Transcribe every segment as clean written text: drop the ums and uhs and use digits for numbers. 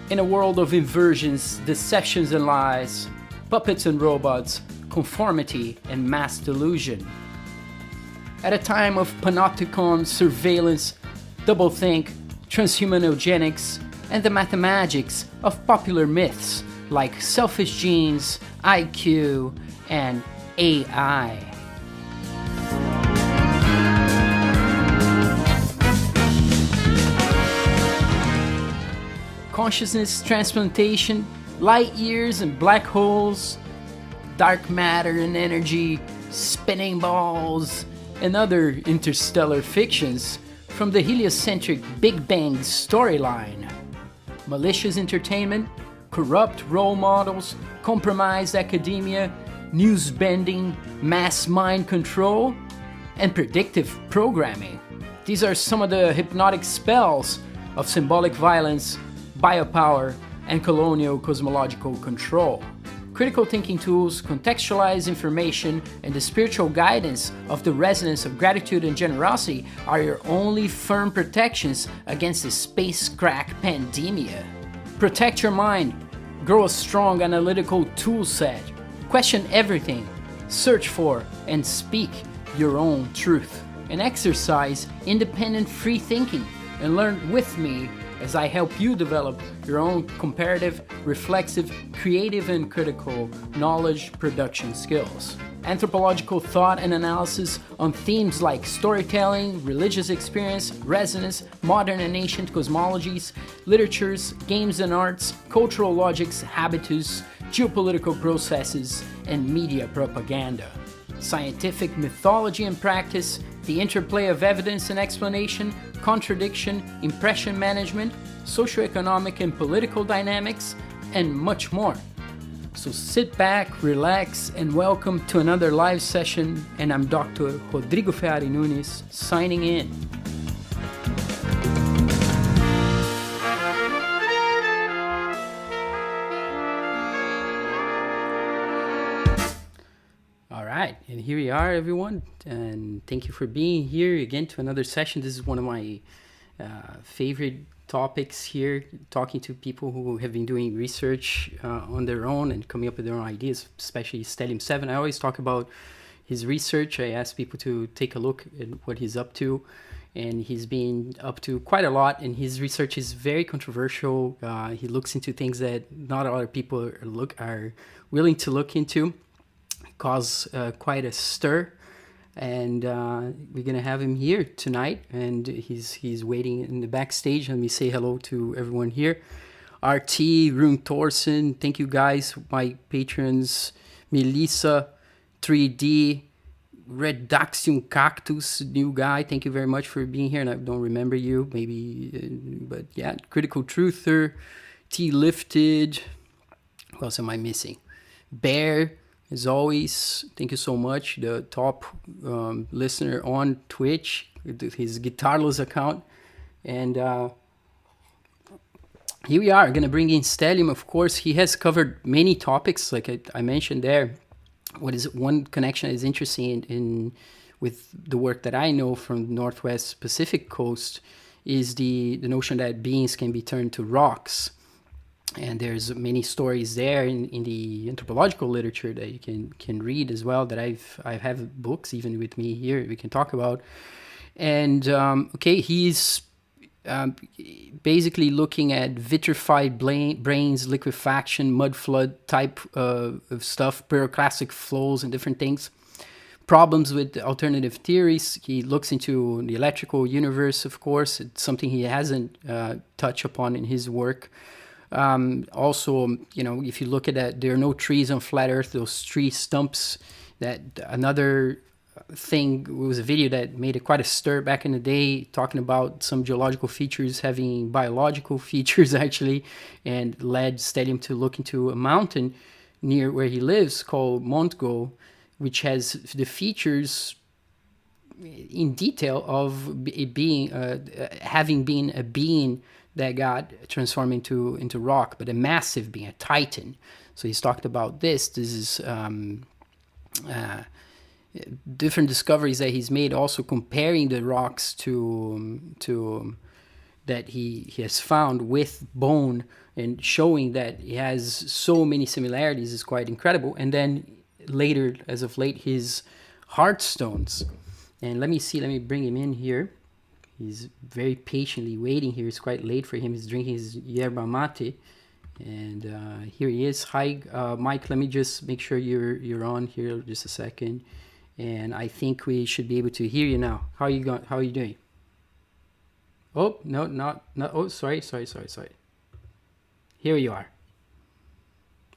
In a world of inversions, deceptions and lies, puppets and robots, conformity and mass delusion. At a time of panopticon, surveillance, doublethink, transhuman eugenics, and the mathemagics of popular myths like selfish genes, IQ, and AI. Consciousness transplantation, light years and black holes, dark matter and energy, spinning balls, and other interstellar fictions from the heliocentric Big Bang storyline. Malicious entertainment, corrupt role models, compromised academia, news bending, mass mind control, and predictive programming. These are some of the hypnotic spells of symbolic violence, biopower, and colonial cosmological control. Critical thinking tools, contextualize information, and the spiritual guidance of the resonance of gratitude and generosity are your only firm protections against the space crack pandemia. Protect your mind, grow a strong analytical tool set, question everything, search for and speak your own truth, and exercise independent free thinking, and learn with me as I help you develop your own comparative, reflexive, creative, and critical knowledge production skills. Anthropological thought and analysis on themes like storytelling, religious experience, resonance, modern and ancient cosmologies, literatures, games and arts, cultural logics, habitus, geopolitical processes, and media propaganda. Scientific mythology and practice, the interplay of evidence and explanation, contradiction, impression management, socioeconomic and political dynamics, and much more. So sit back, relax, and welcome to another live session, and I'm Dr. Rodrigo Ferrari Nunes, signing in. Alright, and here we are, everyone, and thank you for being here again to another session. This is one of my favorite topics here, talking to people who have been doing research on their own and coming up with their own ideas, especially Stallion 7. I always talk about his research. I ask people to take a look at what he's up to, and he's been up to quite a lot, and his research is very controversial. He looks into things that not a lot of people are willing to look into. Cause quite a stir, and we're gonna have him here tonight, and he's waiting in the backstage. Let me say hello to everyone here. RT, Rune Thorson, thank you guys, my patrons, Melissa, 3D, Redaxium Cactus, new guy, thank you very much for being here, and I don't remember you, maybe, but yeah, Critical Truther, T Lifted, what else am I missing? Bear, as always, thank you so much. The top listener on Twitch, his Guitarless account. And here we are, going to bring in Stallion. Of course, he has covered many topics, like I mentioned there. What is one connection is interesting in with the work that I know from the Northwest Pacific coast is the notion that beings can be turned to rocks. And there's many stories there in the anthropological literature that you can read as well, that I have books even with me here we can talk about. And he's basically looking at vitrified brains, liquefaction, mud flood type of stuff, pyroclastic flows and different things. Problems with alternative theories. He looks into the electrical universe, of course. It's something he hasn't touched upon in his work. Also, if you look at that, there are no trees on flat Earth, those tree stumps. That another thing was a video that made quite a stir back in the day, talking about some geological features having biological features actually, and led Stallion to look into a mountain near where he lives called Montgo, which has the features in detail of it being having been a being that got transformed into rock, but a massive being, a titan. So he's talked about this. This is different discoveries that he's made, also comparing the rocks to that he has found with bone, and showing that he has so many similarities is quite incredible. And then later, as of late, his heart stones. And let me bring him in here. He's very patiently waiting here. It's quite late for him. He's drinking his yerba mate. And here he is. Hi, Mike. Let me just make sure you're on here just a second. And I think we should be able to hear you now. How are you going? How are you doing? Oh, no, not. Oh, sorry. Here you are.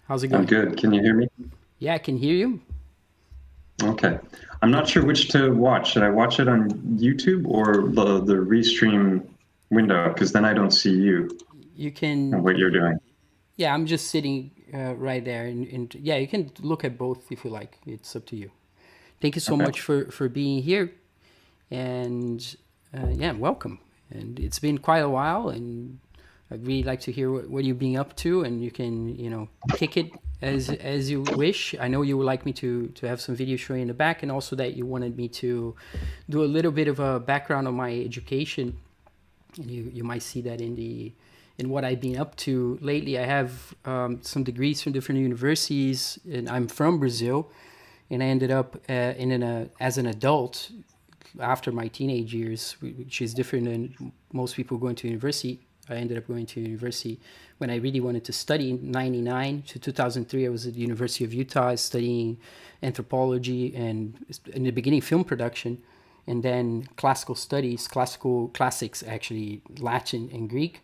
How's it going? I'm good. Can you hear me? Yeah, I can hear you. Okay. I'm not sure which to watch. Should I watch it on YouTube or the restream window? Because then I don't see you You can. and what you're doing. Yeah, I'm just sitting right there. And yeah, you can look at both if you like. It's up to you. Thank you so Okay. much for being here. And yeah, welcome. And it's been quite a while, and I'd really like to hear what you've been up to, and you can, kick it as you wish. I know you would like me to have some video showing in the back, and also that you wanted me to do a little bit of a background on my education, and you might see that in what I've been up to lately. I have some degrees from different universities, and I'm from Brazil, and I ended up as an adult after my teenage years, which is different than most people going to university. I ended up going to university when I really wanted to study. In 99 to 2003, I was at the University of Utah studying anthropology and, in the beginning, film production, and then classical studies, classics actually, Latin and Greek,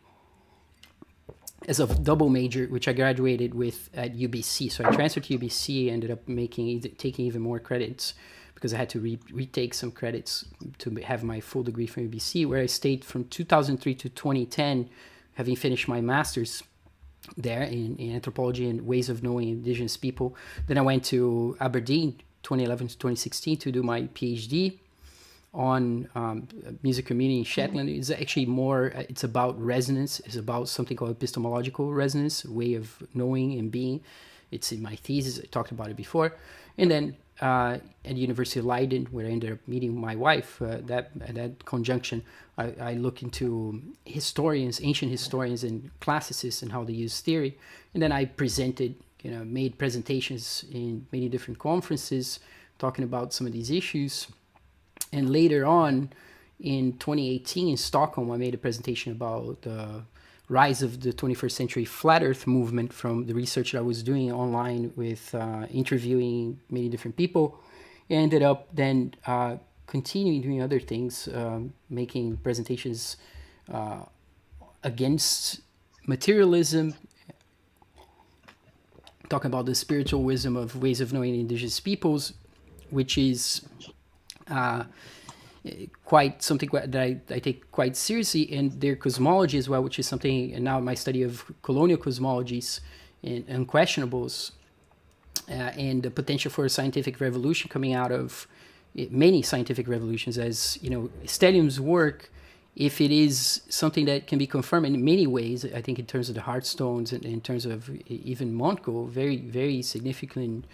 as a double major, which I graduated with at UBC. So I transferred to UBC, ended up taking even more credits, because I had to retake some credits to have my full degree from UBC, where I stayed from 2003 to 2010, having finished my master's there in anthropology and ways of knowing indigenous people. Then I went to Aberdeen 2011 to 2016 to do my PhD on music community in Shetland. It's actually more, it's about resonance. It's about something called epistemological resonance, a way of knowing and being. It's in my thesis. I talked about it before. And then at the University of Leiden, where I ended up meeting my wife, that conjunction, I look into historians, ancient historians and classicists, and how they use theory. And then I presented, made presentations in many different conferences talking about some of these issues. And later on, in 2018 in Stockholm, I made a presentation about the rise of the 21st century flat earth movement from the research that I was doing online with interviewing many different people. I ended up then continuing doing other things, making presentations against materialism, talking about the spiritual wisdom of ways of knowing indigenous peoples, which is quite something that I take quite seriously, and their cosmology as well, which is something, and now my study of colonial cosmologies and unquestionables, and the potential for a scientific revolution coming out of many scientific revolutions, as Stallion's work, if it is something that can be confirmed in many ways, I think in terms of the Heartstones and in terms of even Montgo, very, very significant.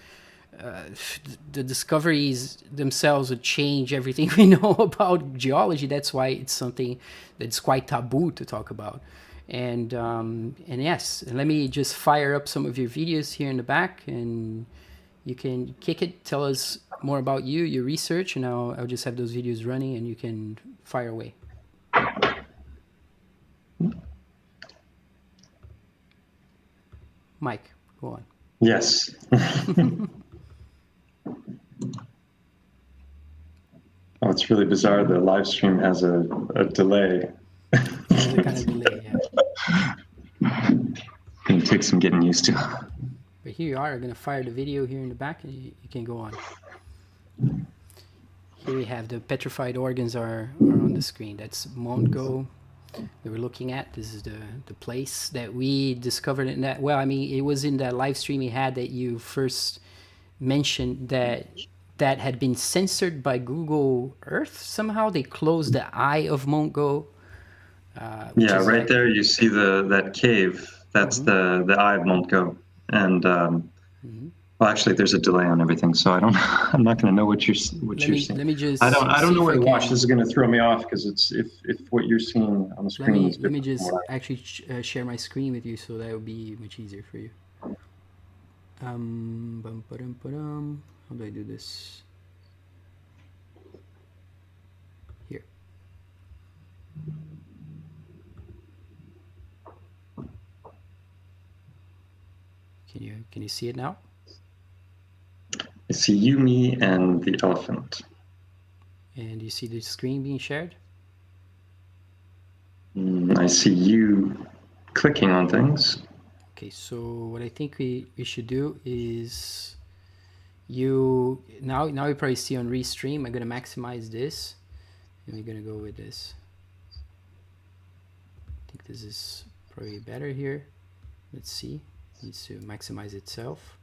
The discoveries themselves would change everything we know about geology. That's why it's something that's quite taboo to talk about. And yes, and let me just fire up some of your videos here in the back, and you can kick it. Tell us more about you, your research, and I'll just have those videos running, and you can fire away. Mike, go on. Yes. Oh, it's really bizarre. The live stream has a delay. There's a kind of delay, yeah. Gonna take some getting used to. But here you are. I'm going to fire the video here in the back, and you can go on. Here we have the petrified organs are on the screen. That's Montgo that we're looking at. This is the place that we discovered in that. Well, I mean, it was in that live stream we had that you first mentioned that had been censored by Google Earth somehow. They closed the eye of Montgo. Yeah, right there you see that cave. That's the eye of Montgo. And Well, actually, there's a delay on everything, so I don't. I'm not going to know what you're seeing. Let me just I don't see know if where I to watch. can. This is going to throw me off because it's if what you're seeing on the screen is Let me different from just what actually share my screen with you, so that would be much easier for you. How do I do this? Here. Can you see it now? I see you, me, and the elephant. And you see the screen being shared? I see you clicking on things. Okay, so what I think we should do is now you probably see on Restream. I'm gonna maximize this, and we're gonna go with this. I think this is probably better here. Let's see. It needs to maximize itself.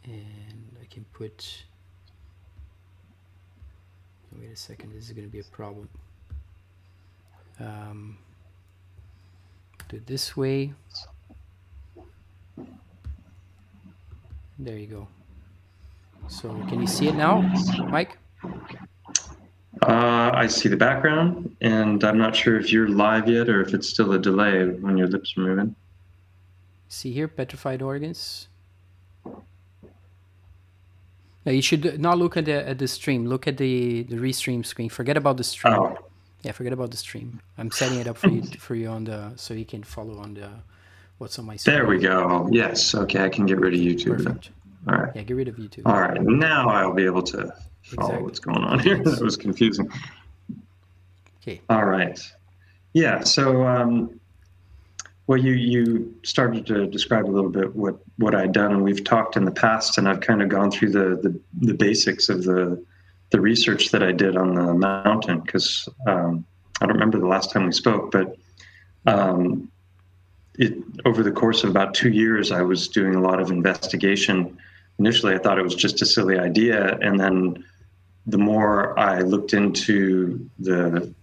And I can put. Wait a second. This is gonna be a problem. Do it this way. There you go. So can you see it now, Mike? I see the background, and I'm not sure if you're live yet or if it's still a delay when your lips are moving. See here, petrified organs. No, you should not look at the stream. Look at the Restream screen. Forget about the stream. Oh. Yeah, forget about the stream. I'm setting it up for you on the so you can follow on the what's on my screen. There we go. Yes. Okay, I can get rid of YouTube. Perfect. All right. Yeah, get rid of YouTube. All right. Now I'll be able to follow what's going on here. That was confusing. Okay. All right. Yeah. So, well, you started to describe a little bit what I'd done, and we've talked in the past, and I've kind of gone through the basics of the research that I did on the mountain, because I don't remember the last time we spoke, but over the course of about 2 years, I was doing a lot of investigation. Initially, I thought it was just a silly idea, and then the more I looked into the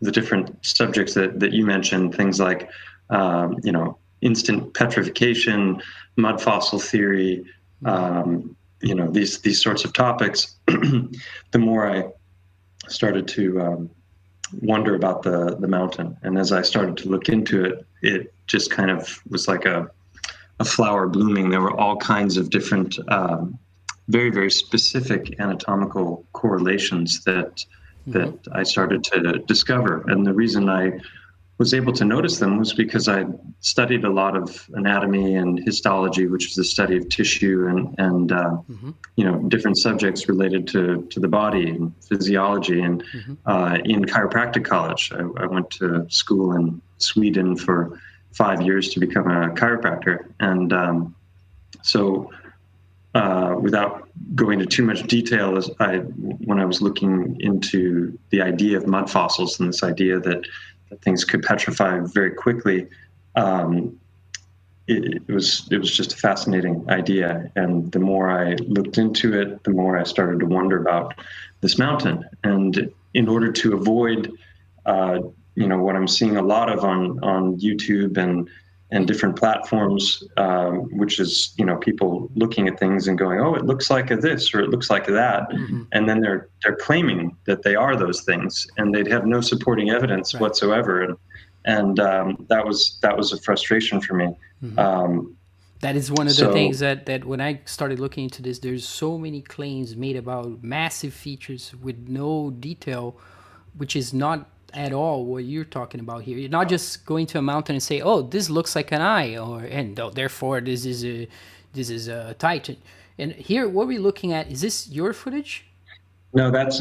different subjects that you mentioned, things like instant petrification, mud fossil theory, these sorts of topics, the more I started to wonder about the mountain. And as I started to look into it, it just kind of was like a flower blooming. There were all kinds of different, very, very specific anatomical correlations that I started to discover. And the reason I was able to notice them was because I studied a lot of anatomy and histology, which is the study of tissue and different subjects related to the body and physiology. And in chiropractic college, I went to school in Sweden for 5 years to become a chiropractor. And without going into too much detail, when I was looking into the idea of mud fossils and this idea that things could petrify very quickly, it was just a fascinating idea. And the more I looked into it, the more I started to wonder about this mountain. And in order to avoid, what I'm seeing a lot of on YouTube and different platforms, which is, people looking at things and going, oh, it looks like this or it looks like that. And then they're claiming that they are those things, and they'd have no supporting evidence whatsoever. And that was a frustration for me. That is one of the things that when I started looking into this, there's so many claims made about massive features with no detail, which is not at all what you're talking about here. You're not just going to a mountain and say, "Oh, this looks like an eye," therefore this is a Titan. And here, what we're looking at, is this your footage? No, that's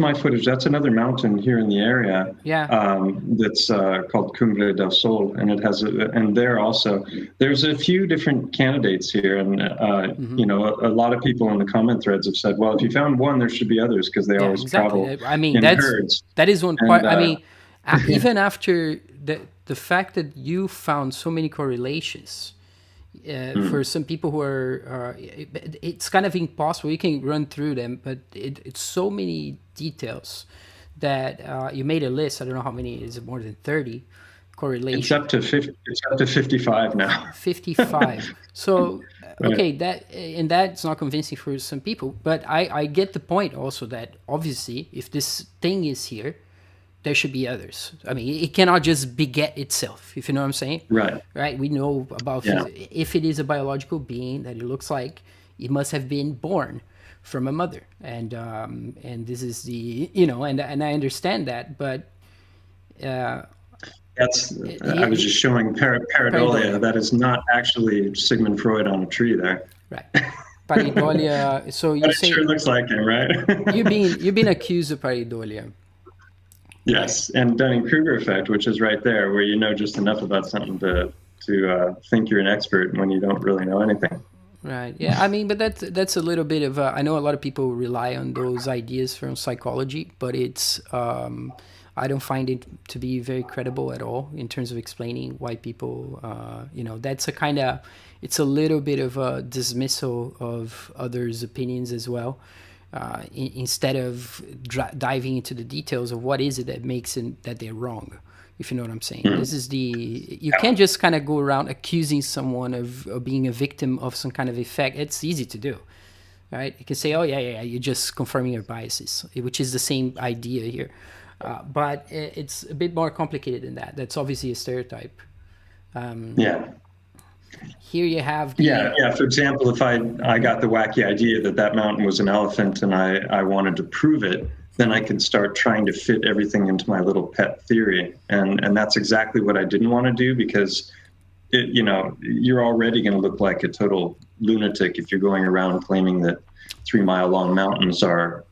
my footage. That's another mountain here in the area. Yeah. That's called Cumbre del Sol, and it has there's a few different candidates here, and a lot of people in the comment threads have said, well, if you found one, there should be others, because they always travel in herds. That is one part. Even after the fact that you found so many correlations. For some people who are, it's kind of impossible. You can run through them, but it's so many details that you made a list. I don't know how many. Is it more than 30 correlation. It's up to 55 now. 55. So Right. okay, that's not convincing for some people, but I get the point also that obviously if this thing is here, there should be others. I mean, it cannot just beget itself, if you know what I'm saying. Right. Right, we know about Yeah. if it is a biological being that it looks like, it must have been born from a mother, and this is the, and I understand that, but That's. I was just showing pareidolia. pareidolia, That is not actually Sigmund Freud on a tree there. right? Pareidolia. So But you it sure say looks like him, right? you've been accused of pareidolia. Yes, and Dunning-Kruger effect, which is right there, where you know just enough about something to think you're an expert when you don't really know anything. Right. Yeah. I mean, but that's a little bit of. I know a lot of people rely on those ideas from psychology, but it's. I don't find it to be very credible at all in terms of explaining why people. That's a kind of. It's a little bit of a dismissal of others' opinions as well, instead of diving into the details of what is it that makes it that they're wrong. If you know what I'm saying. This is you can't just kind of go around accusing someone of being a victim of some kind of effect. It's easy to do, right? You can say, oh, yeah, you're just confirming your biases, which is the same idea here. But it's a bit more complicated than that. That's obviously a stereotype. Yeah. Here you have Yeah. For example, if I got the wacky idea that mountain was an elephant and I wanted to prove it, then I could start trying to fit everything into my little pet theory. And that's exactly what I didn't want to do, because you're already going to look like a total lunatic if you're going around claiming that 3 mile long mountains are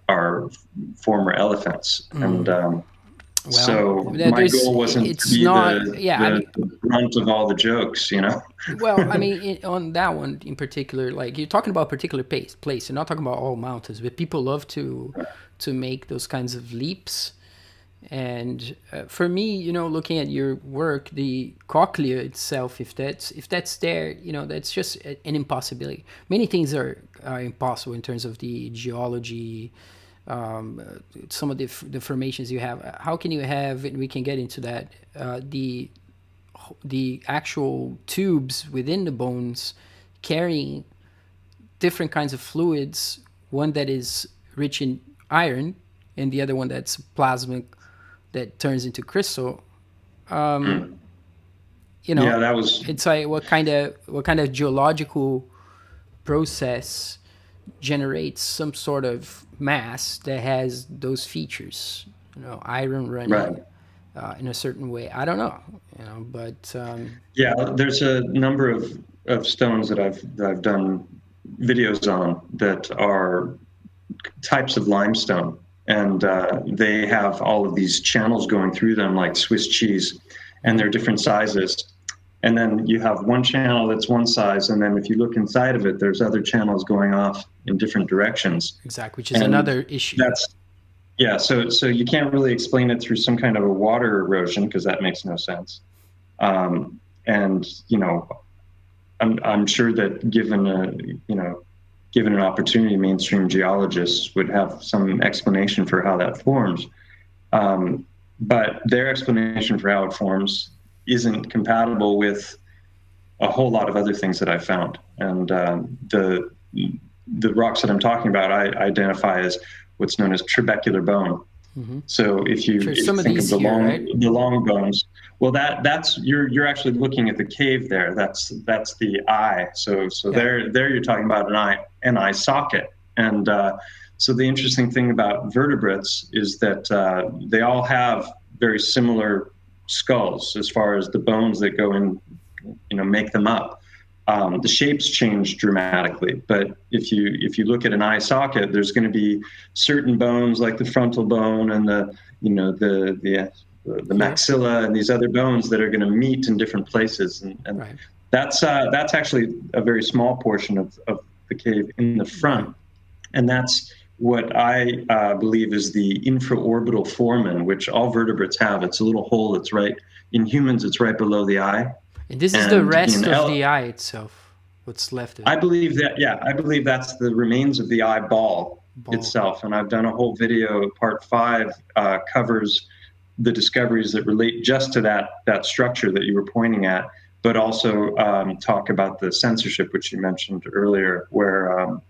former elephants. And so my goal wasn't to be the brunt of all the jokes, Well, I mean, on that one in particular, like you're talking about a particular place. You're not talking about all mountains, but people love to make those kinds of leaps. And for me, looking at your work, the cochlea itself, if that's there, that's just an impossibility. Many things are impossible in terms of the geology. Some of the formations you have. How can you have, and we can get into that, the actual tubes within the bones carrying different kinds of fluids, one that is rich in iron and the other one that's plasmic that turns into crystal. Yeah, that was. It's like what kind of geological process generates some sort of mass that has those features, iron running in a certain way. I don't know, but yeah, there's a number of stones that I've done videos on that are types of limestone, and they have all of these channels going through them like Swiss cheese, and they're different sizes. And then you have one channel that's one size, and then if you look inside of it, there's other channels going off in different directions. Exactly, which is another issue. So you can't really explain it through some kind of a water erosion, because that makes no sense. And I'm sure that given an opportunity, mainstream geologists would have some explanation for how that forms. But their explanation for how it forms isn't compatible with a whole lot of other things that I found. And the rocks that I'm talking about, I identify as what's known as trabecular bone. Mm-hmm. So if you think of the long bones, well, that's you're actually looking at the cave there. That's the eye. So there you're talking about an eye socket. And so the interesting thing about vertebrates is that they all have very similar skulls as far as the bones that go in, make them up. The shapes change dramatically, but if you look at an eye socket, there's going to be certain bones like the frontal bone and the maxilla and these other bones that are going to meet in different places, and right. That's actually a very small portion of the cave in the front, and that's what I believe is the infraorbital foramen, which all vertebrates have. It's a little hole that's right in humans. It's right below the eye. And this is the rest of the eye itself. What's left of it? I believe that's the remains of the eyeball itself. And I've done a whole video. Part 5 covers the discoveries that relate just to that structure that you were pointing at, but also talk about the censorship, which you mentioned earlier, where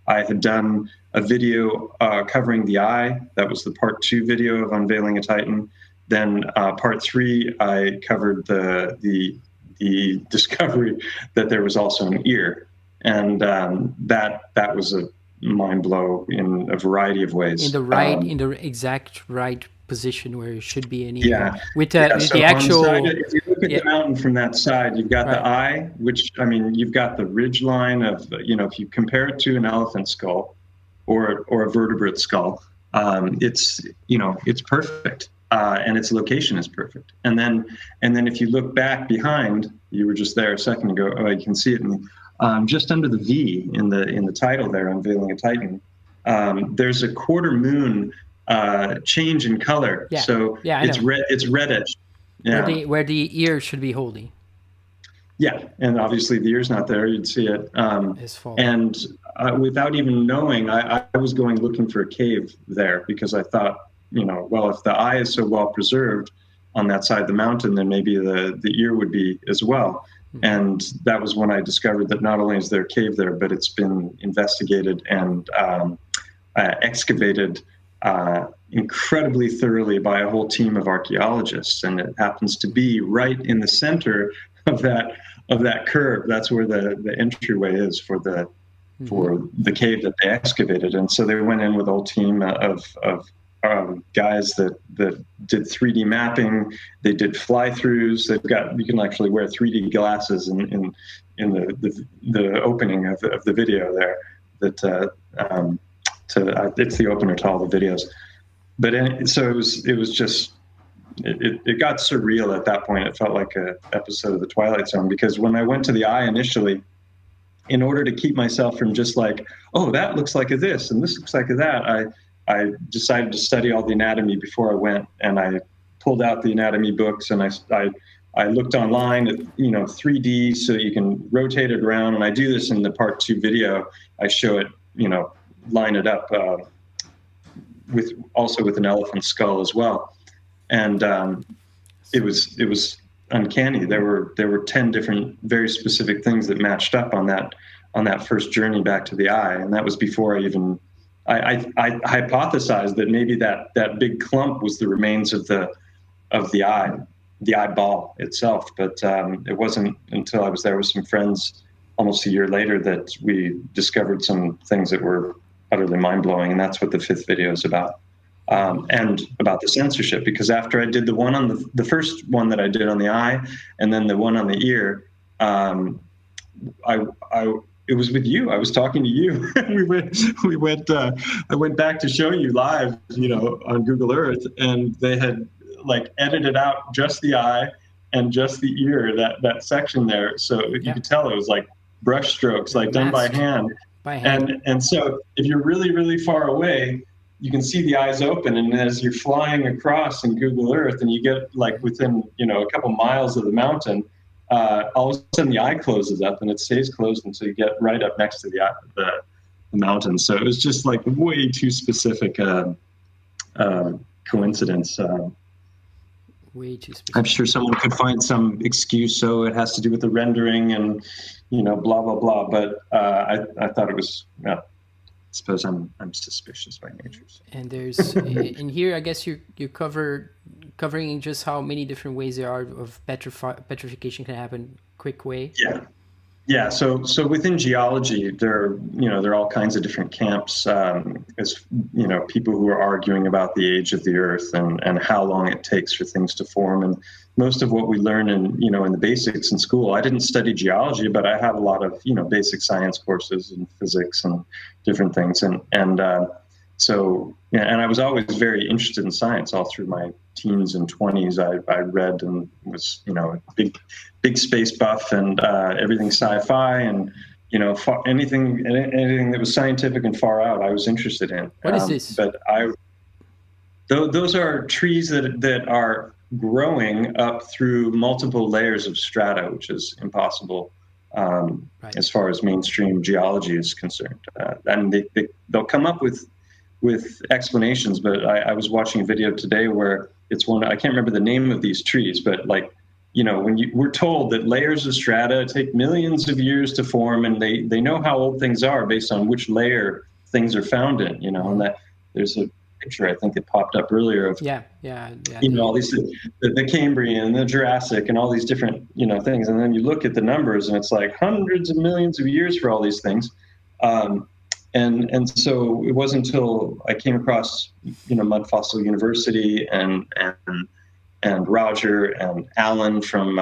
I had done a video covering the eye. That was the part 2 video of Unveiling a Titan. Then part 3, I covered the discovery that there was also an ear, and that was a mind blow in a variety of ways. In the exact right position where it should be an ear. Yeah. With So the actual. on the side, if you look at the mountain from that side, you've got the eye, which, I mean, you've got the ridge line of, if you compare it to an elephant skull or a vertebrate skull, it's perfect. And its location is perfect. And then if you look back behind, you were just there a second ago. Oh, you can see it just under the V in the title there, Unveiling a Titan. There's a quarter moon change in color. Yeah. So it's red. It's reddish. Yeah. Where the ear should be holding. Yeah, and obviously the ear's not there. You'd see it. And without even knowing, I was going looking for a cave there because I thought, well, if the eye is so well preserved on that side of the mountain, then maybe the ear would be as well. Mm-hmm. And that was when I discovered that not only is there a cave there, but it's been investigated and excavated incredibly thoroughly by a whole team of archaeologists. And it happens to be right in the center of that curve. That's where the entryway is for the cave that they excavated. And so they went in with a whole team of guys that did 3D mapping. They did fly-throughs. You can actually wear 3D glasses in the opening of the video there. It's the opener to all the videos. But so it was just it got surreal at that point. It felt like an episode of The Twilight Zone, because when I went to the eye initially, in order to keep myself from just like, oh, that looks like a this and this looks like a that, I decided to study all the anatomy before I went, and I pulled out the anatomy books and I looked online at 3D so you can rotate it around, and I do this in the part 2 video. I show it, line it up with an elephant skull as well, and it was uncanny. There were 10 different very specific things that matched up on that first journey back to the eye, and that was before I hypothesized that maybe that big clump was the remains of the eye, the eyeball itself. But it wasn't until I was there with some friends almost a year later that we discovered some things that were utterly mind-blowing, and that's what the 5th video is about. And about the censorship, because after I did the one on the first one that I did on the eye, and then the one on the ear, it was with you. I was talking to you. we went. I went back to show you live, on Google Earth, and they had edited out just the eye and just the ear, that section there. So you could tell it was like brush strokes, done by hand. And so if you're really, really far away, you can see the eyes open, and as you're flying across in Google Earth, and you get within a couple miles of the mountain, all of a sudden the eye closes up, and it stays closed until you get right up next to the mountain. So it was just way too specific coincidence. Way too specific. I'm sure someone could find some excuse, so it has to do with the rendering and blah blah blah. But I thought it was. I suppose I'm suspicious by nature. So. And there's in here, I guess you're covering just how many different ways there are of petrification can happen quick way. Yeah. So within geology, there are all kinds of different camps. As people who are arguing about the age of the Earth and how long it takes for things to form. And most of what we learn in the basics in school, I didn't study geology, but I have a lot of basic science courses in physics and different things. And I was always very interested in science all through my teens and 20s. I read and was a big space buff, and everything sci-fi, and anything that was scientific and far out I was interested in. What is this? But those are trees that are growing up through multiple layers of strata, which is impossible as far as mainstream geology is concerned. And they'll come up with explanations, but I was watching a video today where it's one, I can't remember the name of these trees, but like, when we're told that layers of strata take millions of years to form, and they know how old things are based on which layer things are found in, and that there's a picture, I think it popped up earlier, of Yeah. all these, the Cambrian, the Jurassic, and all these different things, and then you look at the numbers, and it's like hundreds of millions of years for all these things. And so it wasn't until I came across Mud Fossil University and Roger and Alan from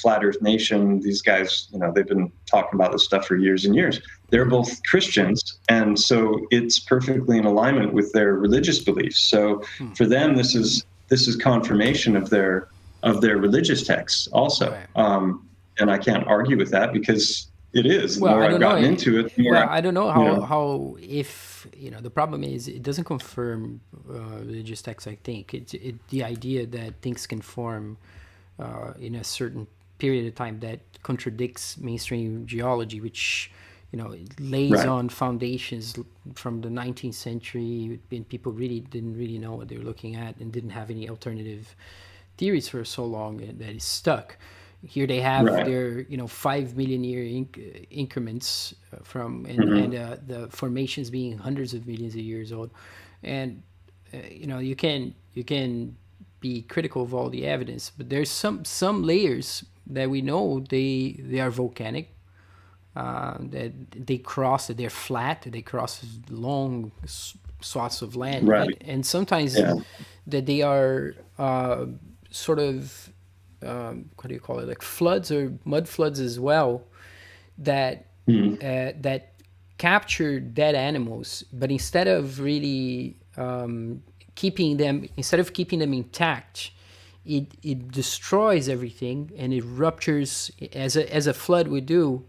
Flat Earth Nation. These guys, they've been talking about this stuff for years and years. They're both Christians, and so it's perfectly in alignment with their religious beliefs. So for them, this is confirmation of their religious texts also. Right. And I can't argue with that, because it is. The Well, more I I've don't know. gotten into it, the more Well, I don't know how if the problem is it doesn't confirm religious texts. I think the idea that things can form in a certain period of time that contradicts mainstream geology, which it lays Right. on foundations from the 19th century, and people really didn't really know what they were looking at and didn't have any alternative theories for so long, that is stuck. Here they have Right. their 5 million year increments from and the formations being hundreds of millions of years old, and you can be critical of all the evidence, but there's some layers that we know they are volcanic, that they're flat, they cross long swaths of land, Right. and sometimes Yeah. that they are sort of what do you call it, like floods or mud floods as well, that that capture dead animals, but instead of really keeping them intact, it destroys everything, and it ruptures as a flood would do.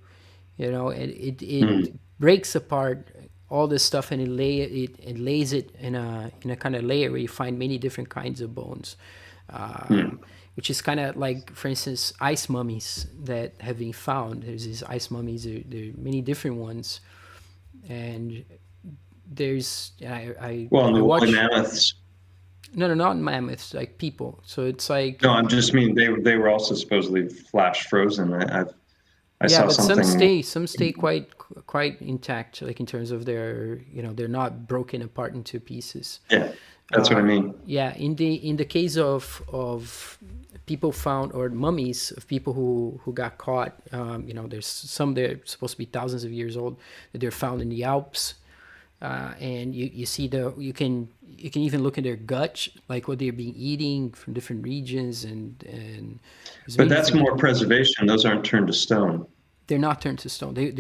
It breaks apart all this stuff, and it lays it in a kind of layer where you find many different kinds of bones, which is kind of like, for instance, ice mummies that have been found. There's these ice mummies. There are many different ones, and there's I Well, watch. the mammoths. No, not mammoths, like people. So it's like, No, I'm just mean they were also supposedly flash frozen. I saw but something. some stay quite intact, like in terms of their they're not broken apart into pieces. Yeah, that's what I mean. Yeah, in the case of people found, or mummies of people who got caught, there's some, they're supposed to be thousands of years old, that they're found in the Alps, and you see you can even look in their gut, like what they're been eating from different regions, and But that's more preservation. Those aren't turned to stone. they're not turned to stone. They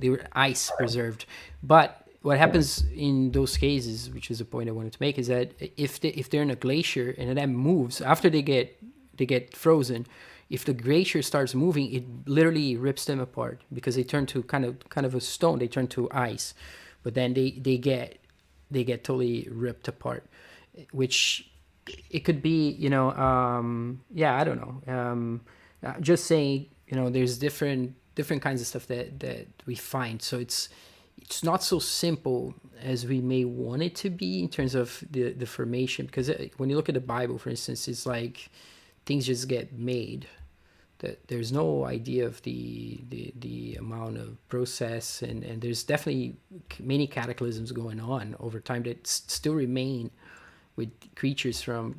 were ice preserved. But what happens in those cases, which is a point I wanted to make, is that if they're in a glacier and that moves after they get frozen, if the glacier starts moving, it literally rips them apart, because they turn to kind of a stone. They turn to ice, but then they get totally ripped apart, which it could be, I don't know. Just saying, there's different kinds of stuff that we find. So it's not so simple as we may want it to be in terms of the formation, because when you look at the Bible, for instance, it's like things just get made. That there's no idea of the amount of process, and there's definitely many cataclysms going on over time that still remain with creatures from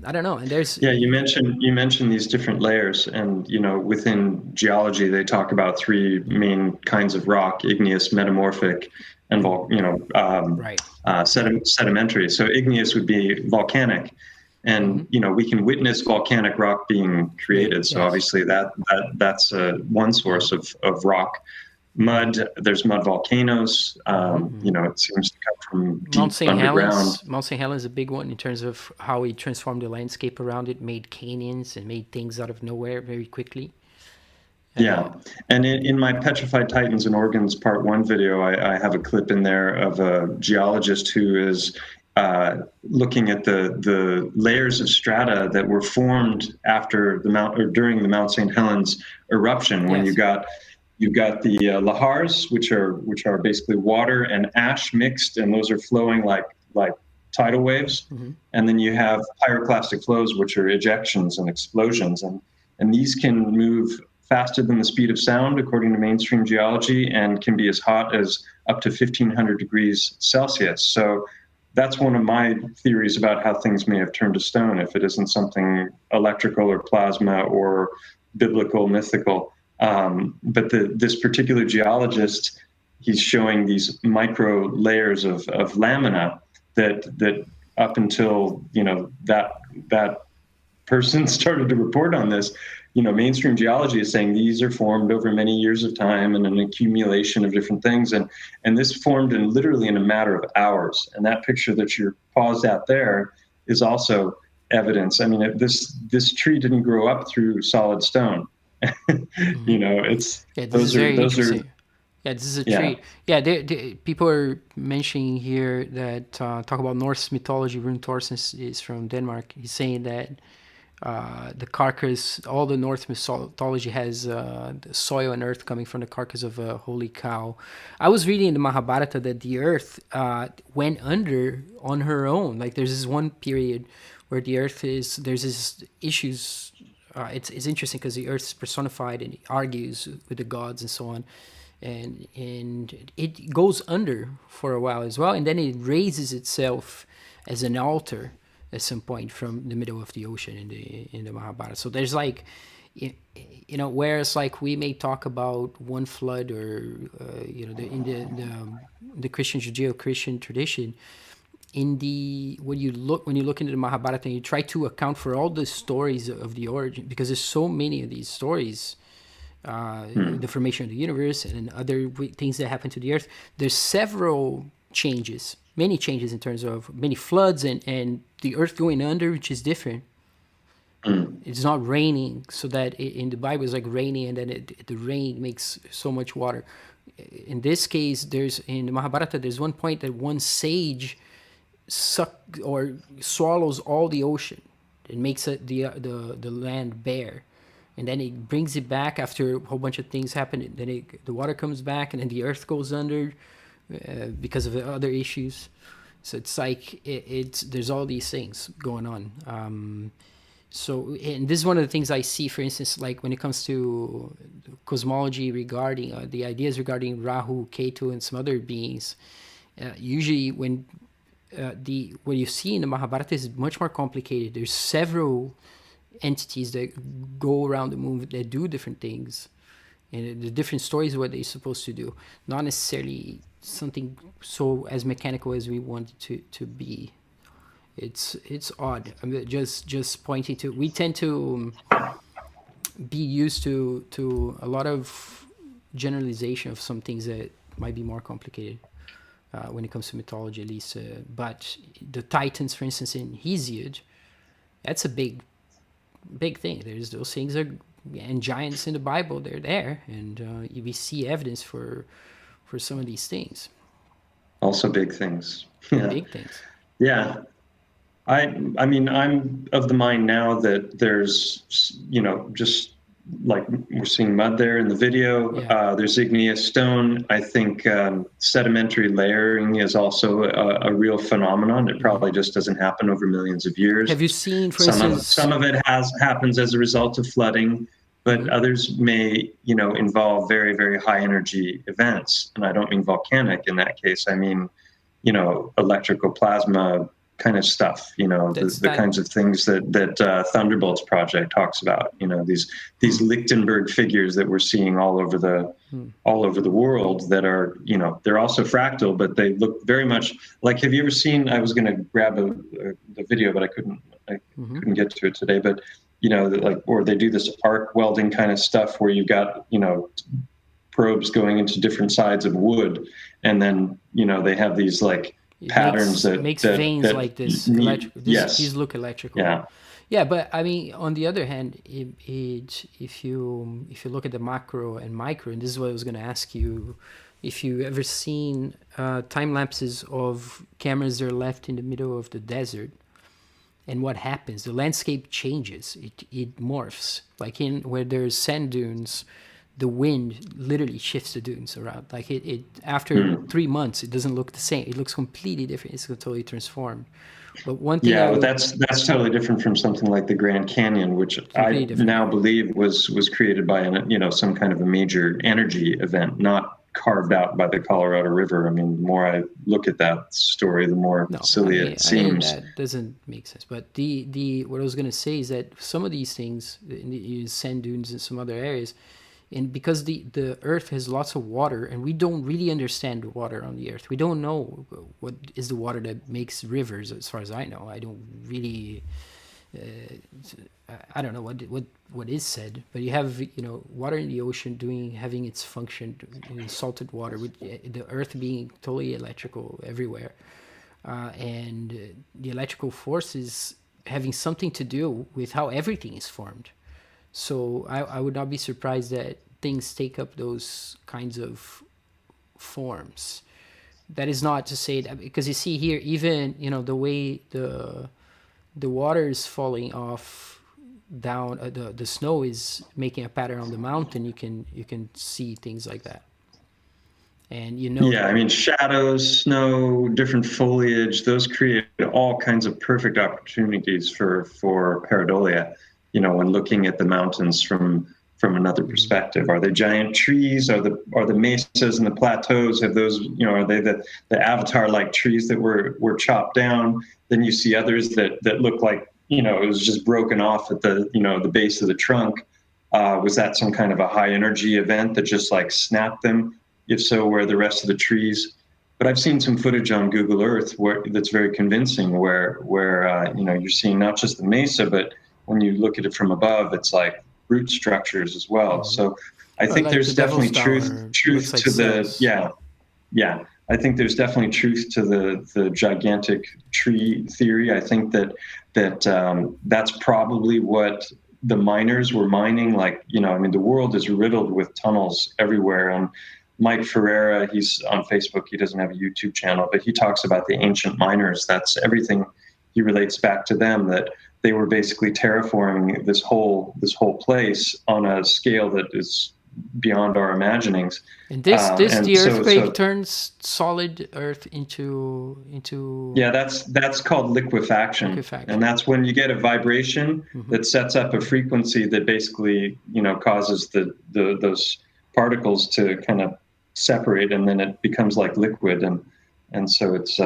I don't know. And there's you mentioned these different layers, and within geology they talk about three main kinds of rock: igneous, metamorphic, and right. Sedimentary. So igneous would be volcanic, and we can witness volcanic rock being created. So obviously that's one source of rock. Mud, there's mud volcanoes. It seems to come from deep underground. Mount St. Helens is a big one in terms of how it transformed the landscape around it, made canyons and made things out of nowhere very quickly. Yeah, and in my Petrified Titans and Organs Part 1 video, I have a clip in there of a geologist who is looking at the layers of strata that were formed after during the Mount St. Helens eruption, when you've got the lahars, which are basically water and ash mixed, and those are flowing like tidal waves, and then you have pyroclastic flows, which are ejections and explosions, and these can move faster than the speed of sound, according to mainstream geology, and can be as hot as up to 1,500 degrees Celsius. So that's one of my theories about how things may have turned to stone if it isn't something electrical or plasma or biblical, mythical. But this particular geologist, he's showing these micro layers of lamina that up until that person started to report on this, mainstream geology is saying these are formed over many years of time and an accumulation of different things, and this formed literally in a matter of hours. And that picture that you're paused at there is also evidence. I mean, this tree didn't grow up through solid stone. It's those are interesting. Yeah, this is a tree. Yeah, people are mentioning here that talk about Norse mythology. Rune Thorsen is from Denmark. He's saying that the carcass, all the Norse mythology has the soil and earth coming from the carcass of a holy cow. I was reading in the Mahabharata that the earth went under on her own. Like there's this one period where the earth there's this issues. It's interesting because the earth is personified and it argues with the gods and so on. And it goes under for a while as well, and then it raises itself as an altar at some point from the middle of the ocean in the Mahabharata. So there's like, whereas like we may talk about one flood or in the Christian Judeo-Christian tradition, when you look into the Mahabharata and you try to account for all the stories of the origin, because there's so many of these stories. The formation of the universe and other things that happen to the earth. There's many changes in terms of many floods and the earth going under, which is different. It's not raining, so that in the Bible it's like raining, and then the rain makes so much water. In this case, in the Mahabharata, there's one point that one sage swallows all the ocean. It makes the land bare. And then it brings it back after a whole bunch of things happen. Then the water comes back, and then the earth goes under because of the other issues. So it's like there's all these things going on. And this is one of the things I see, for instance, like when it comes to cosmology regarding the ideas regarding Rahu, Ketu, and some other beings. Usually, when what you see in the Mahabharata is much more complicated. There's several entities that go around the moon that do different things, and the different stories of what they're supposed to do, not necessarily something so as mechanical as we want it to be. It's odd. I mean, just pointing to, we tend to be used to a lot of generalization of some things that might be more complicated when it comes to mythology, at least. But the Titans, for instance, in Hesiod, that's a big thing. There's those things and giants in the Bible. They're there, and we see evidence for some of these things. Also, big things. Yeah. Big things. Yeah. I mean, I'm of the mind now that there's, just like we're seeing mud there in the video. Yeah. There's igneous stone. I think sedimentary layering is also a real phenomenon. It probably just doesn't happen over millions of years. Have you seen, for instance, some of it happens as a result of flooding, but others may, involve very, very high energy events. And I don't mean volcanic in that case. I mean, electrical plasma kind of stuff, the kinds of things that Thunderbolts Project talks about, these Lichtenberg figures that we're seeing all over the world that are, they're also fractal, but they look very much like, have you ever seen, I was going to grab the video, but I couldn't get to it today, but or they do this arc welding kind of stuff where you've got, probes going into different sides of wood, and then, they have these like patterns makes veins like this. These look electrical. Yeah, but I mean, on the other hand, if you look at the macro and micro, and this is what I was going to ask you, if you ever seen time lapses of cameras that are left in the middle of the desert, and what happens, the landscape changes, it morphs. Like where there's sand dunes, the wind literally shifts the dunes around. Like it after 3 months, it doesn't look the same. It looks completely different. It's totally transformed. But one thing Yeah, that's totally different from something like the Grand Canyon, which I now believe was created by some kind of a major energy event, not carved out by the Colorado River. I mean, the more I look at that story, the more silly it seems. That doesn't make sense. But the what I was going to say is that some of these things, in sand dunes and some other areas, and because the Earth has lots of water, and we don't really understand the water on the Earth. We don't know what is the water that makes rivers, as far as I know. I don't really. I don't know what is said, but you have water in the ocean having its function, salted water, with the Earth being totally electrical everywhere, and the electrical forces having something to do with how everything is formed. So I would not be surprised that things take up those kinds of forms. That is not to say that, because you see here, even the way the water is falling off down, the snow is making a pattern on the mountain. You can see things like that, and Yeah, I mean, shadows, snow, different foliage, those create all kinds of perfect opportunities for pareidolia. When looking at the mountains from another perspective, are they giant trees? Are the mesas and the plateaus? Have those, are they the avatar-like trees that were chopped down? Then you see others that look like, it was just broken off at the base of the trunk. Was that some kind of a high energy event that just like snapped them? If so, where are the rest of the trees? But I've seen some footage on Google Earth that's very convincing, where you're seeing not just the mesa, but when you look at it from above, it's like root structures as well. Mm-hmm. So I think there's definitely truth to the yeah. I think there's definitely truth to the gigantic tree theory. I think that's probably what the miners were mining. Like, the world is riddled with tunnels everywhere. And Mike Ferreira, he's on Facebook. He doesn't have a YouTube channel, but he talks about the ancient miners. That's everything. He relates back to them, that they were basically terraforming this whole place on a scale that is beyond our imaginings. And the earthquake turns solid earth into yeah, that's called liquefaction. And that's when you get a vibration that sets up a frequency that basically causes those particles to kind of separate, and then it becomes like liquid, and so it's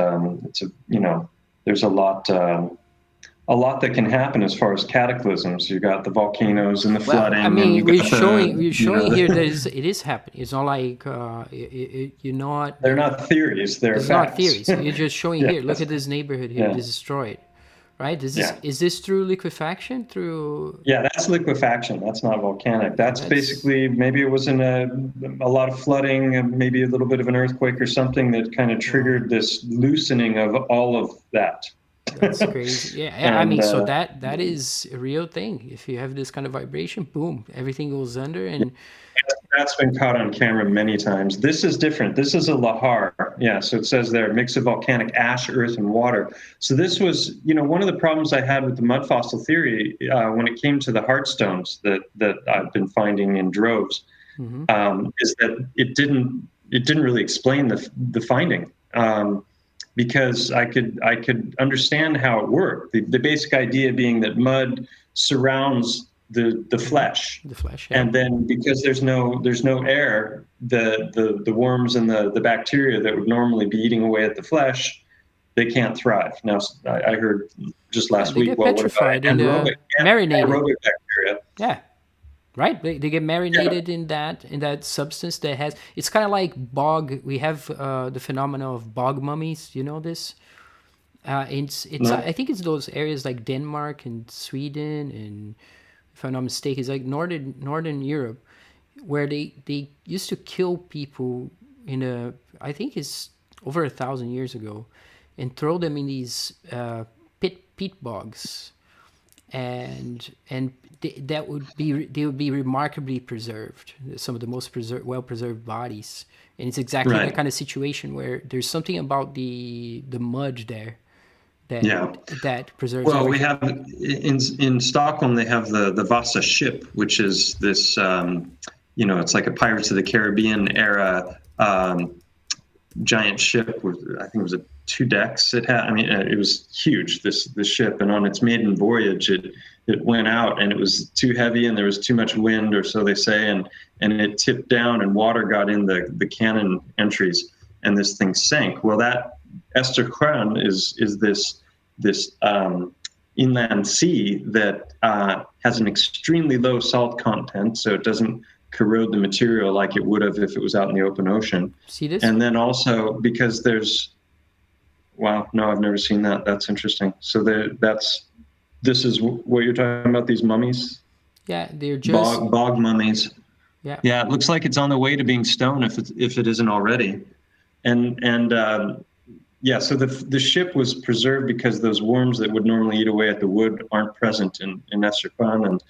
there's a lot that can happen as far as cataclysms. You got the volcanoes and the flooding. I mean, we're showing here that it is happening. It's not like you're not. They're not theories. They're facts. Not theories. You're just showing here. Look at this neighborhood here. Destroyed. Right? Is this through liquefaction? Yeah, that's liquefaction. That's not volcanic. That's basically, maybe it was in a lot of flooding, and maybe a little bit of an earthquake or something that kind of triggered this loosening of all of that. That's crazy. Yeah, and, I mean, so that is a real thing. If you have this kind of vibration, boom, everything goes under. And that's been caught on camera many times. This is different. This is a lahar. Yeah, so it says there, mix of volcanic ash, earth, and water. So this was, one of the problems I had with the mud fossil theory when it came to the heartstones that I've been finding in droves, is that it didn't really explain the finding. Because I could understand how it worked. The basic idea being that mud surrounds the flesh. The flesh, yeah. And then because there's no air, the worms and the bacteria that would normally be eating away at the flesh, they can't thrive. Now I heard just last week. Get petrified and marinated. Anaerobic bacteria. Yeah. Right, they get marinated in that substance that has. It's kind of like bog. We have the phenomena of bog mummies. You know this? It's. No. I think it's those areas like Denmark and Sweden, and if I'm not mistaken, it's like northern Europe, where they used to kill people I think it's over 1,000 years ago, and throw them in these peat bogs, and they would be remarkably preserved. Some of the most well-preserved bodies, and it's exactly that kind of situation where there's something about the mud there that preserves. Well, everything. we have in Stockholm they have the Vasa ship, which is this it's like a Pirates of the Caribbean era giant ship with, I think it was 2 decks it had. I mean, it was huge, this ship, and on its maiden voyage, it went out and it was too heavy and there was too much wind, or so they say, and it tipped down and water got in the cannon entries and this thing sank. Well, that Esterquern is this inland sea that has an extremely low salt content, so it doesn't corrode the material like it would have if it was out in the open ocean. See this? And then also because wow, no, I've never seen that. That's interesting. So this is what you're talking about, these mummies? Yeah, they're just bog mummies. Yeah. Yeah, it looks like it's on the way to being stone if it isn't already. And yeah, so the ship was preserved because those worms that would normally eat away at the wood aren't present in Esterquern, and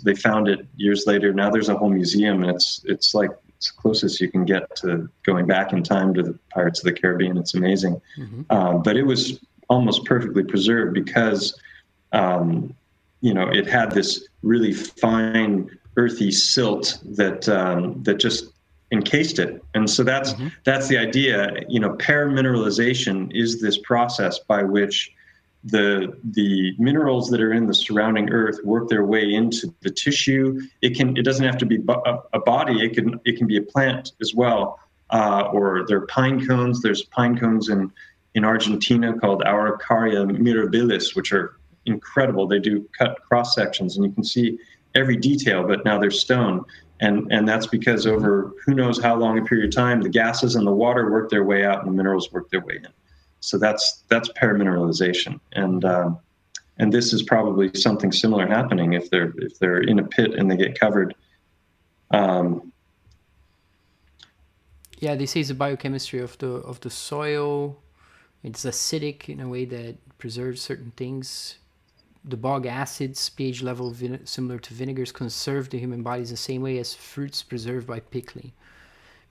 they found it years later. Now there's a whole museum, and it's like it's the closest you can get to going back in time to the Pirates of the Caribbean. It's amazing. But it was almost perfectly preserved because it had this really fine earthy silt that just encased it. And so that's the idea. Paramineralization is this process by which the minerals that are in the surrounding earth work their way into the tissue. It doesn't have to be a body. It can be a plant as well. Or there are pine cones. There's pine cones in Argentina called Araucaria mirabilis, which are incredible. They do cut cross sections and you can see every detail, but now they're stone. And that's because over who knows how long a period of time, the gases and the water work their way out and the minerals work their way in. So that's paramineralization. And this is probably something similar happening if they're in a pit and they get covered. Yeah, they say it's the biochemistry of the soil. It's acidic in a way that preserves certain things. The bog acids, pH level similar to vinegars, conserve the human bodies the same way as fruits preserved by pickling.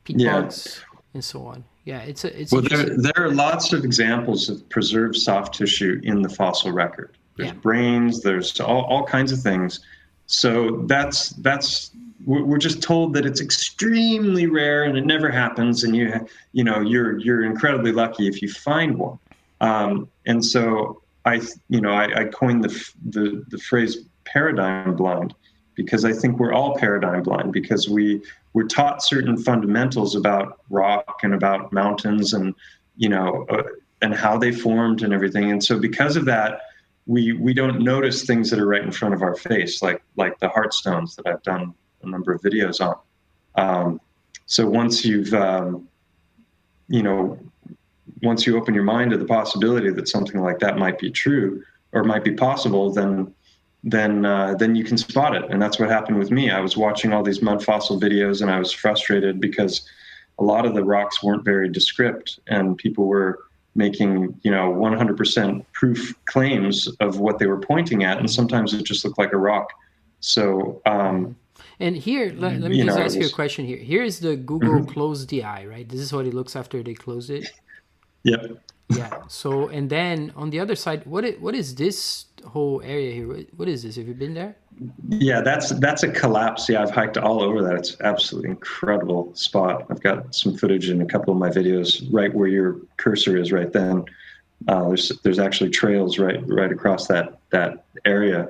Peat bogs and so on. Yeah, it's well. There are lots of examples of preserved soft tissue in the fossil record. There's brains. There's all kinds of things. So we're just told that it's extremely rare and it never happens. And you're incredibly lucky if you find one. And so I coined the phrase paradigm blind, because I think we're all paradigm blind because we're taught certain fundamentals about rock and about mountains and and how they formed and everything. And so because of that, we don't notice things that are right in front of our face, like the heartstones that I've done a number of videos on. So once you've once you open your mind to the possibility that something like that might be true or might be possible, then you can spot it. And that's what happened with me. I was watching all these mud fossil videos and I was frustrated because a lot of the rocks weren't very descript and people were making 100% proof claims of what they were pointing at, and sometimes it just looked like a rock. So and here, let me just ask you a question here. Here is the Google close the eye, right? This is what it looks after they close it. Yep. Yeah. So, and then on the other side, what is this whole area here? What is this? Have you been there? Yeah, that's a collapse. Yeah, I've hiked all over that. It's absolutely incredible spot. I've got some footage in a couple of my videos right where your cursor is right then. There's actually trails right across that area.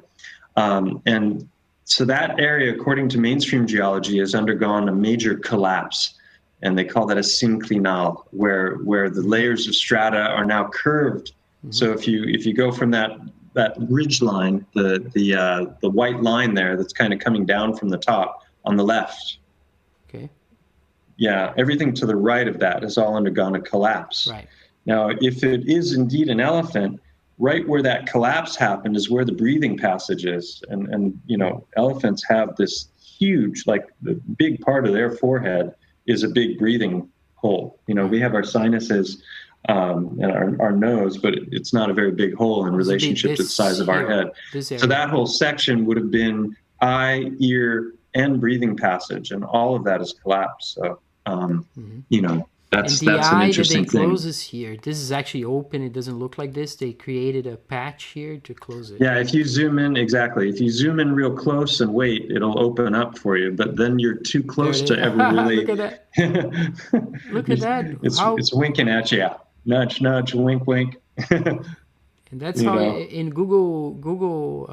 And so that area, according to mainstream geology, has undergone a major collapse. And they call that a synclinal, where the layers of strata are now curved. So if you go from that ridge line, the white line there that's kind of coming down from the top on the left. Okay. Yeah, everything to the right of that has all undergone a collapse. Right. Now, if it is indeed an elephant, right where that collapse happened is where the breathing passage is. And elephants have this huge, like the big part of their forehead is a big breathing hole. We have our sinuses and our nose, but it's not a very big hole in relationship to the size of our head. So that whole section would have been eye, ear, and breathing passage, and all of that is collapsed. So, And the That's an eye that they interesting thing. closes here, this is actually open. It doesn't look like this. They created a patch here to close it. Yeah, if you zoom in, exactly. If you zoom in real close and wait, it'll open up for you. But then you're too There close it to is. ever really. Look at that. Look at that. How It's winking at you. Nudge, nudge, wink, wink. and that's You how know. in Google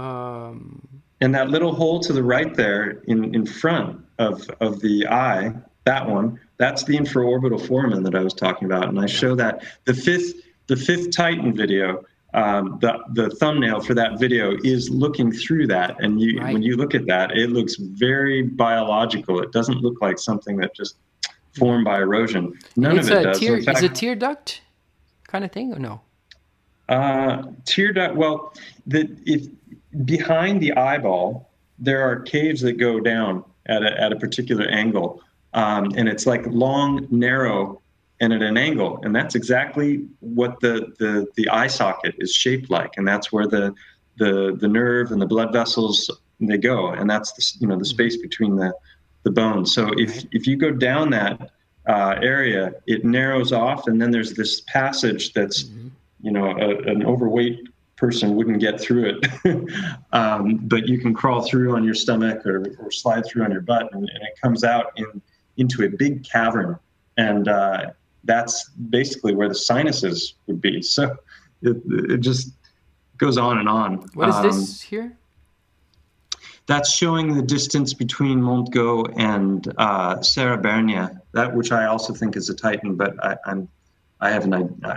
And that little hole to the right there in front of the eye, that one, that's the infraorbital foramen that I was talking about. And I show that the fifth Titan video, the thumbnail for that video is looking through that. And when you look at that, it looks very biological. It doesn't look like something that just formed by erosion. None of it does. In fact, is it tear duct kind of thing or no? Tear duct. Well, if behind the eyeball, there are caves that go down at a particular angle, and it's like long, narrow, and at an angle, and that's exactly what the eye socket is shaped like, and that's where the nerve and the blood vessels they go, and that's the space between the bones. So if you go down that area, it narrows off, and then there's this passage that's an overweight person wouldn't get through it, but you can crawl through on your stomach or slide through on your butt, and it comes out into a big cavern, and that's basically where the sinuses would be. So it just goes on and on. What is this here? That's showing the distance between Montgo and Serra Bernia, that which I also think is a Titan, but I haven't,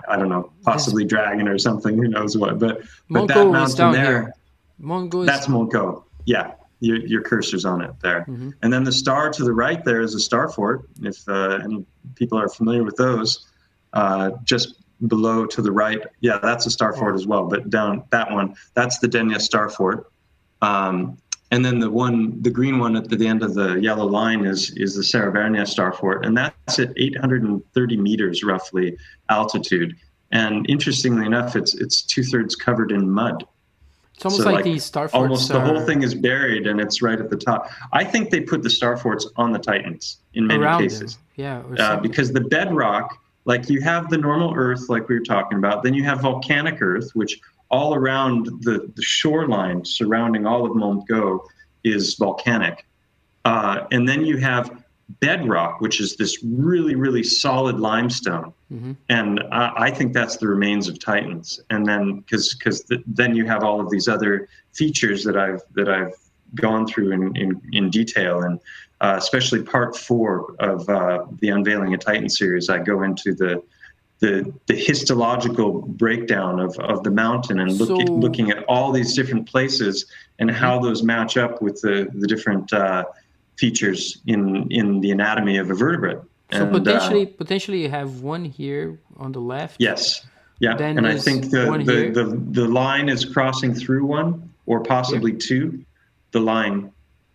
I don't know, possibly Dragon or something, who knows what. But that mountain there, that's Montgo. Yeah, your cursor's on it there. Mm-hmm. And then the star to the right there is a star fort, if any people are familiar with those. Just below to the right, yeah, that's a star fort as well. But down that one, that's the Denia star fort. And then the green one at the end of the yellow line is the Serra Bernia star fort, and that's at 830 meters roughly altitude. And interestingly enough, it's 2/3 covered in mud. It's almost like these star forts. Almost the whole thing is buried, and it's right at the top. I think they put the star forts on the Titans in many cases. Them. Yeah, because the bedrock, like you have the normal Earth, like we were talking about, then you have volcanic Earth, which all around the shoreline surrounding all of Montgo is volcanic. And then you have bedrock, which is this really, really solid limestone. Mm-hmm. And I think that's the remains of Titans. And then because then you have all of these other features that I've gone through in detail, and especially part 4 of the Unveiling a Titan series, I go into the histological breakdown of the mountain and looking at all these different places and how those match up with the different features in the anatomy of a vertebrate. So potentially you have one here on the left. Yes. Yeah. And I think the line is crossing through one, or possibly two. The line,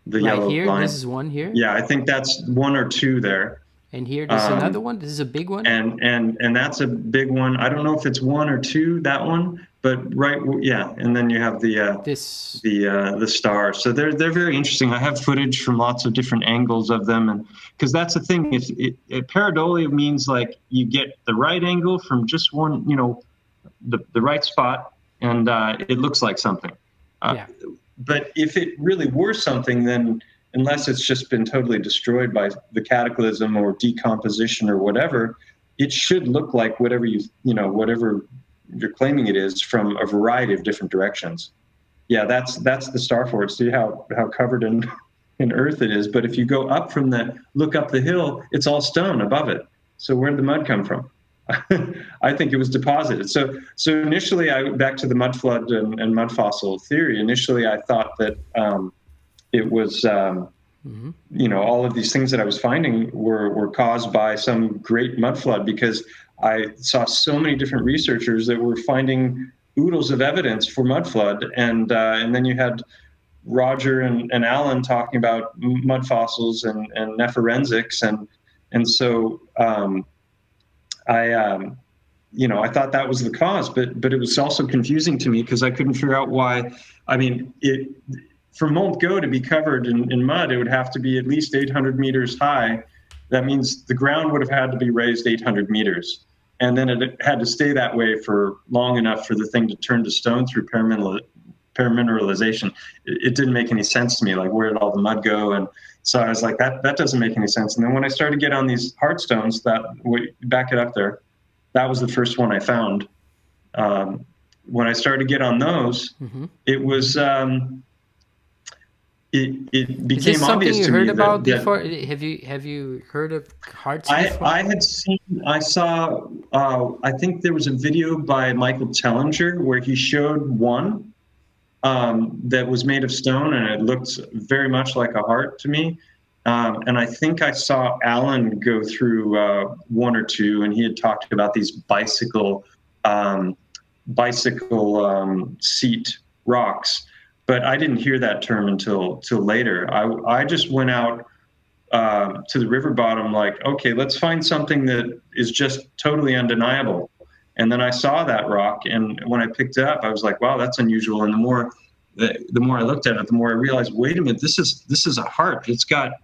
the yellow here, line. This is one here. Yeah, I think that's one or two there. And here, there's another one. This is a big one. And that's a big one. I don't know if it's one or two, that one, but right, yeah. And then you have the star. So they're very interesting. I have footage from lots of different angles of them, and because that's the thing. Pareidolia means like you get the right angle from just one, the right spot, and it looks like something. But if it really were something, then unless it's just been totally destroyed by the cataclysm or decomposition or whatever, it should look like whatever you're claiming it is from a variety of different directions. Yeah, that's the star fort. See how covered in earth it is. But if you go up look up the hill, it's all stone above it. So where did the mud come from? I think it was deposited. So initially, back to the mud flood and mud fossil theory. Initially, I thought that it was, all of these things that I was finding were caused by some great mud flood, because I saw so many different researchers that were finding oodles of evidence for mud flood, and then you had Roger and Alan talking about mud fossils and nephorensics, and so I thought that was the cause, but it was also confusing to me because I couldn't figure out why. I mean, for Montgo to be covered in mud, it would have to be at least 800 meters high that means the ground would have had to be raised 800 meters. And then it had to stay that way for long enough for the thing to turn to stone through permineralization. It didn't make any sense to me. Like, where did all the mud go? And so I was like, that doesn't make any sense. And then when I started to get on these hard stones, back it up there, that was the first one I found. When I started to get on those, it was it became obvious to me heard about that before? Have you heard of hearts before? I saw I think there was a video by Michael Tellinger where he showed one that was made of stone, and it looked very much like a heart to me. And I think I saw Alan go through one or two, and he had talked about these bicycle seat rocks. But I didn't hear that term until later. I just went out to the river bottom like, okay, let's find something that is just totally undeniable. And then I saw that rock, and when I picked it up, I was like, wow, that's unusual. And the more I looked at it, the more I realized, wait a minute, this is a heart. It's got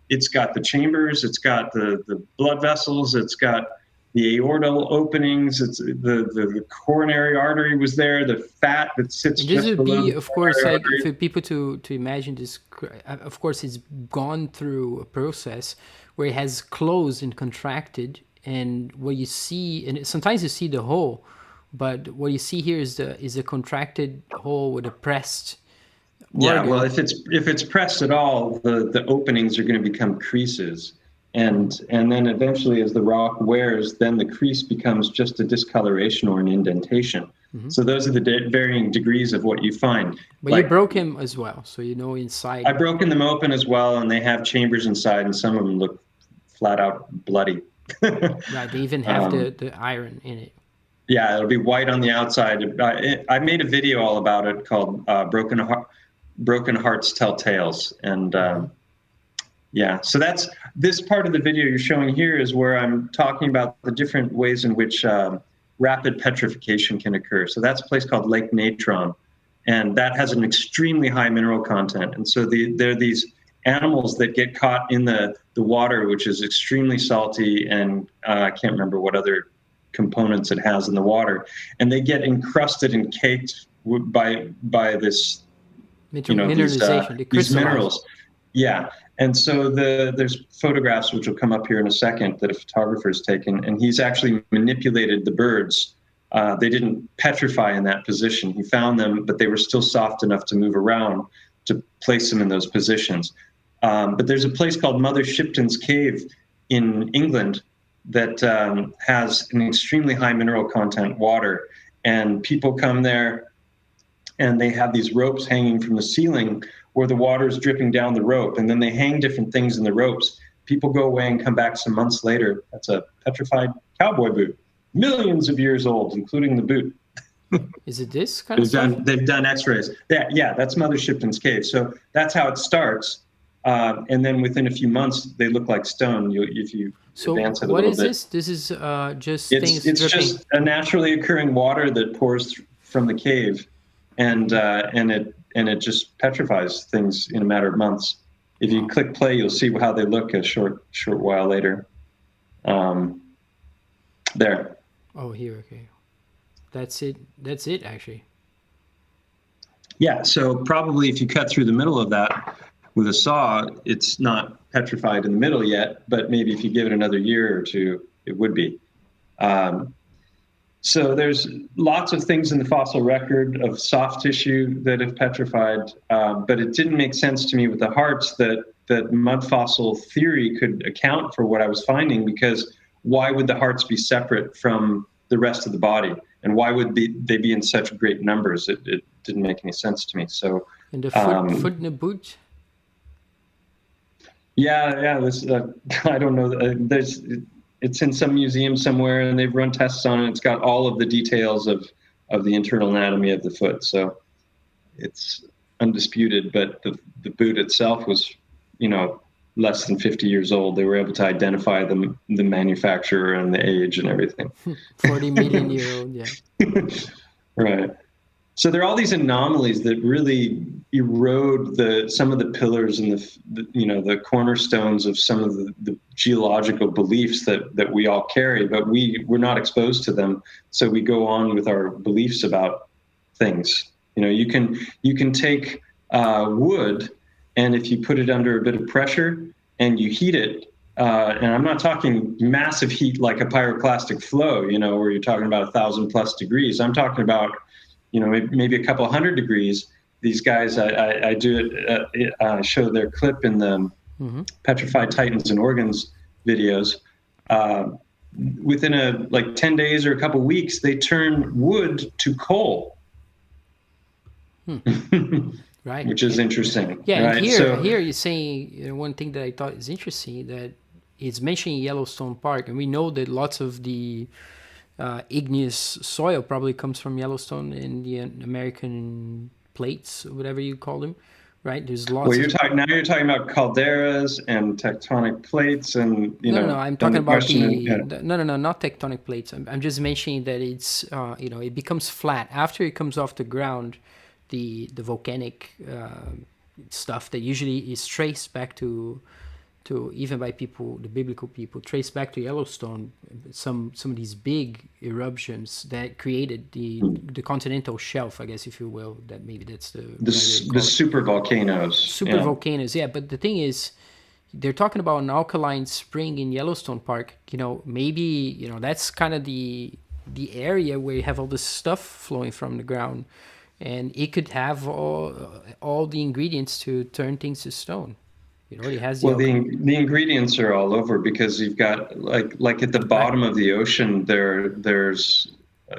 the chambers, it's got the blood vessels, it's got the aortal openings, it's the coronary artery was there, the fat that sits this just would below be, the of course, like artery. for people to imagine this. Of course, it's gone through a process where it has closed and contracted, and what you see, and sometimes you see the hole, but what you see here is a contracted hole with a pressed Yeah, organ. well, if it's pressed at all, the openings are going to become creases. And then eventually, as the rock wears, then the crease becomes just a discoloration or an indentation. So those are the varying degrees of what you find. But you broke him as well, so inside. I've broken them open as well, and they have chambers inside, and some of them look flat out bloody. Right, they even have the iron in it. Yeah, it'll be white on the outside. I made a video all about it called "Broken Hearts Tell Tales," and yeah, so that's this part of the video you're showing here is where I'm talking about the different ways in which rapid petrification can occur. So that's a place called Lake Natron, and that has an extremely high mineral content. And so there are these animals that get caught in the water, which is extremely salty, and I can't remember what other components it has in the water, and they get encrusted and caked by this, these minerals. Yeah. And so there's photographs which will come up here in a second that a photographer's taken, and he's actually manipulated the birds. They didn't petrify in that position. He found them, but they were still soft enough to move around to place them in those positions. But there's a place called Mother Shipton's Cave in England that has an extremely high mineral content water, and people come there and they have these ropes hanging from the ceiling where the water is dripping down the rope, and then they hang different things in the ropes. People go away and come back some months later. That's a petrified cowboy boot, millions of years old, including the boot. Is it this kind of stuff? They've done X-rays. Yeah, that's Mother Shipton's Cave. So that's how it starts, and then within a few months they look like stone. If you advance it a little bit. What is this? This is just things it's dripping. just a naturally occurring water that pours from the cave, and it just petrifies things in a matter of months. If you click play, you'll see how they look a short while later. There. Oh, here, okay. That's it, actually. Yeah, so probably if you cut through the middle of that with a saw, it's not petrified in the middle yet, but maybe if you give it another year or two, it would be. So there's lots of things in the fossil record of soft tissue that have petrified, but it didn't make sense to me with the hearts that mud fossil theory could account for what I was finding, because why would the hearts be separate from the rest of the body? And why would they be in such great numbers? It didn't make any sense to me. So, and the foot in the boot? Yeah. This, I don't know. It's in some museum somewhere, and they've run tests on it. It's got all of the details of the internal anatomy of the foot. So it's undisputed, but the boot itself was, less than 50 years old. They were able to identify the manufacturer and the age and everything. 40 million year old, yeah. Right. So there are all these anomalies that really erode some of the pillars and the cornerstones of some of the geological beliefs that we all carry, but we're not exposed to them, so we go on with our beliefs about things. You can take wood, and if you put it under a bit of pressure and you heat it, and I'm not talking massive heat like a pyroclastic flow, where you're talking about 1,000+ degrees. I'm talking about, maybe a couple hundred degrees. These guys, I do it, show their clip in the Petrified Titans and Organs videos. Within like 10 days or a couple weeks, they turn wood to coal. Right. Which is interesting. Yeah, right? And here you're saying one thing that I thought is interesting, that it's mentioning Yellowstone Park, and we know that lots of the igneous soil probably comes from Yellowstone and the American plates, or whatever you call them, right? There's lots. Well, you're talking about calderas and tectonic plates, and No. I'm talking about no, not tectonic plates. I'm just mentioning that it's it becomes flat after it comes off the ground. The volcanic stuff that usually is traced back to even by people, the biblical people, traced back to Yellowstone, some of these big eruptions that created the continental shelf, I guess, if you will. That maybe that's the super volcanoes. Super volcanoes, yeah. But the thing is, they're talking about an alkaline spring in Yellowstone Park. Maybe that's kind of the area where you have all this stuff flowing from the ground, and it could have all the ingredients to turn things to stone. It has the ingredients are all over, because you've got like at the bottom of the ocean there's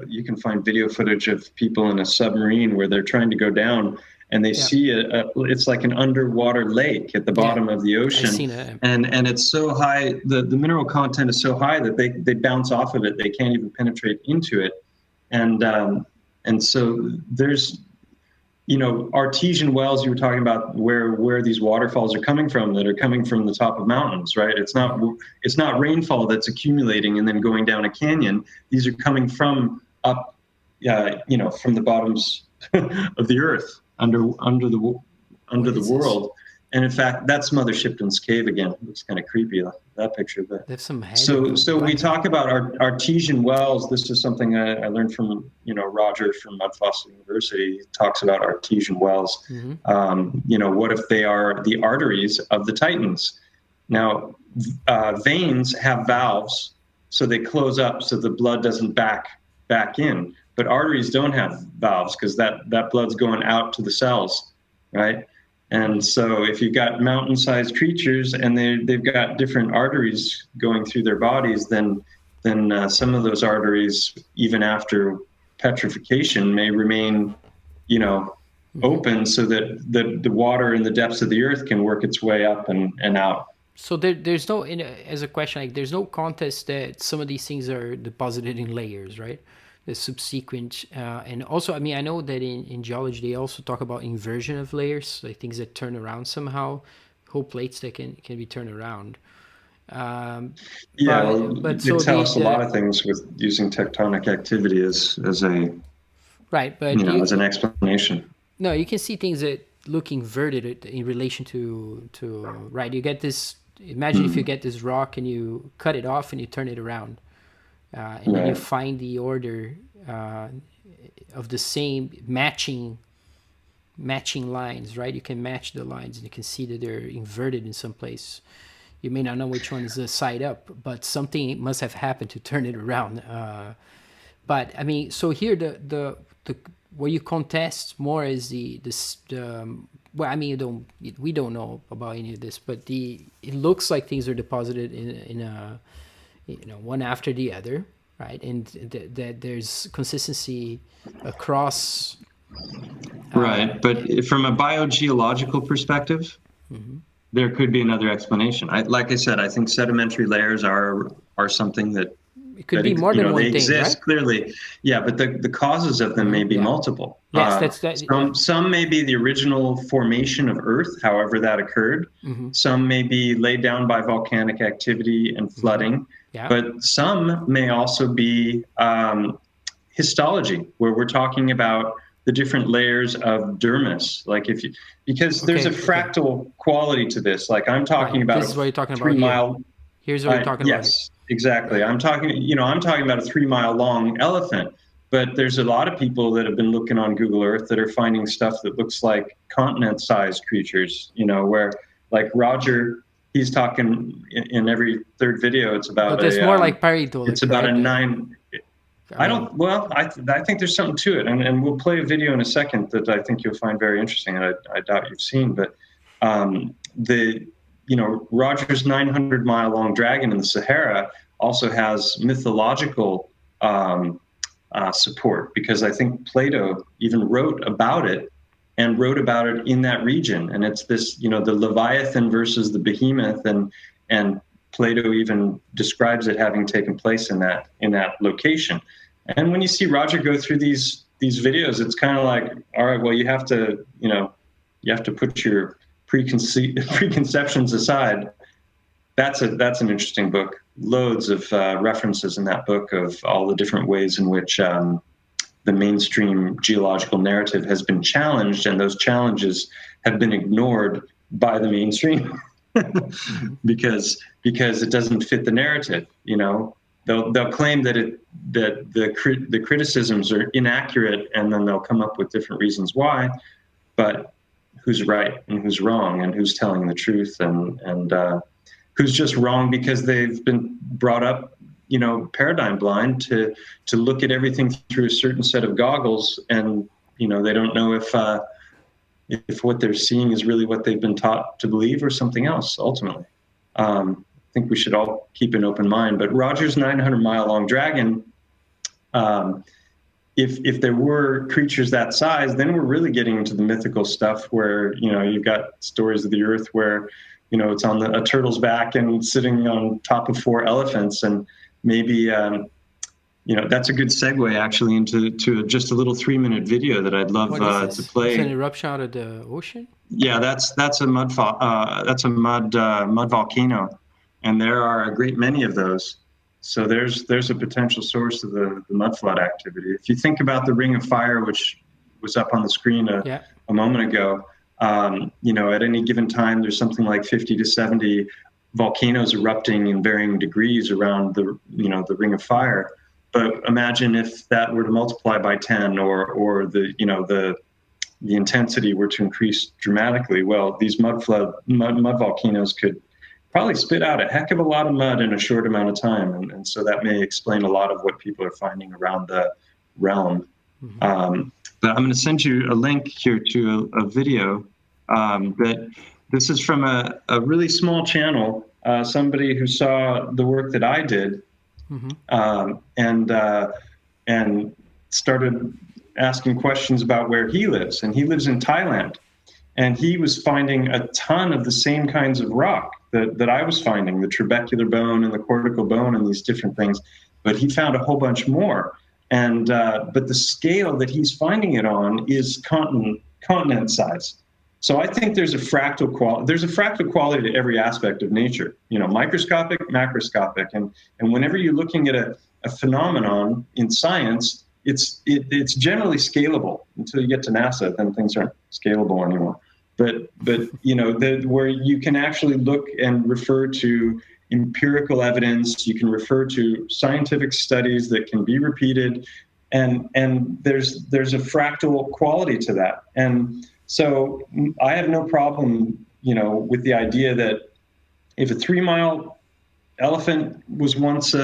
you can find video footage of people in a submarine where they're trying to go down, and they see it's like an underwater lake at the bottom of the ocean. I've seen it. And it's so high, the mineral content is so high that they bounce off of it. They can't even penetrate into it. And so there's artesian wells you were talking about, where these waterfalls are coming from, that are coming from the top of mountains, right? It's not rainfall that's accumulating and then going down a canyon. These are coming from up, from the bottoms of the earth, under the world. And in fact, that's Mother Shipton's cave again. It looks kind of creepy, that picture. But there's some so we talk about artesian wells. This is something I learned from Roger from Mudfossil University. He talks about artesian wells. What if they are the arteries of the Titans? Now, veins have valves, so they close up so the blood doesn't back in. But arteries don't have valves, because that blood's going out to the cells, right? And so if you've got mountain-sized creatures and they've got different arteries going through their bodies, then some of those arteries, even after petrification, may remain, open, so that the water in the depths of the earth can work its way up and out. So there's no, as a question, there's no contest that some of these things are deposited in layers, right? The subsequent, and also, I know that in geology they also talk about inversion of layers, like things that turn around somehow, whole plates that can be turned around. But it tells a lot of things with using tectonic activity as a right, but as an explanation. No, you can see things that look inverted in relation to right. You get this. Imagine if you get this rock and you cut it off and you turn it around. And then you find the order of the same matching lines, right? You can match the lines, and you can see that they're inverted in some place. You may not know which one is the side up, but something must have happened to turn it around. But so here the where you contest more is we don't know about any of this, but it looks like things are deposited in a one after the other, right? And that there's consistency across. Right, but from a biogeological perspective, there could be another explanation. Like I said, I think sedimentary layers are something that it could be more than one they thing, exist, right? Clearly, but the causes of them may be multiple. Yes, some may be the original formation of Earth, however that occurred. Some may be laid down by volcanic activity and flooding. But some may also be histology, where we're talking about the different layers of dermis. Like because there's a fractal quality to this. Like I'm talking about this is what you're talking 3 about mile. here. Here's what you're talking about. Yes, exactly. I'm talking about a 3 mile long elephant, but there's a lot of people that have been looking on Google Earth that are finding stuff that looks like continent-sized creatures, where like Roger, he's talking in every third video, it's about but it's more like parietal. It's about a 9. I think there's something to it, and we'll play a video in a second that I think you'll find very interesting, and I doubt you've seen, but Roger's 900-mile long dragon in the Sahara also has mythological support, because I think Plato even wrote about it in that region, and it's this, the Leviathan versus the behemoth, and Plato even describes it having taken place in that location. And when you see Roger go through these videos, it's kind of like, all right, well, you have to put your preconceptions aside. That's an interesting book. Loads of references in that book of all the different ways in which the mainstream geological narrative has been challenged, and those challenges have been ignored by the mainstream because it doesn't fit the narrative. They'll claim that the criticisms are inaccurate, and then they'll come up with different reasons why. But who's right and who's wrong, and who's telling the truth, and who's just wrong because they've been brought up, paradigm blind to look at everything through a certain set of goggles, and they don't know if what they're seeing is really what they've been taught to believe or something else ultimately. I think we should all keep an open mind. But Roger's 900-mile long dragon, if there were creatures that size, then we're really getting into the mythical stuff where, you've got stories of the earth where, it's on a turtle's back and sitting on top of 4 elephants. And maybe, that's a good segue actually into just a little 3-minute video that I'd love to play. It's an eruption out of the ocean? Yeah, that's a mud volcano. And there are a great many of those. So there's a potential source of the mud flood activity. If you think about the Ring of Fire, which was up on the screen a moment ago, at any given time, there's something like 50 to 70 volcanoes erupting in varying degrees around the Ring of Fire. But imagine if that were to multiply by 10, or the intensity were to increase dramatically. Well, these mud volcanoes could probably spit out a heck of a lot of mud in a short amount of time. And so that may explain a lot of what people are finding around the realm. Mm-hmm. But I'm going to send you a link here to a video that this is from a really small channel, somebody who saw the work that I did, and started asking questions about where he lives. And he lives in Thailand. And he was finding a ton of the same kinds of rock that I was finding, the trabecular bone and the cortical bone and these different things. But he found a whole bunch more. And but the scale that he's finding it on is continent size. So I think there's a fractal quality to every aspect of nature, microscopic, macroscopic. And whenever you're looking at a phenomenon in science, it's generally scalable until you get to NASA, then things aren't scalable anymore. But where you can actually look and refer to empirical evidence, you can refer to scientific studies that can be repeated, and there's a fractal quality to that. And so I have no problem, with the idea that if a 3-mile elephant was once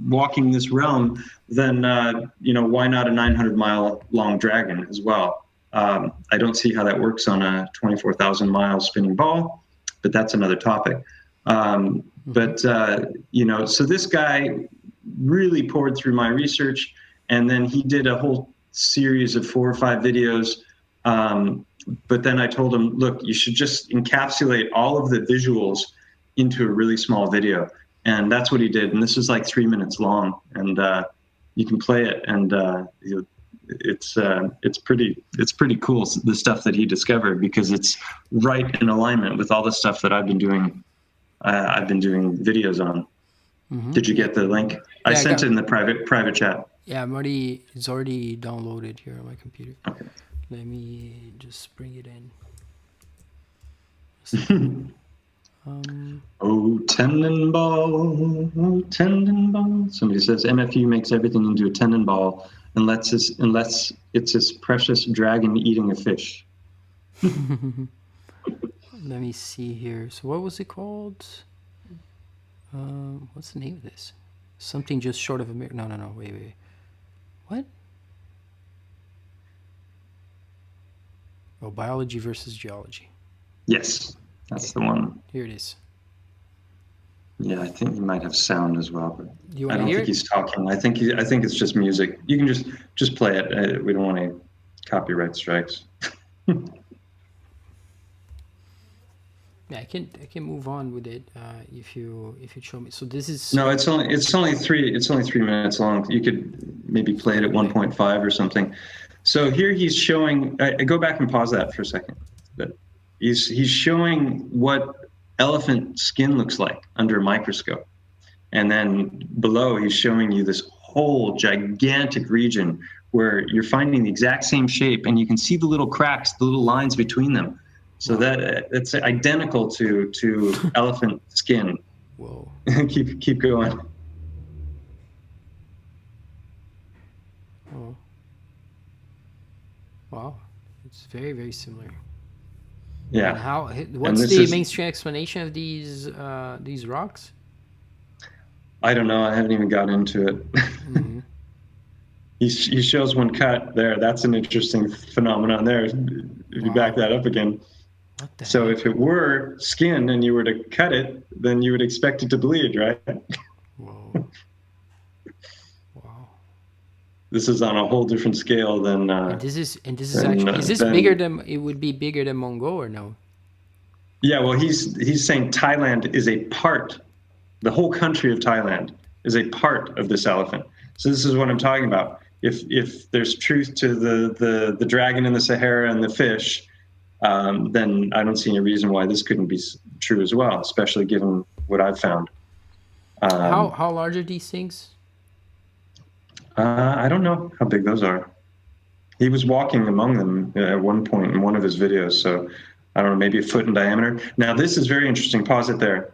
walking this realm, then why not a 900-mile long dragon as well? I don't see how that works on a 24,000-mile spinning ball, but that's another topic. So this guy really poured through my research, and then he did a whole series of 4 or 5 videos. But then I told him, look, you should just encapsulate all of the visuals into a really small video. And that's what he did. And this is like 3 minutes long, and you can play it. And it's pretty cool, the stuff that he discovered, because it's right in alignment with all the stuff that I've been doing. I've been doing videos on. Mm-hmm. Did you get the link? Yeah, I sent it in the private chat. Yeah, it's already downloaded here on my computer. Okay. Let me just bring it in. Oh, tendon ball, oh, tendon ball. Somebody says MFU makes everything into a tendon ball unless it's this precious dragon eating a fish. Let me see here. So what was it called? What's the name of this? Something just short of a mirror. No. Wait. What? Oh, biology versus geology. Yes, that's the one. Here it is. Yeah, I think he might have sound as well, but You I want to don't hear think it? he's talking. I think it's just music. You can just play it. We don't want any copyright strikes. Yeah, I can move on with it if you show me. So this is No, it's only 3 minutes long. You could maybe play it at 1.5 or something. So here he's showing. I go back and pause that for a second. But he's showing what elephant skin looks like under a microscope, and then below he's showing you this whole gigantic region where you're finding the exact same shape, and you can see the little cracks, the little lines between them. So that's identical to elephant skin. Whoa. keep going. Oh. Wow. It's very, very similar. Yeah. And what's the mainstream explanation of these rocks? I don't know. I haven't even got into it. Mm-hmm. He shows one cut there. That's an interesting phenomenon there. If you back that up again. So if it were skin and you were to cut it, then you would expect it to bleed, right? Whoa. Wow. This is on a whole different scale than. And this is actually, is this bigger than, it would be bigger than Mongo or no? Yeah, well, he's saying Thailand is a part, the whole country of Thailand is a part of this elephant. So this is what I'm talking about. If there's truth to the dragon in the Sahara and the fish, then I don't see any reason why this couldn't be true as well, especially given what I've found. How large are these things? I don't know how big those are. He was walking among them at one point in one of his videos, so I don't know, maybe a foot in diameter. Now, this is very interesting. Pause it there.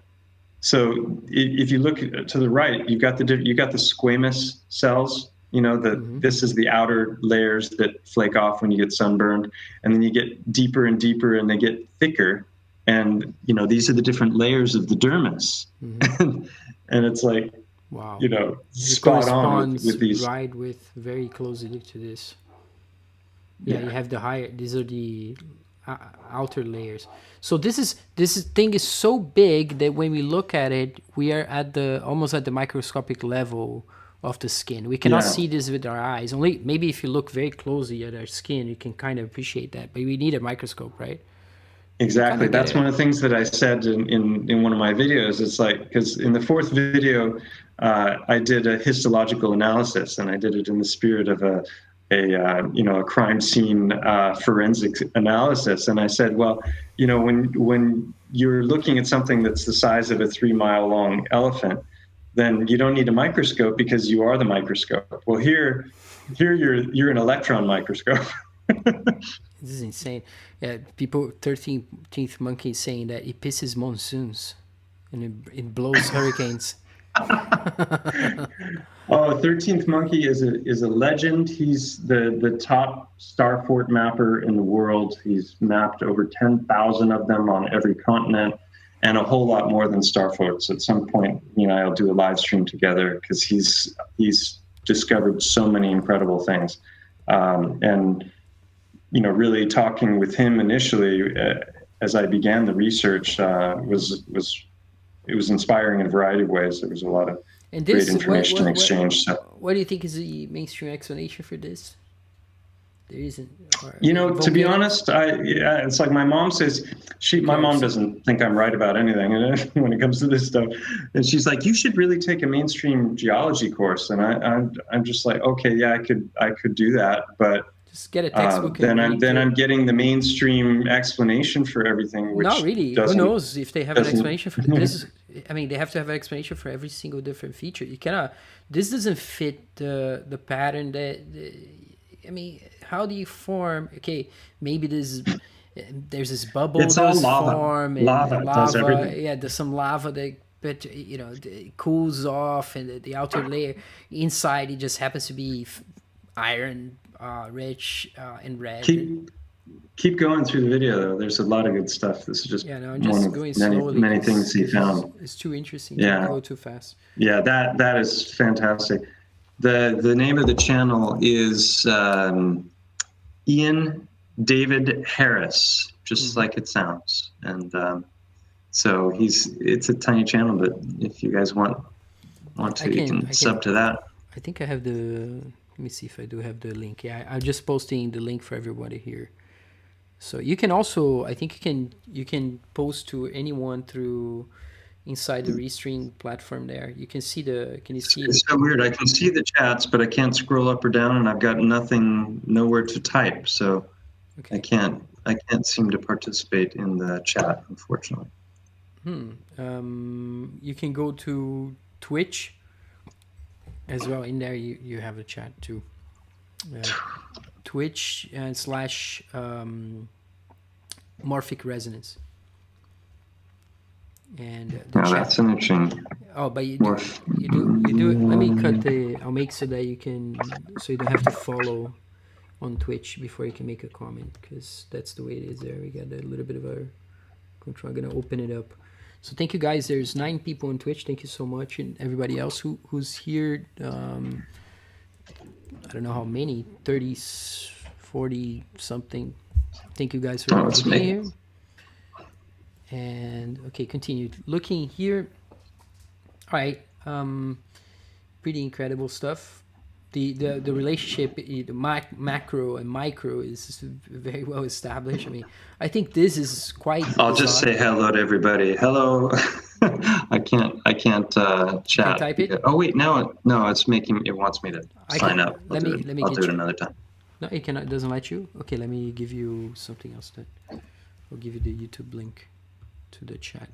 So if you look to the right, you got the squamous cells. This is the outer layers that flake off when you get sunburned, and then you get deeper and deeper, and they get thicker. And these are the different layers of the dermis, and it's like, wow, spot on with these. Right, with very closely to this. Yeah, you have the higher. These are the outer layers. So this thing is so big that when we look at it, we are almost at the microscopic level of the skin. We cannot see this with our eyes. Only maybe if you look very closely at our skin, you can kind of appreciate that. But we need a microscope, right? Exactly. That's one of the things that I said in one of my videos. It's like, because in the fourth video, I did a histological analysis, and I did it in the spirit of a crime scene forensic analysis. And I said, well, when you're looking at something that's the size of a 3-mile long elephant, then you don't need a microscope because you are the microscope. Well, here you're an electron microscope. This is insane. Yeah, people, 13th monkey saying that it pisses monsoons and it blows hurricanes. Oh, 13th monkey is a legend. He's the top star fort mapper in the world. He's mapped over 10,000 of them on every continent, and a whole lot more than star forts. At some point, I'll do a live stream together, because he's discovered so many incredible things. And really talking with him initially, as I began the research, was inspiring in a variety of ways. There was a lot of great information exchange. What do you think is the mainstream explanation for this? There isn't. To be honest, it's like my mom says. My mom doesn't think I'm right about anything when it comes to this stuff, and she's like, "You should really take a mainstream geology course." And I'm just like, okay, yeah, I could do that, but just get a textbook. Then I'm getting the mainstream explanation for everything. Which not really. Who knows if they have an explanation for this? I mean, they have to have an explanation for every single different feature. You cannot. This doesn't fit the pattern that. how do you form? Okay, maybe there's this bubble It's all does lava. form, and Lava does everything. yeah, there's some lava that, but it cools off, and the outer layer inside it just happens to be iron rich and red. Keep going through the video though. There's a lot of good stuff. This is just Yeah, no, I'm one just of going many, slowly. many things he found. It's too interesting Yeah. to go too fast. Yeah, that is fantastic. The name of the channel is Ian David Harris, just like it sounds. And so it's a tiny channel, but if you guys want to, you can sub to that. I think I have let me see if I do have the link. Yeah, I'm just posting the link for everybody here. So you can also, I think you can post to anyone through inside the Restream platform there. You can see can you see? It's so weird. I can see the chats, but I can't scroll up or down, and I've got nowhere to type. So okay. I can't seem to participate in the chat, unfortunately. You can go to Twitch as well. In there you have a chat too. Twitch / morphic resonance. And that's an interesting. Oh, but you do it. Let me cut I'll make so that you don't have to follow on Twitch before you can make a comment, because that's the way it is there. We got a little bit of a control. I'm gonna open it up. So thank you guys. There's 9 people on Twitch. Thank you so much, and everybody else who's here. I don't know how many, 30, 40 something. Thank you guys for being here. And okay, continue looking here. All right, pretty incredible stuff. The relationship, the macro and micro is very well established. I mean, I think this is quite. I'll just say hello to everybody. Hello. I can't chat. Can type it? Oh wait, no, it wants me to sign up. I'll do it another time. No, it cannot. It doesn't let you. Okay, let me give you something else. I'll give you the YouTube link to the chat.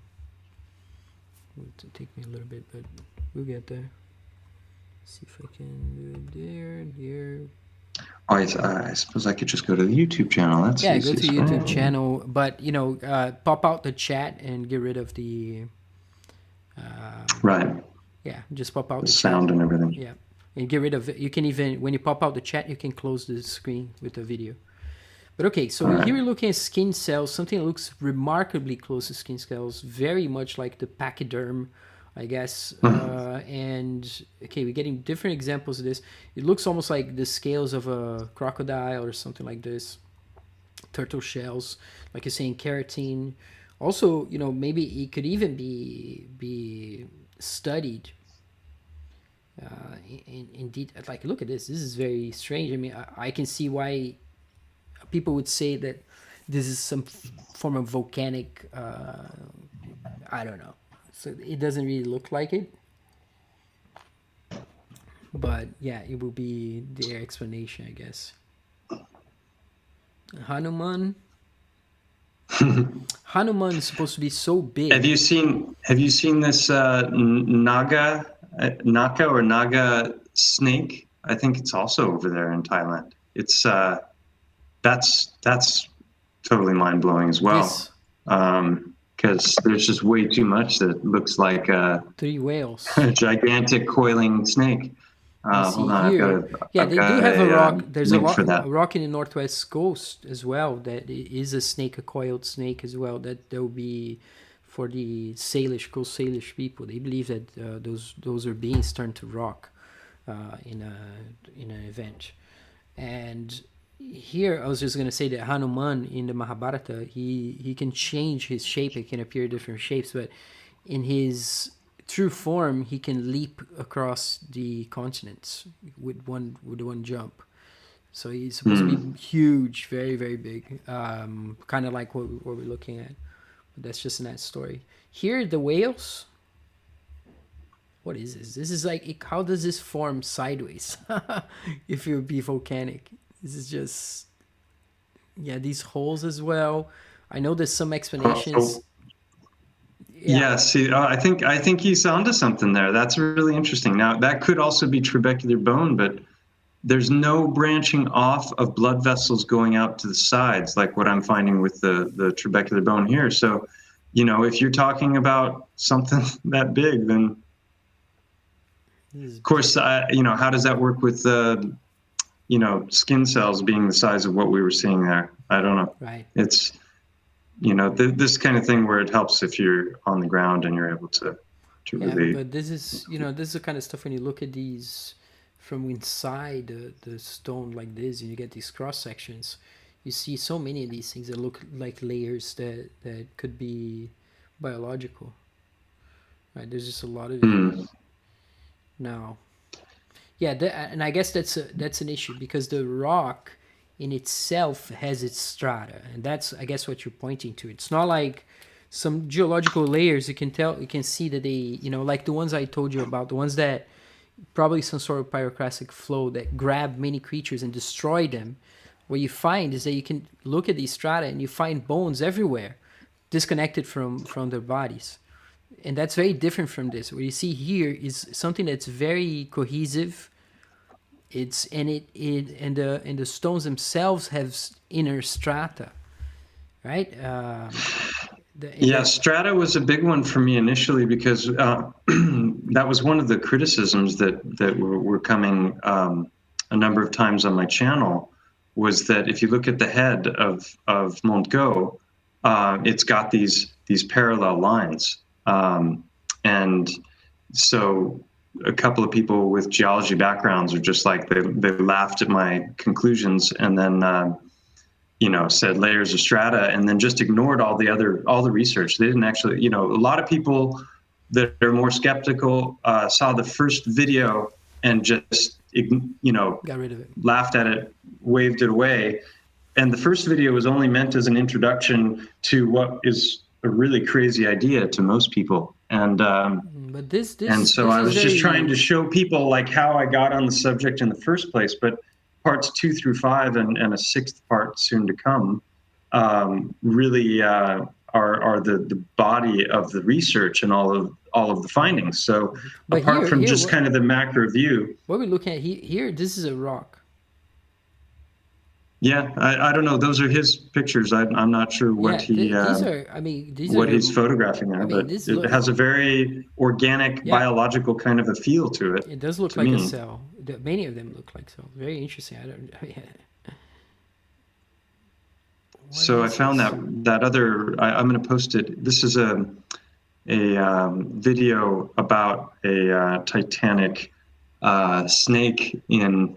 It'll take me a little bit, but we'll get there. See if I can do it there. Oh, I suppose I could just go to the YouTube channel. That's go to the YouTube channel, but pop out the chat and get rid of the. Right. Yeah, just pop out the sound chat. And everything. Yeah, and get rid of it. You can even, when you pop out the chat, you can close the screen with the video. But okay, so here we're looking at skin cells, something that looks remarkably close to skin cells, very much like the pachyderm, I guess. And okay, we're getting different examples of this. It looks almost like the scales of a crocodile or something like this. Turtle shells, like you're saying, keratin. Also, maybe it could even be studied in detail. Like, look at this. This is very strange. I mean, I can see why people would say that this is some form of volcanic. I don't know. So it doesn't really look like it. But yeah, it will be their explanation, I guess. Hanuman. Hanuman is supposed to be so big. Have you seen this naga or naga snake? I think it's also over there in Thailand. It's that's totally mind blowing as well. Yes. Because there's just way too much that looks like 3 whales. A gigantic coiling snake. Hold on, they do have a rock. There's a rock in the northwest coast as well that is a snake, a coiled snake as well. That will be for the Salish, coast Salish people. They believe that those are beings turned to rock in an event. And here I was just gonna say that Hanuman in the Mahabharata, he can change his shape. It can appear different shapes, but in his true form, he can leap across the continents with one jump. So he's supposed to be huge, very, very big, kind of like what we're looking at. But that's just in that story. Here, the whales. What is this? This is like, how does this form sideways? If it would be volcanic, this is just, these holes as well. I know there's some explanations. Yeah, see, I think he's onto something there. That's really interesting. Now, that could also be trabecular bone, but there's no branching off of blood vessels going out to the sides, like what I'm finding with the trabecular bone here. So, if you're talking about something that big, then of course, how does that work with skin cells being the size of what we were seeing there? I don't know. Right. It's, this kind of thing where it helps if you're on the ground and you're able to really. But this is the kind of stuff when you look at these from inside the stone like this, and you get these cross sections. You see so many of these things that look like layers that could be biological. Right? There's just a lot of it now. Yeah, and I guess that's an issue because the rock in itself has its strata, and that's, I guess, what you're pointing to. It's not like some geological layers. You can see that they, like the ones I told you about, the ones that probably some sort of pyroclastic flow that grab many creatures and destroy them. What you find is that you can look at these strata and you find bones everywhere, disconnected from their bodies. And that's very different from this. What you see here is something that's very cohesive. And the stones themselves have inner strata, right? Strata was a big one for me initially because that was one of the criticisms that were coming a number of times on my channel, was that if you look at the head of Mont Go, it's got these parallel lines. And so a couple of people with geology backgrounds are just like, they laughed at my conclusions and then, said layers of strata, and then just ignored all the research. They didn't actually, a lot of people that are more skeptical saw the first video and just, got rid of it, laughed at it, waved it away. And the first video was only meant as an introduction to what is a really crazy idea to most people. And but this and so I was just trying to show people like how I got on the subject in the first place. But parts 2 through 5 and a 6th part soon to come really are the body of the research and all of the findings. So but apart from just kind of the macro view, what we're looking at here, this is a rock. Yeah, I don't know. Those are his pictures. I'm not sure what he's photographing there, but it has a very organic, biological kind of a feel to it. It does look like a cell. Many of them look like cells. Very interesting. So I found that other. I'm going to post it. This is a video about a Titanic snake in.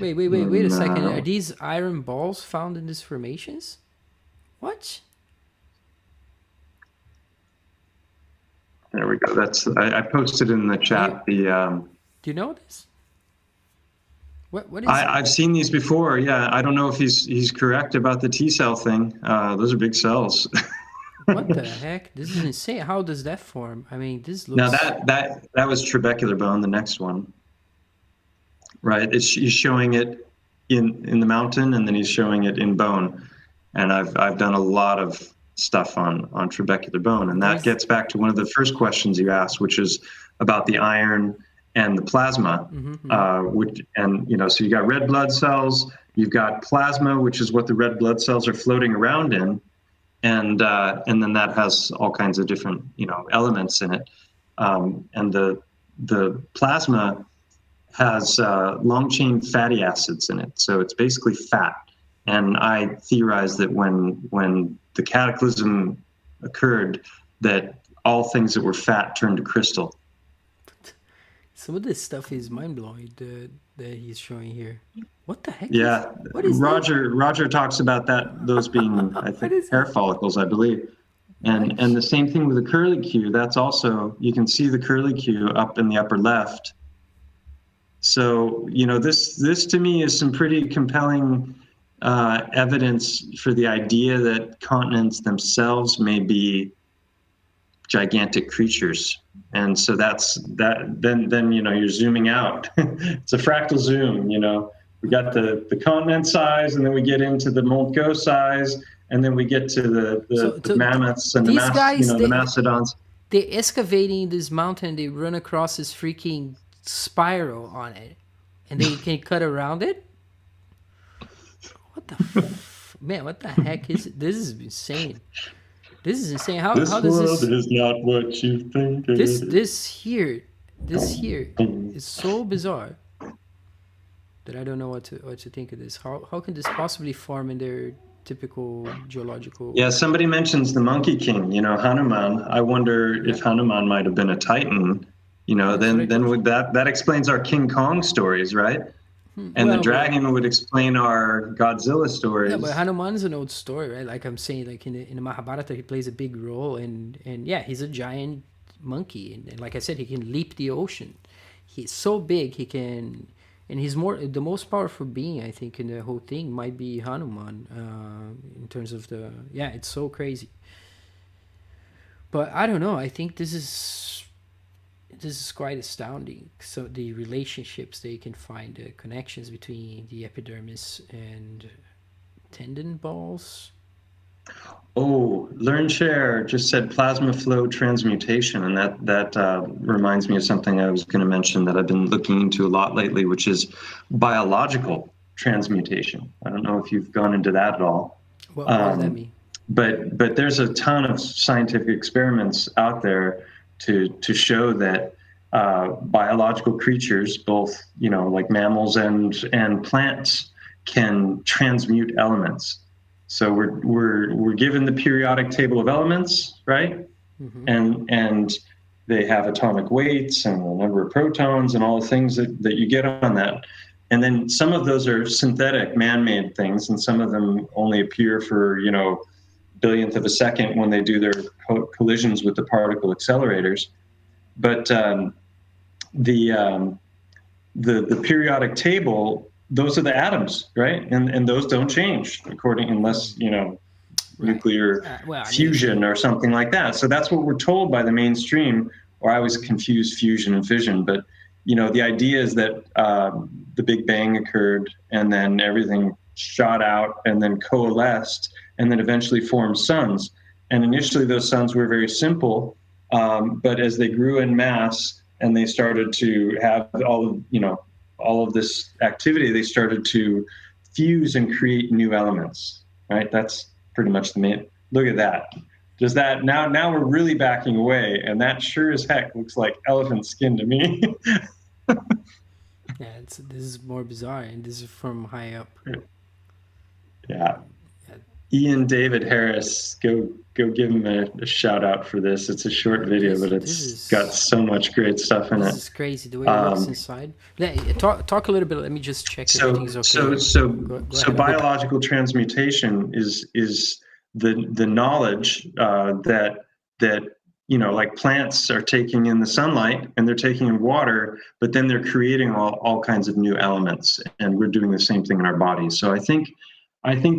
Wait a second. Are these iron balls found in these formations? What? There we go. That's I posted in the chat. Do you know this? What is? I've seen these before. Yeah, I don't know if he's correct about the T cell thing. Those are big cells. What the heck? This is insane. How does that form? I mean, this looks. Now that was trabecular bone. The next one. Right, he's showing it in the mountain, and then he's showing it in bone, and I've done a lot of stuff on trabecular bone, and that gets back to one of the first questions you asked, which is about the iron and the plasma. So you got red blood cells, you've got plasma, which is what the red blood cells are floating around in, and then that has all kinds of different elements in it, and the plasma has long chain fatty acids in it. So it's basically fat. And I theorize that when the cataclysm occurred, that all things that were fat turned to crystal. Some of this stuff is mind-blowing that he's showing here. What the heck? Yeah, what is Roger talks about those being, I think, hair follicles, I believe. And the same thing with the curlicue. That's also, you can see the curlicue up in the upper left. So, this to me is some pretty compelling evidence for the idea that continents themselves may be gigantic creatures. And so then you're zooming out. It's a fractal zoom, we got the continent size, and then we get into the Mont Go size, and then we get to the mammoths and the mastodons. They're excavating this mountain, they run across this freaking spiral on it. and they can cut around it. What the man? What the heck is it? This is insane. This is insane. How This does world this is not what you think it this is. this here is so bizarre that I don't know what to think of this. How can this possibly form in their typical geological? Yeah, somebody mentions the Monkey King, Hanuman. I wonder if Hanuman might have been a Titan. That's what I Then told you. would that explains our King Kong stories, right? And the Well, but dragon would explain our Godzilla yeah, but stories. Hanuman is an old story, right? Like I'm saying, like in the Mahabharata, he plays a big role, and yeah, he's a giant monkey, and like I said, he can leap the ocean. He's so big, he can, and he's the most powerful being, I think, in the whole thing might be Hanuman, in terms of yeah, it's so crazy. But I don't know. I think this is quite astounding. So the relationships they can find, the connections between the epidermis and tendon balls. Oh, LearnShare just said plasma flow transmutation, and that reminds me of something I was going to mention that I've been looking into a lot lately, which is biological transmutation. I don't know if you've gone into that at all. What does that mean? But there's a ton of scientific experiments out there to show that biological creatures, both like mammals and plants, can transmute elements. So we're given the periodic table of elements, right? And they have atomic weights and the number of protons and all the things that you get on that. And then some of those are synthetic, man-made things, and some of them only appear for billionth of a second when they do their collisions with the particle accelerators. But the periodic table, those are the atoms, right? And those don't change unless nuclear fusion or something like that. So that's what we're told by the mainstream. Or I always confuse fusion and fission, but the idea is that the Big Bang occurred and then everything shot out and then coalesced and then eventually formed suns. And initially those suns were very simple, but as they grew in mass and they started to have all of this activity, they started to fuse and create new elements, right? That's pretty much the main. Look at that. Does that now we're really backing away, and that sure as heck looks like elephant skin to me. Yeah, this is more bizarre, and this is from high up. Yeah. Ian David Harris, go give him a shout out for this. It's a short video, but it's got so much great stuff in it. This is crazy the way it looks inside. Talk a little bit. Let me just check if everything's okay. So biological transmutation is the knowledge that like plants are taking in the sunlight and they're taking in water, but then they're creating all kinds of new elements, and we're doing the same thing in our bodies. So I think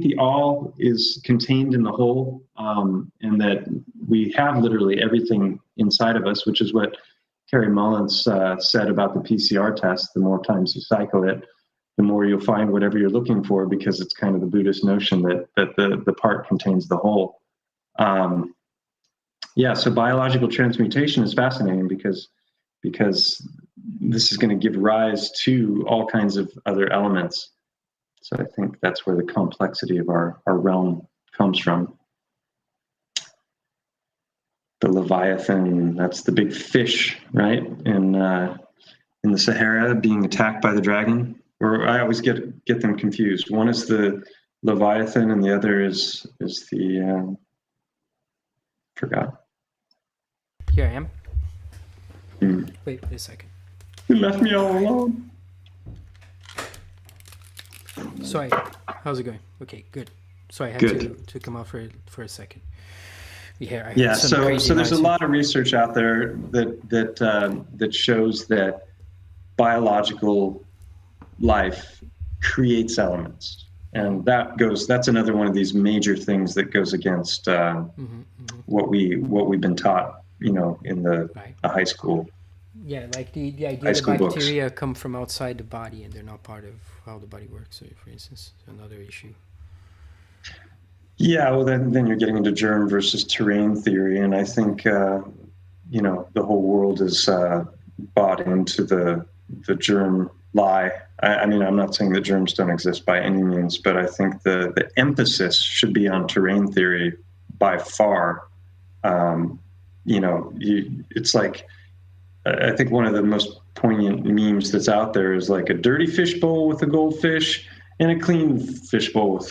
the all is contained in the whole, and that we have literally everything inside of us, which is what Carrie Mullins said about the PCR test. The more times you cycle it, the more you'll find whatever you're looking for, because it's kind of the Buddhist notion that the part contains the whole. So biological transmutation is fascinating because this is going to give rise to all kinds of other elements. So I think that's where the complexity of our realm comes from. The Leviathan, that's the big fish, right? In the Sahara being attacked by the dragon. Or I always get them confused. One is the Leviathan and the other is the forgot. Here I am. Wait a second. You left me all alone. Sorry, how's it going? Okay, good. Sorry, I had to come out for a second. So there's a lot of research out there that shows that biological life creates elements, and that's another one of these major things that goes against what we've been taught, in the high school. Yeah, like the idea that bacteria come from outside the body and they're not part of how the body works, for instance, another issue. Yeah, well, then you're getting into germ versus terrain theory, and I think the whole world is bought into the germ lie. I mean, I'm not saying that germs don't exist by any means, but I think the emphasis should be on terrain theory by far. Um, it's like, I think one of the most poignant memes that's out there is like a dirty fish bowl with a goldfish and a clean fish bowl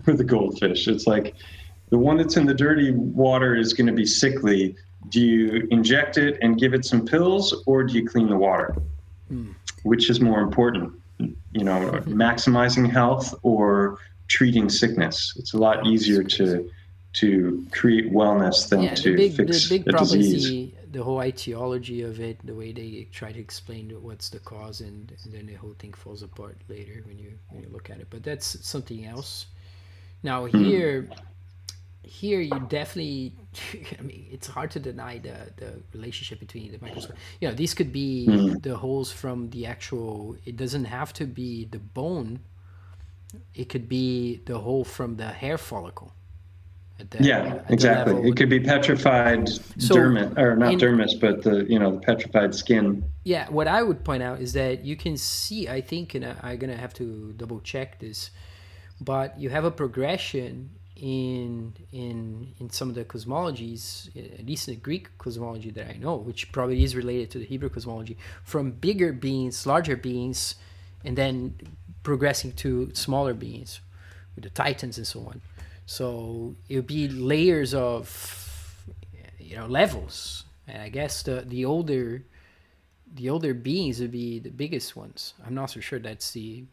with a goldfish. It's like the one that's in the dirty water is going to be sickly. Do you inject it and give it some pills, or do you clean the water? Which is more important, maximizing health or treating sickness? It's a lot easier to create wellness than to fix the big a problem disease. is the whole etiology of it, the way they try to explain what's the cause, and then the whole thing falls apart later when you look at it. But that's something else. Now here you definitely, I mean, it's hard to deny the relationship between the microscope. These could be the holes from the actual, it doesn't have to be the bone, it could be the hole from the hair follicle. Exactly. It could be petrified dermis, or not dermis, but the petrified skin. Yeah, what I would point out is that you can see, I think, and I'm gonna have to double check this, but you have a progression in some of the cosmologies, at least in the Greek cosmology that I know, which probably is related to the Hebrew cosmology, from bigger beings, larger beings, and then progressing to smaller beings with the Titans and so on. So it would be layers of levels, and I guess the older beings would be the biggest ones. I'm not so sure that's the.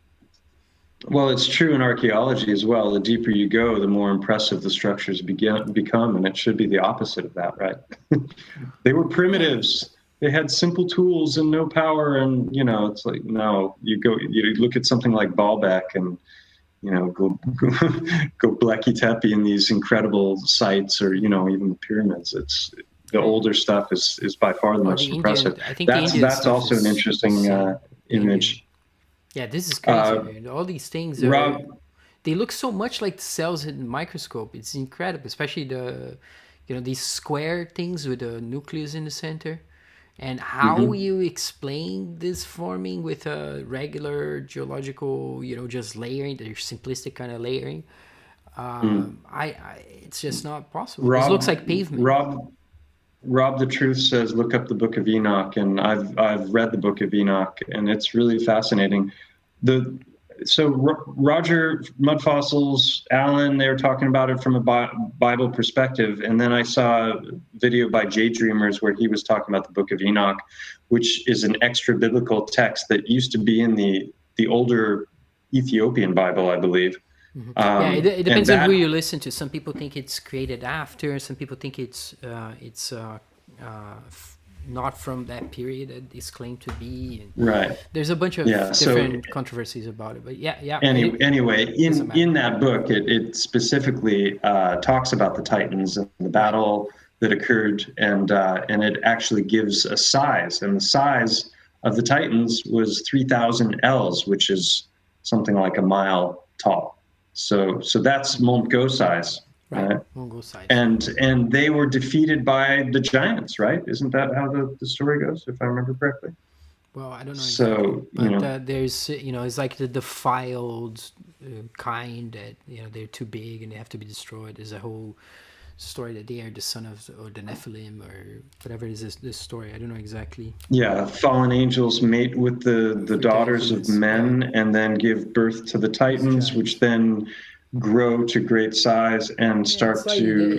Well, it's true in archaeology as well. The deeper you go, the more impressive the structures become, and it should be the opposite of that, right? They were primitives. They had simple tools and no power, and it's like, no. You look at something like Baalbek, and go Blacky Tepe in these incredible sites, or even the pyramids. It's the older stuff is by far the most impressive. I think that's also an interesting image. Yeah, this is crazy, man. All these things they look so much like the cells in the microscope. It's incredible, especially these square things with a nucleus in the center. And how you explain this forming with a regular geological, just layering, the simplistic kind of layering, it's just not possible. It looks like pavement. Rob the Truth says, look up the Book of Enoch, and I've read the Book of Enoch, and it's really fascinating. Roger, Mud Fossils, Alan, they were talking about it from a Bible perspective, and then I saw a video by Jay Dreamers where he was talking about the Book of Enoch, which is an extra biblical text that used to be in the older Ethiopian Bible, I believe. It depends on who you listen to. Some people think it's created after. Some people think it's not from that period that it's claimed to be. And right. There's a bunch of different controversies about it. But Anyway, in that book, it specifically talks about the Titans and the battle that occurred, and it actually gives a size, and the size of the Titans was 3,000 ells, which is something like a mile tall. So that's Mont Go size. Right. And they were defeated by the giants, right? Isn't that how the story goes, if I remember correctly? Well, I don't know. So, but there's, it's like the defiled kind that, they're too big and they have to be destroyed. There's a whole story that they are the son of, or the Nephilim, or whatever it is, this story. I don't know exactly. Yeah, fallen angels mate with the daughters of men, and then give birth to the Titans, which then grow to great size and start to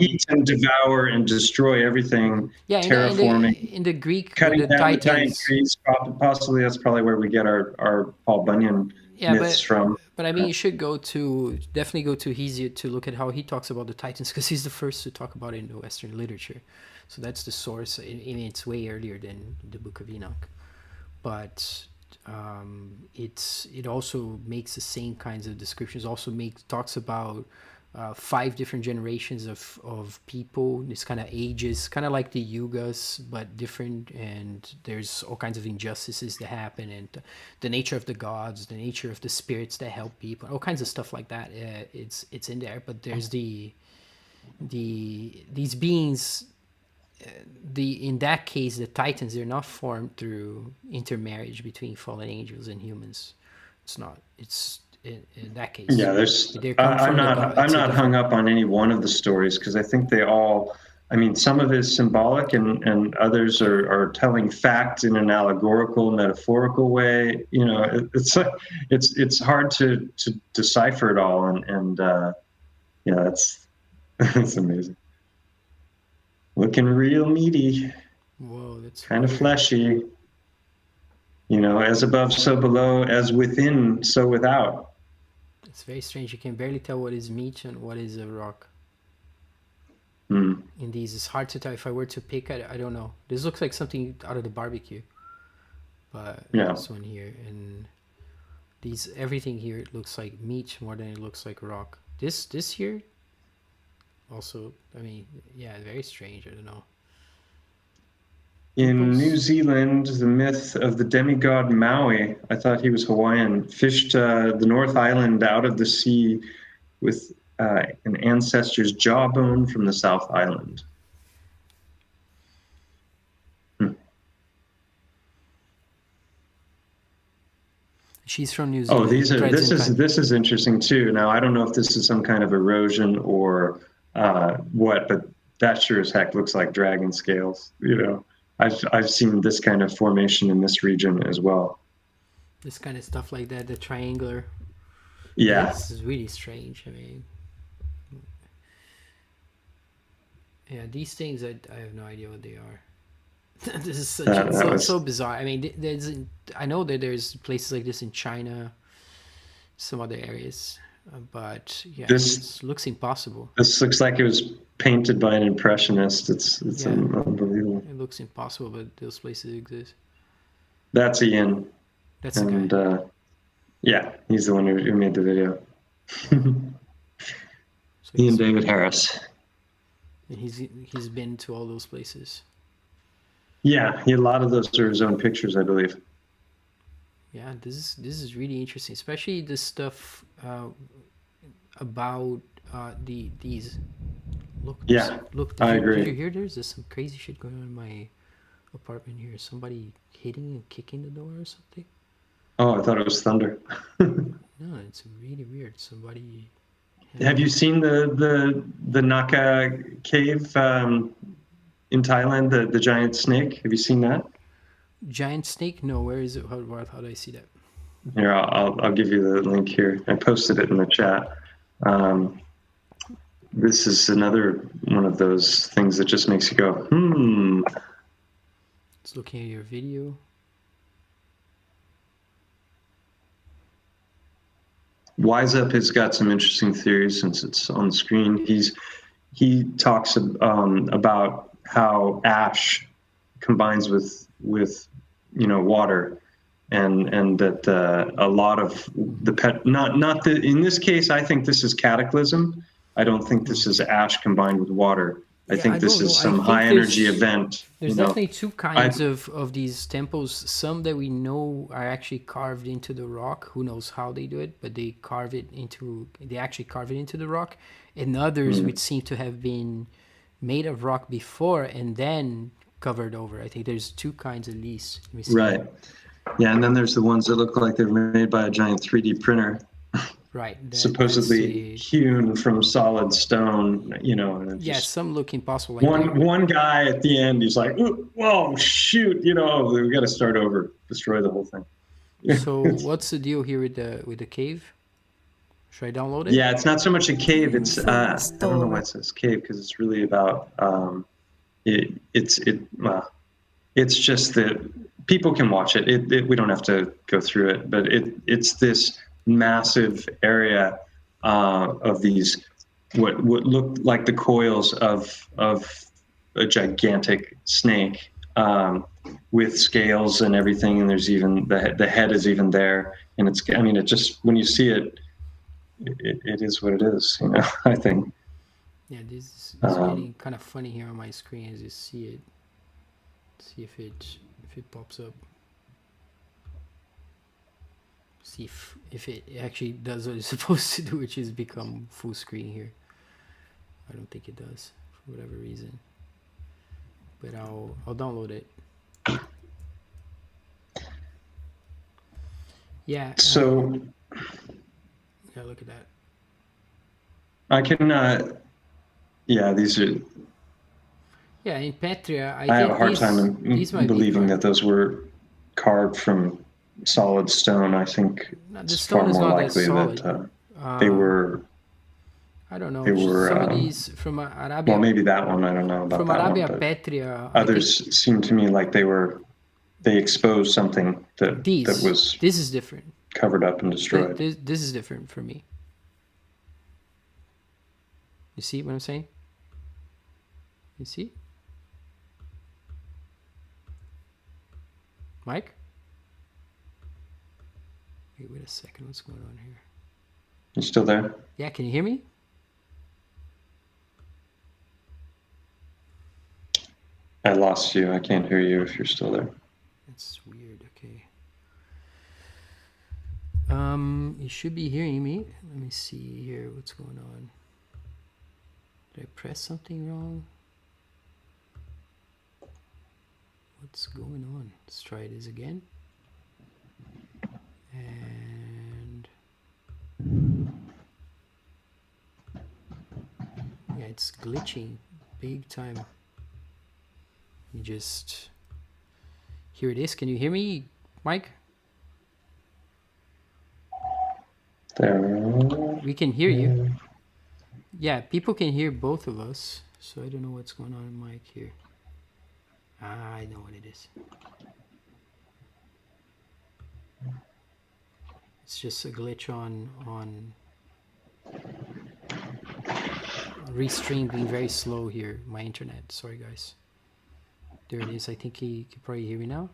eat and devour and destroy everything. Terraforming. In the Greek, cutting the down Titans, the giant trees. Possibly that's probably where we get our Paul Bunyan myths from. But I mean, you should definitely go to Hesiod to look at how he talks about the Titans, because he's the first to talk about it in the Western literature. So that's the source. It's way earlier than the Book of Enoch, but it also makes the same kinds of descriptions. Also talks about 5 different generations of people. This kind of ages, kind of like the yugas, but different. And there's all kinds of injustices that happen, and the nature of the gods, the nature of the spirits that help people, all kinds of stuff like that. It's in there. But there's these beings in that case, the Titans, they're not formed through intermarriage between fallen angels and humans. It's not. It's in that case. Yeah, They come I'm from the not god. I'm not hung up on any one of the stories because I think they all. I mean, some of it is symbolic, and others are telling fact in an allegorical, metaphorical way. You know, it's hard to decipher it all, and yeah, that's it's amazing. Looking real meaty, Whoa, that's kind of weird. fleshy. You know, as above, so below, as within, so without. It's very strange. You can barely tell what is meat and what is a rock. Mm. In these, it's hard to tell. If I were to pick, I don't know. This looks like something out of the barbecue. But Yeah. this one here, and these, everything here, it looks like meat more than it looks like rock. This here, also, I mean, yeah, very strange. I don't know. In New Zealand, the myth of the demigod Maui, I thought he was Hawaiian, fished the North Island out of the sea with an ancestor's jawbone from the South Island. She's from New Zealand. Oh, this is interesting too. Now, I don't know if this is some kind of erosion or what, but that sure as heck looks like dragon scales. You know, I've seen this kind of formation in this region as well. This kind of stuff like that, the triangular. Yeah. This is really strange. I mean, yeah, these things, I have no idea what they are. This is so bizarre. I mean, I know that there's places like this in China, some other areas, but yeah, this looks impossible. This looks like it was painted by an impressionist. It's unbelievable. It looks impossible, but those places exist. That's Ian. That's the guy. Yeah, he's the one who made the video. So Ian David Harris. And he's been to all those places. Yeah, a lot of those are his own pictures, I believe. Yeah, this is really interesting, especially the stuff about these. Look. I agree. Did you hear? There's some crazy shit going on in my apartment here. Somebody hitting and kicking the door or something. Oh, I thought it was thunder. No, it's really weird. Somebody. Have you seen the Naka cave in Thailand? The giant snake. Have you seen that? Giant snake? No. Where is it? How do I see that? Here, I'll give you the link here. I posted it in the chat. This is another one of those things that just makes you go, It's looking at your video. Wise Up has got some interesting theories since it's on the screen. He talks about how ash combines with water, and that a lot of the in this case, I think this is cataclysm. I don't think this is ash combined with water. I think this is some high energy event. There's definitely two kinds of these temples. Some that we know are actually carved into the rock. Who knows how they do it, but they actually carve it into the rock. And others which seem to have been made of rock before and then covered over. I think there's two kinds at least. Right. Yeah, and then there's the ones that look like they're made by a giant 3D printer. Right. Supposedly hewn from solid stone, And some look impossible. One guy at the end, he's like, "Whoa, shoot! We got to start over, destroy the whole thing." So what's the deal here with the cave? Should I download it? Yeah, it's not so much a cave. It's I don't know why it says cave because it's really about it's just that people can watch it. We don't have to go through it, but it's this massive area of these what look like the coils of a gigantic snake with scales and everything, and there's even the head is even there, and it just when you see it is what it is, I think. Yeah, this is getting kind of funny here on my screen as you see it. See if it pops up. See if it actually does what it's supposed to do, which is become full screen here. I don't think it does for whatever reason. but I'll download it. Yeah. So Yeah, look at that. I can. Yeah, these are. Yeah, in Petria, I have a hard time these might believing be that those were carved from solid stone. I think no, the it's far stone is more not that likely solid. that they were. I don't know. They were. Some of these from Arabia. Well, maybe that one. I don't know about from that Arabia one, but Petria. others seem to me like they exposed something that was this is different. Covered up and destroyed. This is different for me. You see what I'm saying? You see? Mike? Wait a second. What's going on here? You still there? Yeah, can you hear me? I lost you. I can't hear you if you're still there. That's weird. Okay. You should be hearing me. Let me see here what's going on. Did I press something wrong? What's going on? Let's try this again. And yeah, it's glitching big time. You just here it is. Can you hear me, Mike? There. We can hear you. Yeah, people can hear both of us. So I don't know what's going on, Mike, here. I know what it is. It's just a glitch on Restream being very slow here. My internet. Sorry, guys. There it is. I think he can probably hear me now.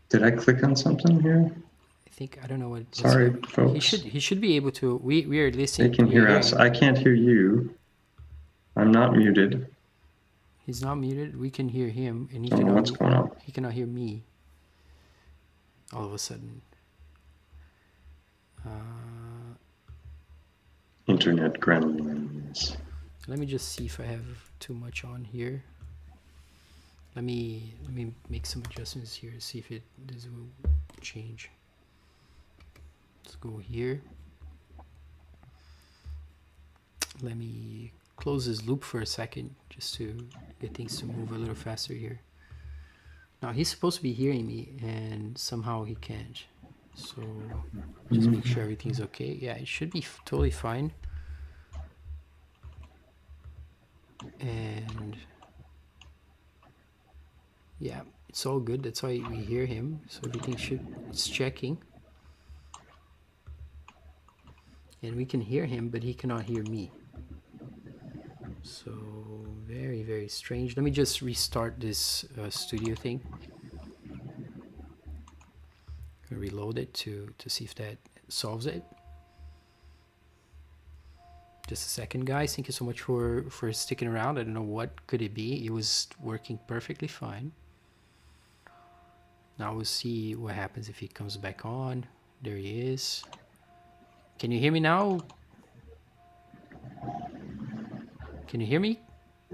Did I click on something here? I don't know what. Sorry, folks. He should be able to. We are listening. They can hear us. I can't hear you. I'm not muted. He's not muted. We can hear him, and he I don't know what's going on. He cannot hear me. All of a sudden. Internet gremlins. Let me just see if I have too much on here. Let me make some adjustments here to see if this will change. Let's go here. Let me close this loop for a second just to get things to move a little faster here. Now he's supposed to be hearing me and somehow he can't. So just make sure everything's okay. Yeah, it should be totally fine. And yeah, it's all good. That's why we hear him. So everything it's checking. And we can hear him, but he cannot hear me. So very, very strange. Let me just restart this studio thing. Reload it to see if that solves it. Just a second, guys. Thank you so much for sticking around. I don't know what could it be. It was working perfectly fine. Now we'll see what happens if he comes back on. There he is. Can you hear me now? Can you hear me?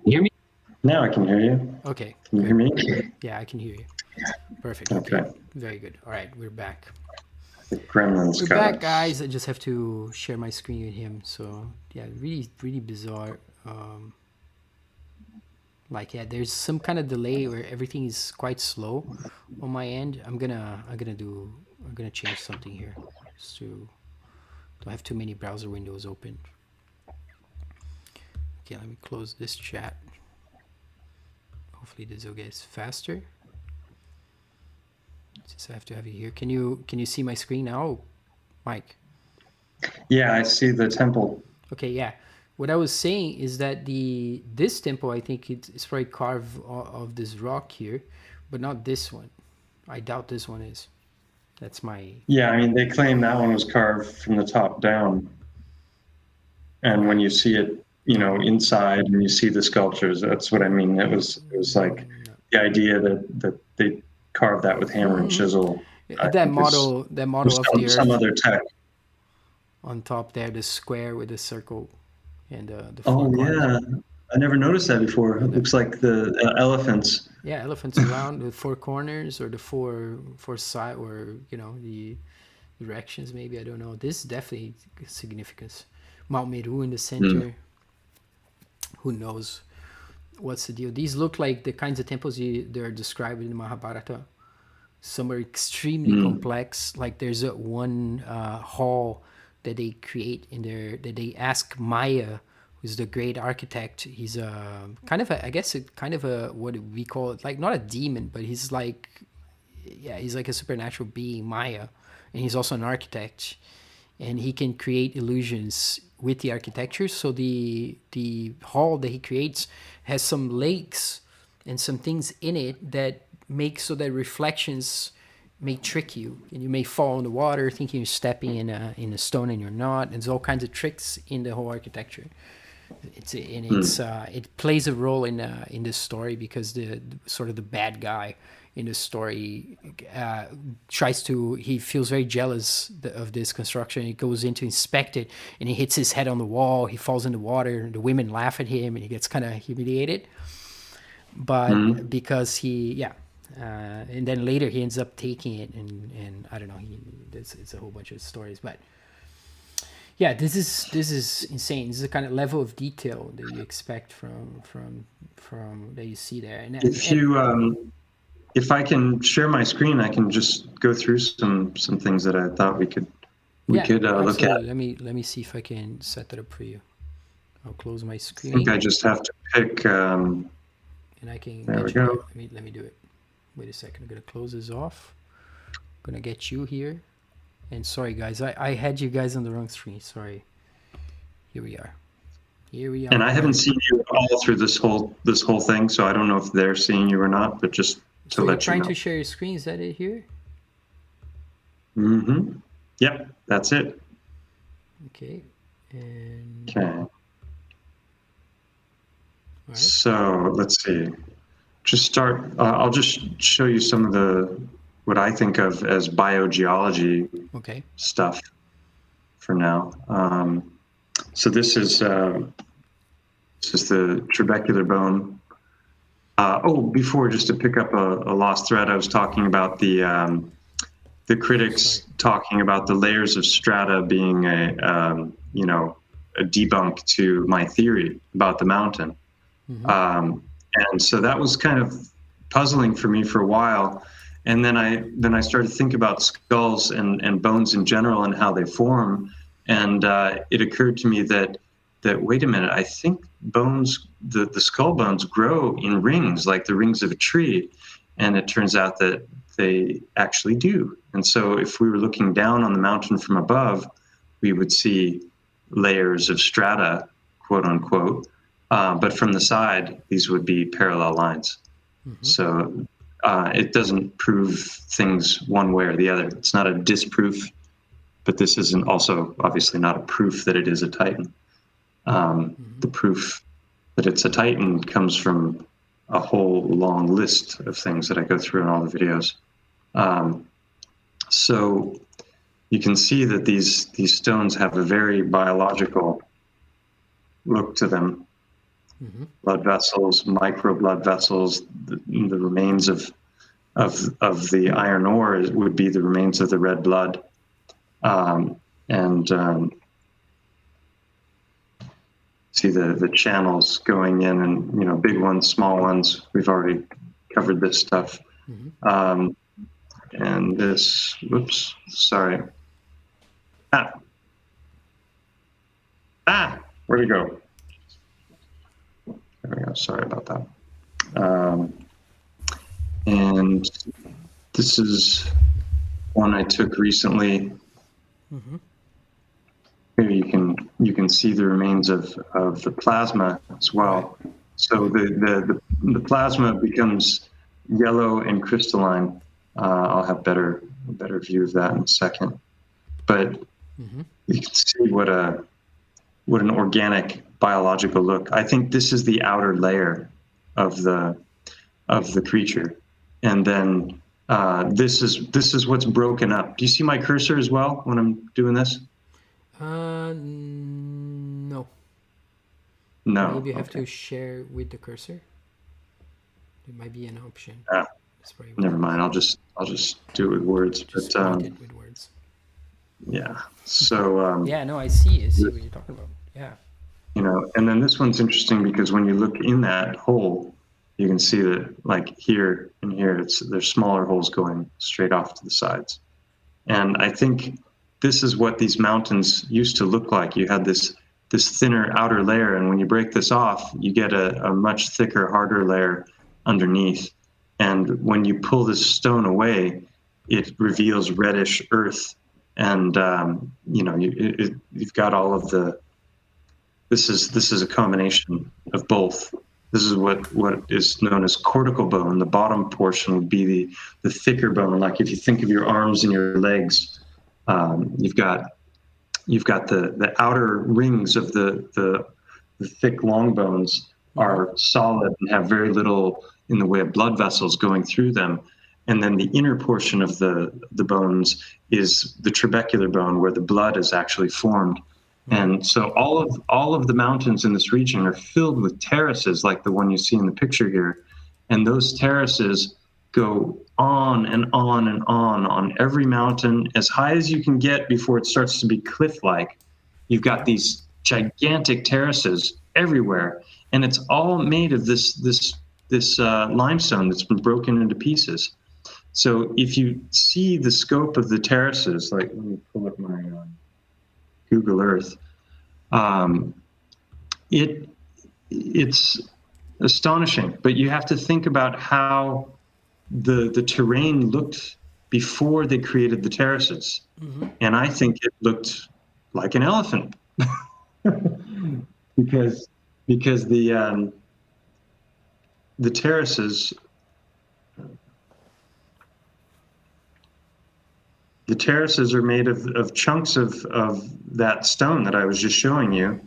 Hear me? Now I can hear you. Okay. Can you hear me? Yeah, I can hear you. Perfect. Okay. Very good. All right, we're back. The gremlins. We're back, guys. I just have to share my screen with him. So yeah, really, really bizarre. Like yeah, there's some kind of delay where everything is quite slow on my end. I'm gonna change something here, just to don't have too many browser windows open. Okay, let me close this chat. Hopefully this will get faster. Since I have to have you here, can you see my screen now, Mike? Yeah, I see the temple. Okay, yeah. What I was saying is that this temple, I think it's probably carved of this rock here, but not this one. I doubt this one is. That's my. Yeah, I mean they claim that one was carved from the top down, and when you see it, inside and you see the sculptures, that's what I mean. It was like the idea that they carved that with hammer and chisel. That model of the Earth. Some other tech. On top there, the square with the circle and the. Oh yeah, I never noticed that before. It looks like the elephants. Yeah, elephants around with four corners or the four side, or the directions. Maybe, I don't know. This is definitely significance. Mount Meru in the Mm. center. Who knows what's the deal? These look like the kinds of temples they're described in the Mahabharata. Some are extremely Mm. complex. Like there's a one hall that they create in there that they ask Maya, who's the great architect. He's a kind of a, I guess, a kind of a, what we call it, like not a demon, but he's like, yeah, he's like a supernatural being, Maya, and he's also an architect, and he can create illusions with the architecture. So the hall that he creates has some lakes and some things in it that make so that reflections may trick you, and you may fall in the water thinking you're stepping in a stone and you're not. And there's all kinds of tricks in the whole architecture. Mm. It plays a role in this story because the sort of the bad guy in the story he feels very jealous of this construction. He goes in to inspect it, and he hits his head on the wall. He falls in the water. The women laugh at him, and he gets kind of humiliated. But Mm. because and then later he ends up taking it, and I don't know. It's a whole bunch of stories, but yeah, this is insane. This is the kind of level of detail that you expect from that you see there. If you if I can share my screen, I can just go through some things that I thought we Yeah, could look at. absolutely. Let me see if I can set that up for you. I'll close my I think I screen, just have to pick. and I can There we get you there. go. Let me do it. Wait a second. I'm gonna close this off. I'm gonna get you here. And sorry, guys, I had you guys on the wrong screen. Sorry. Here we are. Here we And I haven't are. seen you all through this whole thing, so I don't know if they're seeing you or not. But just to So you're let you trying to know. share your screen? Is that it here? Mm-hmm. Yep, that's it. Okay. And Okay. all right. So let's see. Just start. I'll just show you some of what I think of as biogeology Okay. stuff for now. So this is the trabecular bone. Before, just to pick up a lost thread, I was talking about the critics talking about the layers of strata being a debunk to my theory about the mountain. And so that was kind of puzzling for me for a while. And then I started to think about skulls and bones in general and how they form. And it occurred to me that wait a minute, I think bones, the skull bones grow in rings, like the rings of a tree. And it turns out that they actually do. And so if we were looking down on the mountain from above, we would see layers of strata, quote unquote. But from the side, these would be parallel lines. So it doesn't prove things one way or the other. It's not a disproof, but this isn't also obviously not a proof that it is a Titan. The proof that it's a Titan comes from a whole long list of things that I go through in all the videos. So you can see that these stones have a very biological look to them. Blood vessels, micro blood vessels, the remains of the iron ore would be the remains of the red blood, see the channels going in, and big ones, small ones. We've already covered this stuff, and this. Whoops, sorry. Where'd it go? There we go. Sorry about that. And this is one I took recently. Here you can see the remains of the plasma as well. So the plasma becomes yellow and crystalline. I'll have better view of that in a second. But you can see what an organic biological look. I think this is the outer layer of the creature, and then this is what's broken up. Do you see my cursor as well when I'm doing this? No. No. Maybe you have Okay. to share with the cursor. It might be an option. Ah, That's probably what never it is. mind. I'll just do it with words. Just But point it with words. yeah. So Yeah, no, I see what you're talking about. Yeah. and then this one's interesting because when you look in that hole, you can see that like here and here, there's smaller holes going straight off to the sides. And I think this is what these mountains used to look like. You had this thinner outer layer, and when you break this off, you get a much thicker, harder layer underneath. And when you pull this stone away, it reveals reddish earth, and you've got all of the. This is a combination of both. This is what is known as cortical bone. The bottom portion would be the thicker bone. Like if you think of your arms and your legs, you've got the outer rings of the thick long bones are solid and have very little in the way of blood vessels going through them. And then the inner portion of the bones is the trabecular bone where the blood is actually formed. And so all of the mountains in this region are filled with terraces like the one you see in the picture here. And those terraces go on and on and on every mountain as high as you can get before it starts to be cliff-like. You've got these gigantic terraces everywhere, and it's all made of this limestone that's been broken into pieces. So if you see the scope of the terraces, like let me pull up my Google Earth, it's astonishing. But you have to think about how the terrain looked before they created the terraces, and I think it looked like an elephant because the terraces. The terraces are made of chunks of that stone that I was just showing you.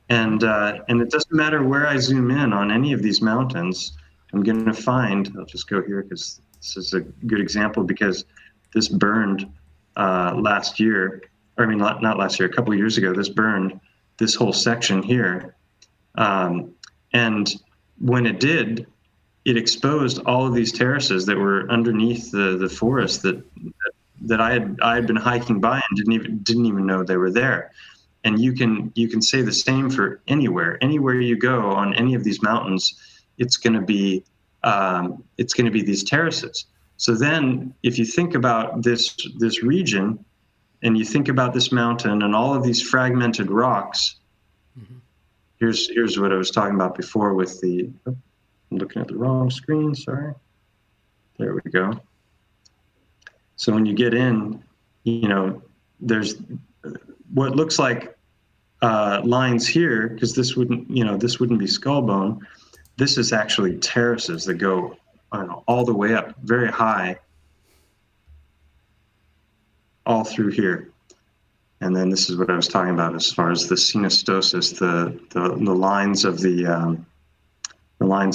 And it doesn't matter where I zoom in on any of these mountains, I'm going to find, I'll just go here because this is a good example because this burned last year, or I mean, not last year, a couple of years ago, this burned this whole section here. And when it did, it exposed all of these terraces that were underneath the forest that I had been hiking by and didn't even know they were there. And you can say the same for anywhere you go on any of these mountains. It's going to be these terraces. So then, if you think about this region, and you think about this mountain and all of these fragmented rocks, here's what I was talking about before with the. Oh, I'm looking at the wrong screen. Sorry. There we go. So when you get in, there's what looks like lines here, because this wouldn't be skull bone. This is actually terraces that go, all the way up, very high, all through here. And then this is what I was talking about as far as the synostosis, the lines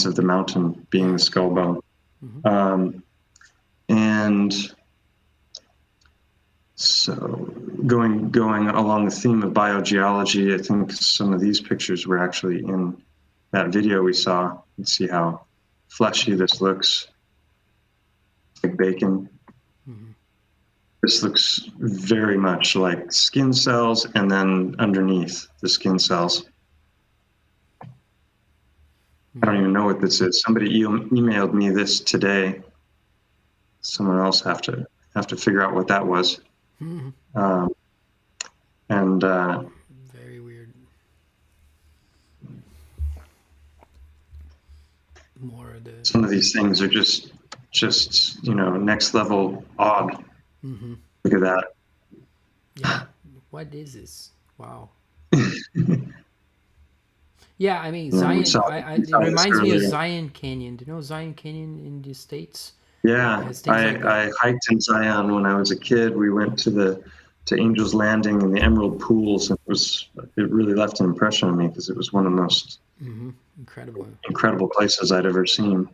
of the mountain being the skull bone, and. So going along the theme of biogeology, I think some of these pictures were actually in that video we saw. You can see how fleshy this looks, like bacon. This looks very much like skin cells, and then underneath the skin cells. I don't even know what this is. Somebody emailed me this today. Someone else have to figure out what that was. Very weird. Some of these things are just next level odd. Look at that. Yeah. What is this? Wow. Yeah, I mean Zion. It reminds me of Zion Canyon. Do you know Zion Canyon in the States? Yeah, I hiked in Zion when I was a kid. We went to Angel's Landing and the Emerald Pools, and it really left an impression on me because it was one of the most incredible places I'd ever seen.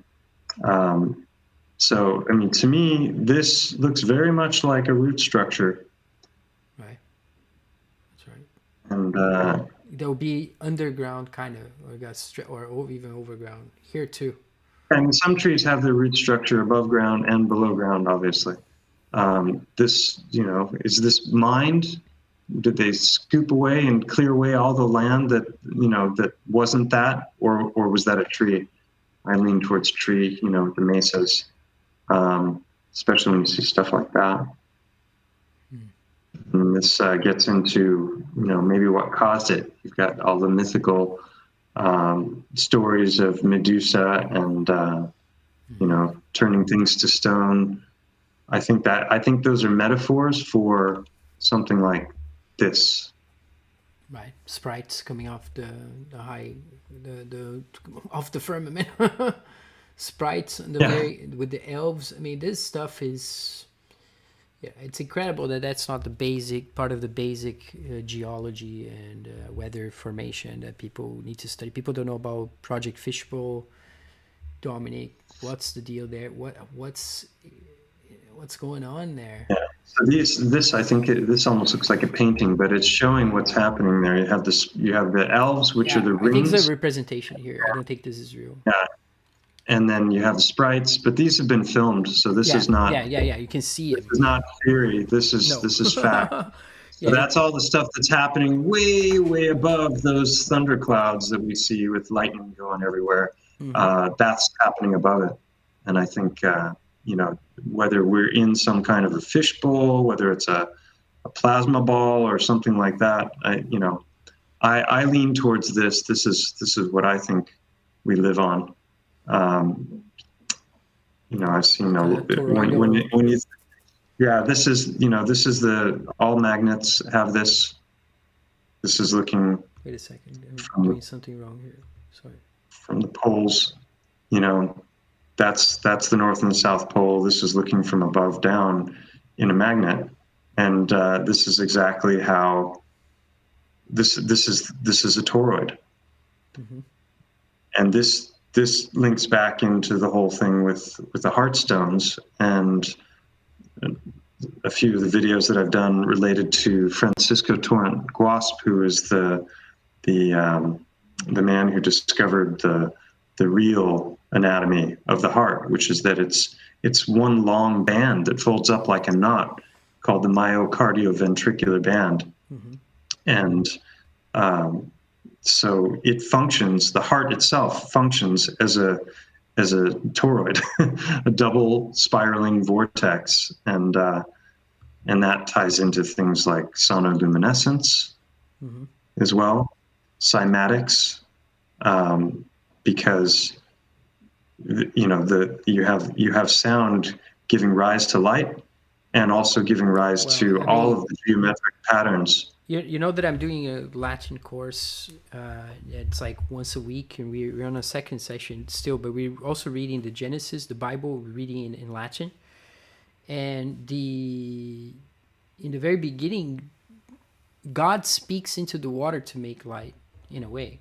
So, I mean, to me, this looks very much like a root structure. Right. That's right. And there'll be underground kind of, or even overground here too. And some trees have their root structure above ground and below ground, obviously. This, is this mined? Did they scoop away and clear away all the land that wasn't that, or was that a tree? I lean towards tree, the mesas, especially when you see stuff like that. And this gets into, maybe what caused it. You've got all the mythical stories of Medusa and, turning things to stone. I think those are metaphors for something like this. Right, sprites coming off the off the firmament. Sprites and with the elves. I mean, this stuff is, it's incredible that's not the basic part of the basic geology and weather formation that people need to study. People don't know about Project Fishbowl. Dominic, what's the deal there? What's going on there? Yeah. So this I think this almost looks like a painting, but it's showing what's happening there. You have the elves, which are the rings. I think it's a representation here. I don't think this is real. Yeah. And then you have the sprites, but these have been filmed, so this is not. Yeah. You can see it. This is not theory. This is fact. So that's all the stuff that's happening way, way above those thunderclouds that we see with lightning going everywhere. That's happening above it, and I think whether we're in some kind of a fishbowl, whether it's a plasma ball or something like that, I lean towards this. This is what I think we live on. I've seen a little bit when you this is the all magnets have this. This is looking. Wait a second, I'm doing something wrong here. Sorry. From the poles, that's the North and the South Pole. This is looking from above down in a magnet, and this is exactly how this is a toroid, and this links back into the whole thing with the heartstones and a few of the videos that I've done related to Francisco Torrent Guasp, who is the man who discovered the real anatomy of the heart, which is that it's one long band that folds up like a knot called the myocardial ventricular band. And so it functions, the heart itself functions as a toroid, a double spiraling vortex. And that ties into things like sonoluminescence as well, cymatics, because you have sound giving rise to light and also giving rise to all of the geometric patterns. You know that I'm doing a Latin course. It's like once a week, and we're on a second session still, but we're also reading the Genesis, the Bible. We're reading in Latin, and in the very beginning, God speaks into the water to make light, in a way.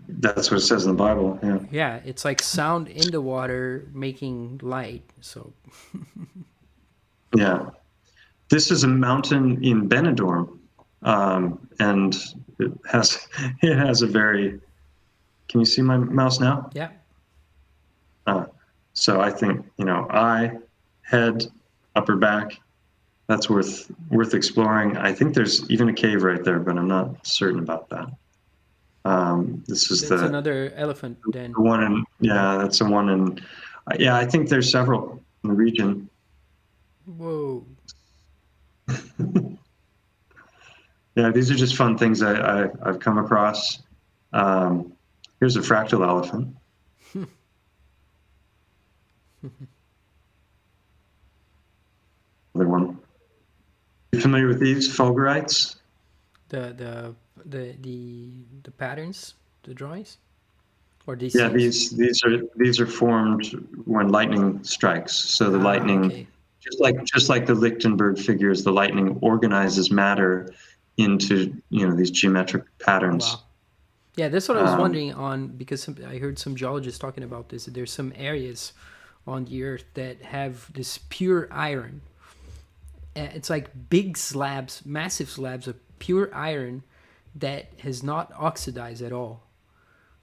That's what it says in the Bible. Yeah. Yeah, it's like sound in the water making light. So. Yeah. This is a mountain in Benidorm, and it has a very. Can you see my mouse now? Yeah. So I think eye, head, upper back. That's worth exploring. I think there's even a cave right there, but I'm not certain about that. That's another elephant. Then the one in that's the one in. I think there's several in the region. Whoa. Yeah, these are just fun things I've come across. Here's a fractal elephant. Another one. You familiar with these fulgurites? The patterns, the drawings, or these? Yeah, these are formed when lightning strikes. So the lightning. Okay. Just like the Lichtenberg figures, the lightning organizes matter into these geometric patterns. Wow. Yeah, that's what I was wondering because I heard some geologists talking about this. That there's some areas on the Earth that have this pure iron. It's like big slabs, massive slabs of pure iron that has not oxidized at all.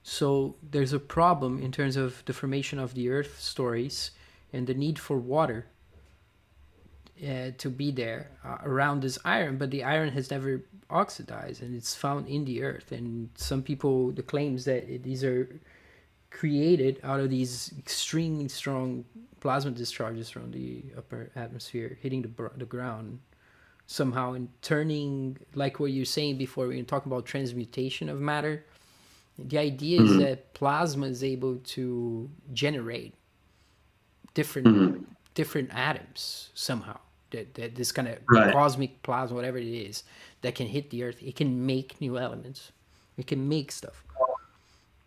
So there's a problem in terms of the formation of the Earth stories and the need for water to be there around this iron, but the iron has never oxidized and it's found in the Earth. And some people, the claims that these are created out of these extremely strong plasma discharges from the upper atmosphere hitting the ground somehow and turning, like what you're saying before when you're talking about transmutation of matter. The idea is that plasma is able to generate different atoms somehow. That this kind of Right. cosmic plasma, whatever it is, that can hit the Earth, it can make new elements. It can make stuff.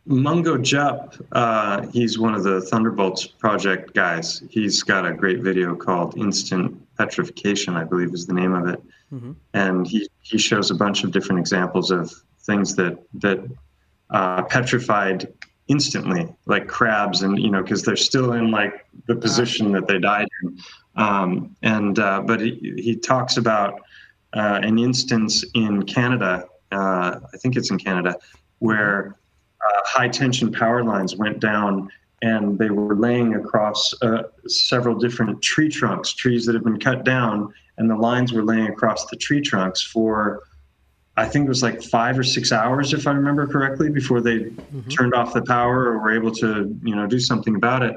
Mungo Jup, he's one of the Thunderbolts project guys. He's got a great video called Instant Petrification, I believe is the name of it. And he shows a bunch of different examples of things that petrified instantly, like crabs, and because they're still in like the position that they died in. But he talks about an instance in Canada, I think it's in Canada, where high tension power lines went down and they were laying across several different tree trunks, trees that had been cut down, and the lines were laying across the tree trunks for, I think it was like 5 or 6 hours, if I remember correctly, before they turned off the power or were able to, do something about it.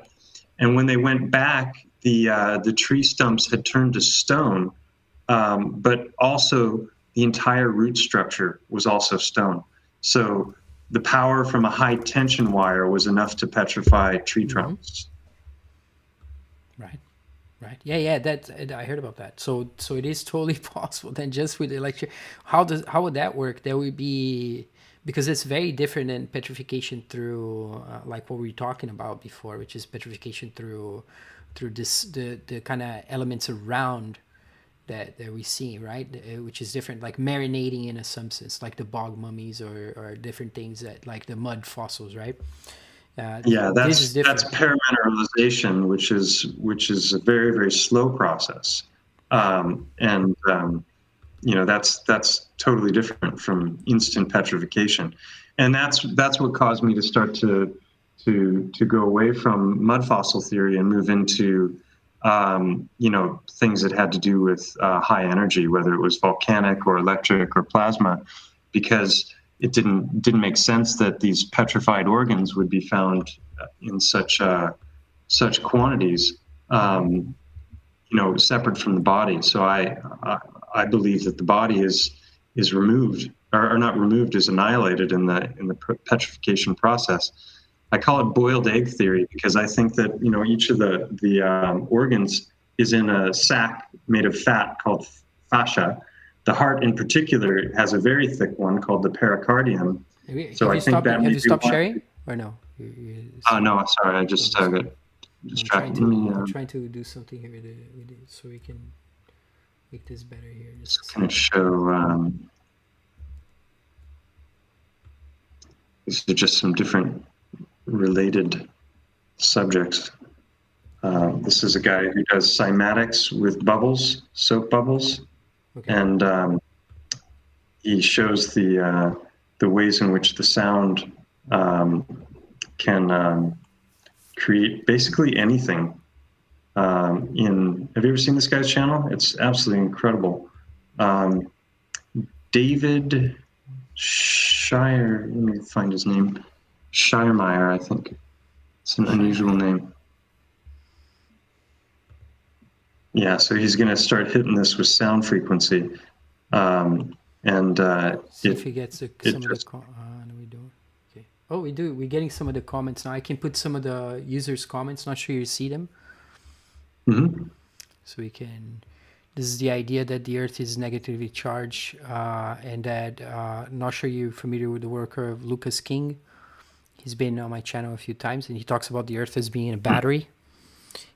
And when they went back, the tree stumps had turned to stone, but also the entire root structure was also stone. So the power from a high tension wire was enough to petrify tree trunks. Right. Yeah. I heard about that. So it is totally possible. Then just with electric, how would that work? That would be, because it's very different than petrification through like what we were talking about before, which is petrification through this the kind of elements around that we see, right? Which is different, like marinating in a substance, like the bog mummies or different things that, like the mud fossils, right? That's paramineralization, which is a very, very slow process, that's totally different from instant petrification, and that's what caused me to start to go away from mud fossil theory and move into things that had to do with high energy, whether it was volcanic or electric or plasma, because it didn't make sense that these petrified organs would be found in such quantities, separate from the body. So I believe that the body is removed, or not removed, is annihilated in the petrification process. I call it boiled egg theory because I think that each of the organs is in a sac made of fat called fascia. The heart, in particular, has a very thick one called the pericardium. Have you stopped sharing or no? No, I'm sorry. I just got distracted. I'm trying to do something here with it so we can make this better here. Just going to show. These are just some different related subjects. This is a guy who does cymatics with bubbles, soap bubbles. Okay. And he shows the ways in which the sound can create basically anything. Have you ever seen this guy's channel? It's absolutely incredible. David Shire, let me find his name. Shiremeyer, I think. It's an unusual name. Yeah, so he's going to start hitting this with sound frequency, see if he gets some of the. No, we don't. Okay. Oh, we do. We're getting some of the comments now. I can put some of the users' comments. Not sure you see them. So we can. This is the idea that the Earth is negatively charged, and that not sure you're familiar with the work of Lucas King. He's been on my channel a few times, and he talks about the Earth as being a battery.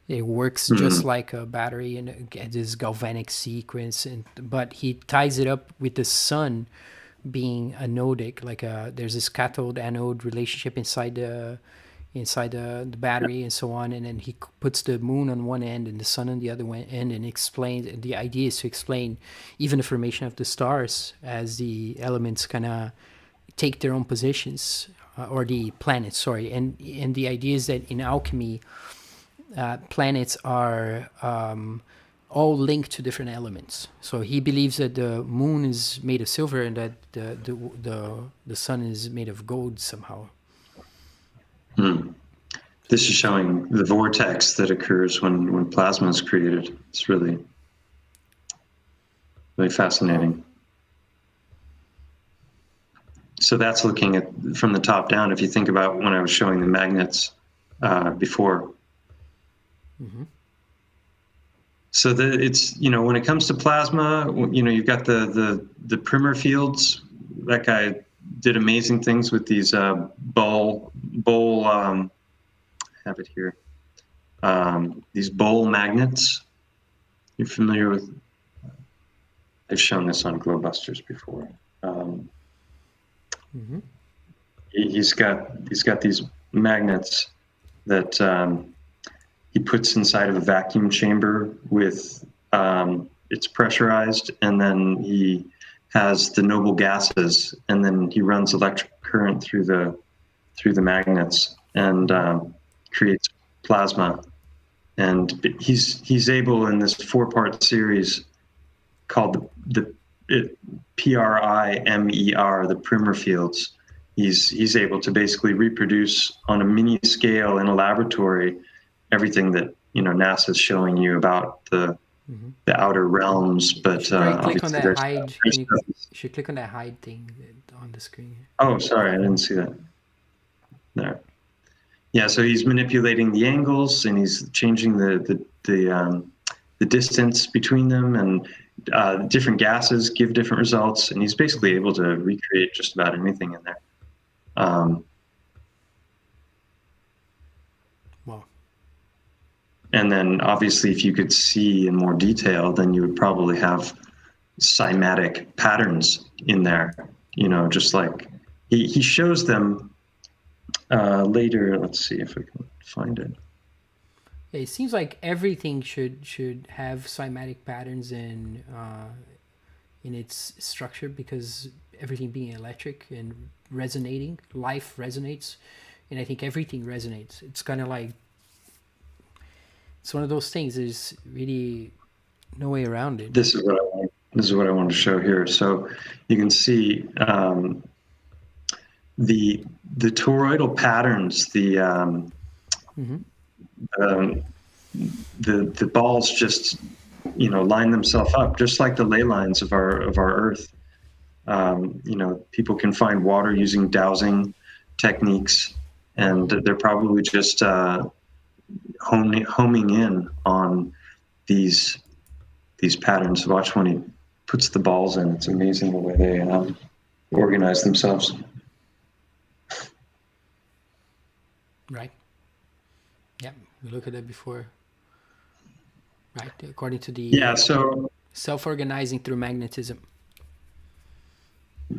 It works just like a battery in this galvanic sequence, but he ties it up with the sun being anodic, like there's this cathode-anode relationship inside the inside the battery and so on, and then he puts the moon on one end and the sun on the other end, and explains. And the idea is to explain even the formation of the stars as the elements kind of take their own positions, or the planets, sorry. And the idea is that in alchemy, planets are all linked to different elements. So he believes that the moon is made of silver and that the sun is made of gold somehow. This is showing the vortex that occurs when plasma is created. It's really, really fascinating. So that's looking at from the top down. If you think about when I was showing the magnets before. So it's, when it comes to plasma, you've got the primer fields. That guy did amazing things with these bowl. I have it here. These bowl magnets. You're familiar with? I've shown this on Glowbusters before. He's got these magnets that he puts inside of a vacuum chamber with it's pressurized, and then he has the noble gases, and then he runs electric current through the magnets and creates plasma. And he's able, in this 4-part series called the PRIMER, the primer fields. He's able to basically reproduce on a mini scale in a laboratory everything that NASA's showing you about the outer realms. But click on that hide. You should click on that hide thing on the screen. Oh, sorry, I didn't see that. There. Yeah, so he's manipulating the angles and he's changing the distance between them, and different gases give different results, and he's basically able to recreate just about anything in there. Wow. And then obviously if you could see in more detail, then you would probably have cymatic patterns in there, just like he shows them later. Let's see if I can find it. It seems like everything should have cymatic patterns in its structure, because everything being electric and resonating, life resonates, and I think everything resonates. It's kind of like, it's one of those things. There's really no way around it. This is what I want to show here. So you can see the toroidal patterns, the balls just line themselves up just like the ley lines of our Earth. People can find water using dowsing techniques, and they're probably just homing in on these patterns. Watch when he puts the balls in. It's amazing the way they organize themselves. Right. Yeah, we looked at that before. Right, according to the so self-organizing through magnetism.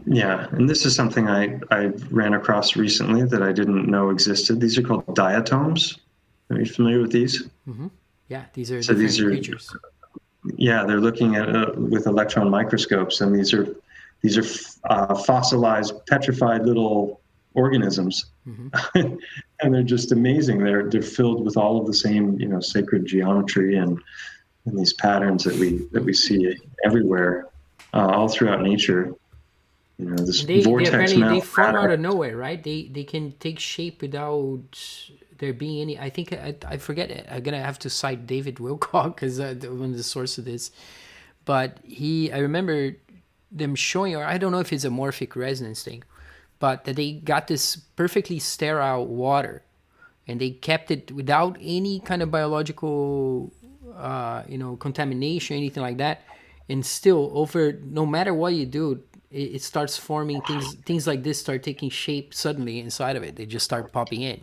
Yeah, and this is something I ran across recently that I didn't know existed. These are called diatoms. Are you familiar with these? Yeah, these are different creatures. Yeah, they're looking at with electron microscopes, and these are fossilized, petrified little organisms, and they're just amazing. They're filled with all of the same sacred geometry and these patterns that we see everywhere, all throughout nature. This vortex they form out of nowhere, right? They can take shape without there being any. I think I forget it. I'm gonna have to cite David Wilcock because one of the source of this. But I remember them showing, or I don't know if it's a morphic resonance thing, but that they got this perfectly sterile water, and they kept it without any kind of biological, contamination, or anything like that. And still, no matter what you do, it starts forming things. Things like this start taking shape suddenly inside of it. They just start popping in.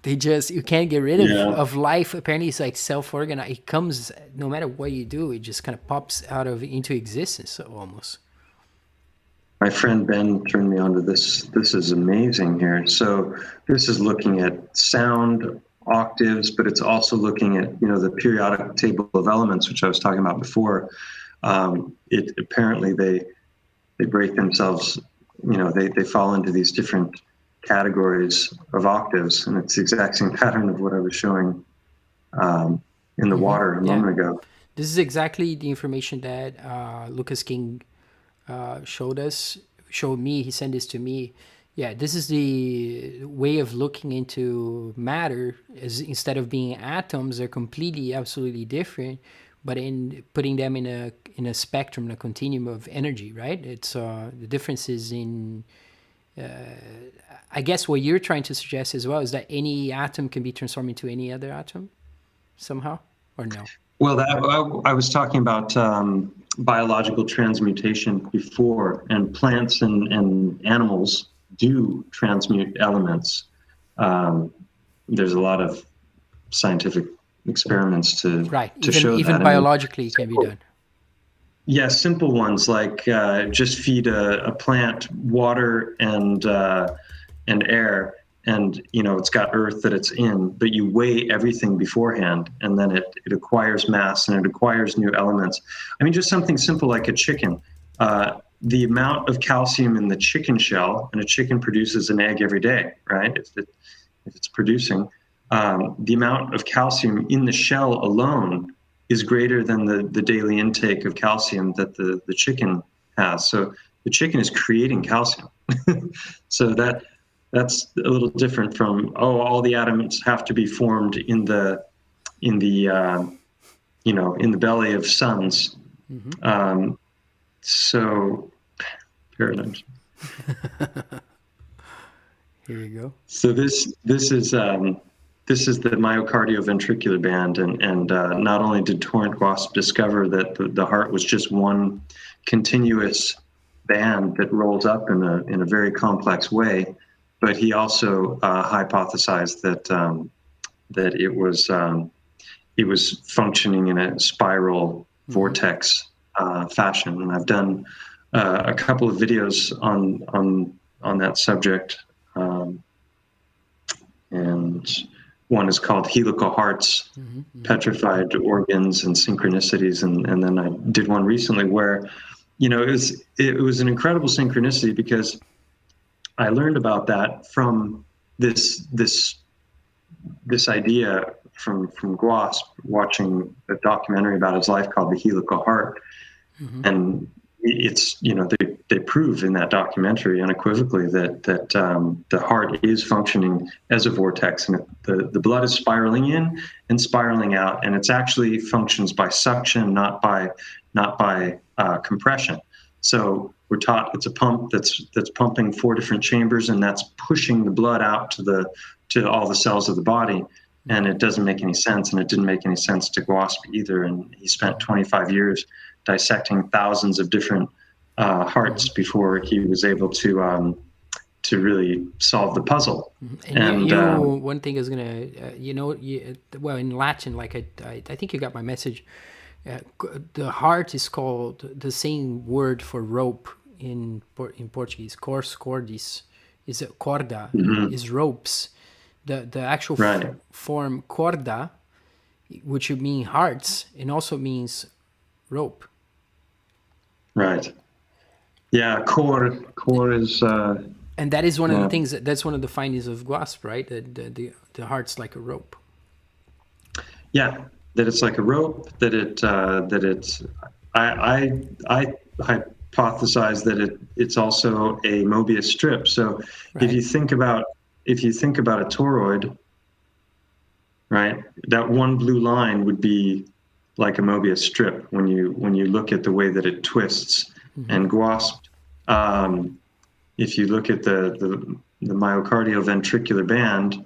You can't get rid of life. Apparently, it's like self-organized. It comes no matter what you do. It just kind of pops into existence almost. My friend Ben turned me on to this. This is amazing here. So this is looking at sound octaves, but it's also looking at, the periodic table of elements, which I was talking about before. It apparently they break themselves, they fall into these different categories of octaves, and it's the exact same pattern of what I was showing in the water a moment ago. This is exactly the information that Lucas King showed me. He sent this to me. Yeah, this is the way of looking into matter. Is instead of being atoms, they're completely, absolutely different, but in putting them in a spectrum, a continuum of energy, right? It's the difference is in. I guess what you're trying to suggest as well is that any atom can be transformed into any other atom somehow, or no? Well, I was talking about biological transmutation before, and plants and animals do transmute elements. There's a lot of scientific experiments to show even that. biologically can be done. Yeah, simple ones like just feed a plant water and air, and it's got earth that it's in, but you weigh everything beforehand, and then it acquires mass and it acquires new elements. I mean, just something simple like a chicken. The amount of calcium in the chicken shell, and a chicken produces an egg every day, right? If it's producing, the amount of calcium in the shell alone is greater than the daily intake of calcium that the chicken has. So the chicken is creating calcium. So that's a little different from, all the atoms have to be formed in the belly of suns. So paradigms. Here you go. So this is the myocardio-ventricular band, and not only did Torrent Wasp discover that the heart was just one continuous band that rolls up in a very complex way, but he also hypothesized that it was functioning in a spiral vortex fashion. And I've done a couple of videos on that subject, and one is called Helical Hearts, Petrified Organs and Synchronicities, and then I did one recently where, it was an incredible synchronicity, because I learned about that from this idea from Guasp, watching a documentary about his life called The Helical Heart. And it's, they prove in that documentary unequivocally that the heart is functioning as a vortex, and the blood is spiraling in and spiraling out, and it's actually functions by suction, not by compression. So we're taught it's a pump that's pumping 4 different chambers, and that's pushing the blood out to all the cells of the body. And it doesn't make any sense, and it didn't make any sense to Guasp either. And he spent 25 years dissecting thousands of different hearts before he was able to really solve the puzzle. And one thing is gonna, well, in Latin, like I think you got my message. The heart is called the same word for rope in Portuguese. Cordis is corda, is ropes. The actual form corda, which would mean hearts, and also means rope. Right. Yeah, core is. And that is one of the things. That's one of the findings of Guasp, right? The heart's like a rope. Yeah, that it's like a rope. That it's. I hypothesize that it's also a Mobius strip. So if you think about a toroid, right, that one blue line would be like a Mobius strip when you look at the way that it twists. And Guasp, if you look at the myocardial ventricular band,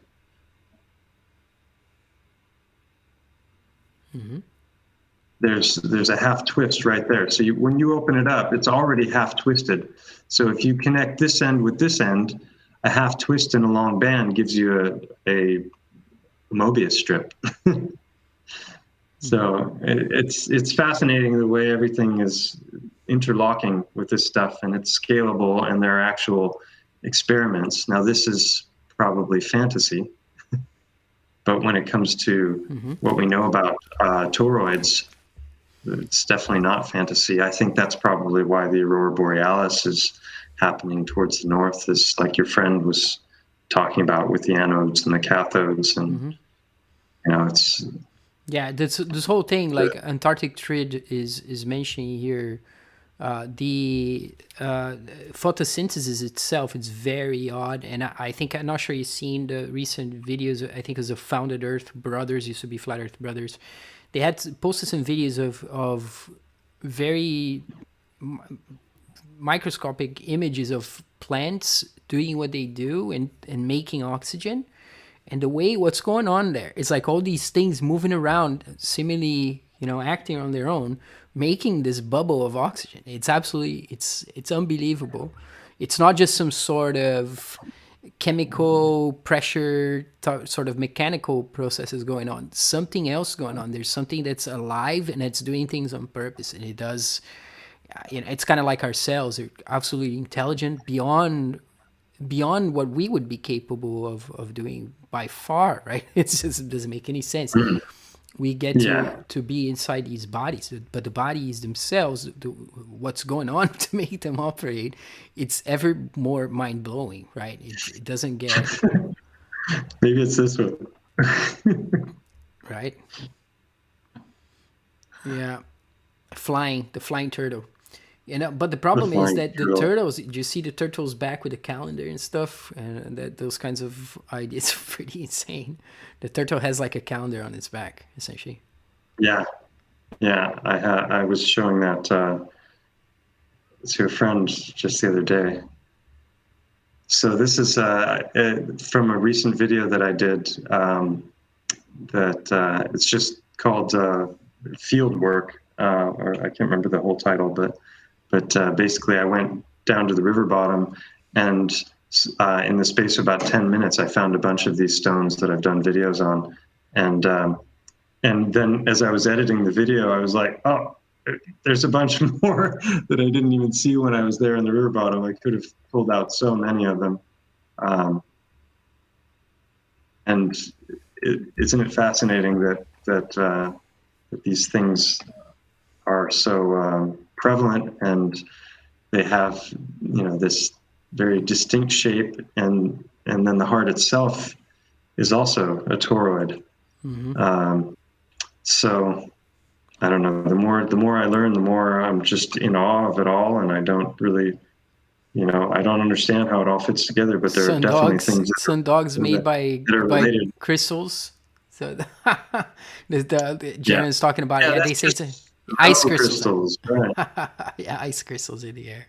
there's a half twist right there. So when you open it up, it's already half twisted. So if you connect this end with this end, a half twist in a long band gives you a Mobius strip. So it's fascinating the way everything is interlocking with this stuff, and it's scalable, and there are actual experiments. Now, this is probably fantasy, but when it comes to what we know about toroids, it's definitely not fantasy. I think that's probably why the aurora borealis is happening towards the north, is like your friend was talking about with the anodes and the cathodes, and it's this whole thing, like Antarctic thread is mentioning here. The photosynthesis itself, it's very odd, and I think, I'm not sure you've seen the recent videos. I think it was the Founded Earth Brothers, used to be Flat Earth Brothers. They had posted some videos of very microscopic images of plants doing what they do and making oxygen. And the way what's going on there, it's like all these things moving around, seemingly, acting on their own, making this bubble of oxygen. It's absolutely, it's unbelievable. It's not just some sort of chemical pressure, sort of mechanical processes going on. Something else going on. There's something that's alive and it's doing things on purpose, and it does. It's kind of like our cells. They're absolutely intelligent beyond what we would be capable of doing by far, right? It just doesn't make any sense. We get to be inside these bodies, but the bodies themselves, what's going on to make them operate, it's ever more mind-blowing, right? It doesn't get... Maybe it's this one. Right? Yeah. The flying turtle. But the problem is that the turtles, you see the turtles back with the calendar and stuff, and that those kinds of ideas are pretty insane. The turtle has like a calendar on its back, essentially. Yeah. I was showing that to a friend just the other day. So this is from a recent video that I did. That it's just called Field Work, or I can't remember the whole title, but basically I went down to the river bottom, and in the space of about 10 minutes, I found a bunch of these stones that I've done videos on. And then as I was editing the video, I was like, oh, there's a bunch more that I didn't even see when I was there in the river bottom. I could have pulled out so many of them. And isn't it fascinating that these things are so prevalent, and they have this very distinct shape, and then the heart itself is also a toroid. So I don't know, the more I learn, the more I'm just in awe of it all, and I don't really I don't understand how it all fits together, but there are definitely things sundogs made by crystals. So the Germans talking about it. They say it's ice crystals. Right. Yeah, ice crystals in the air.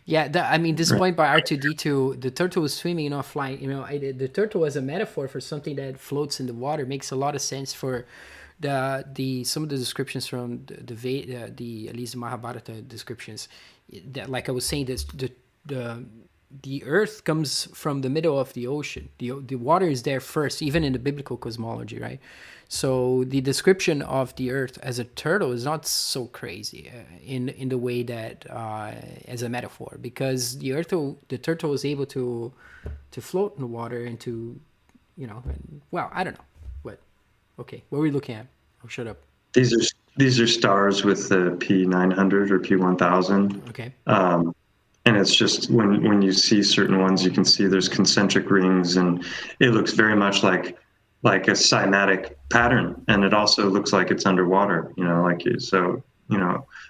Yeah, this point by R2D2, the turtle was swimming, not flying. The turtle as a metaphor for something that floats in the water makes a lot of sense for some of the descriptions from the at least Mahabharata descriptions. That, like I was saying, the earth comes from the middle of the ocean. The water is there first, even in the biblical cosmology, right? So the description of the earth as a turtle is not so crazy in the way that as a metaphor, because the turtle is able to float in the water and to, well, I don't know. Okay, what are we looking at? Oh, shut up. These are stars with the P900 or P1000. Okay. And it's just when you see certain ones, you can see there's concentric rings, and it looks very much like a cymatic pattern, and it also looks like it's underwater. The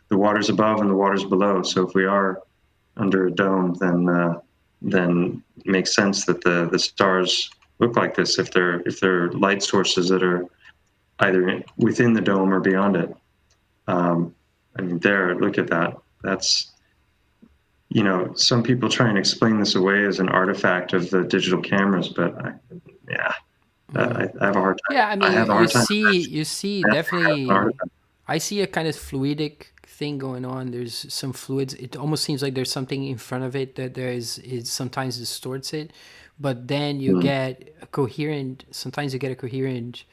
water's above and the water's below. So if we are under a dome, then it makes sense that the stars look like this if they're light sources that are either within the dome or beyond it. Look at that. That's some people try and explain this away as an artifact of the digital cameras, but I have a hard time. Yeah, you see definitely. I see a kind of fluidic thing going on. There's some fluids. It almost seems like there's something in front of it that it sometimes distorts it, but then you get a coherent. Sometimes you get a coherent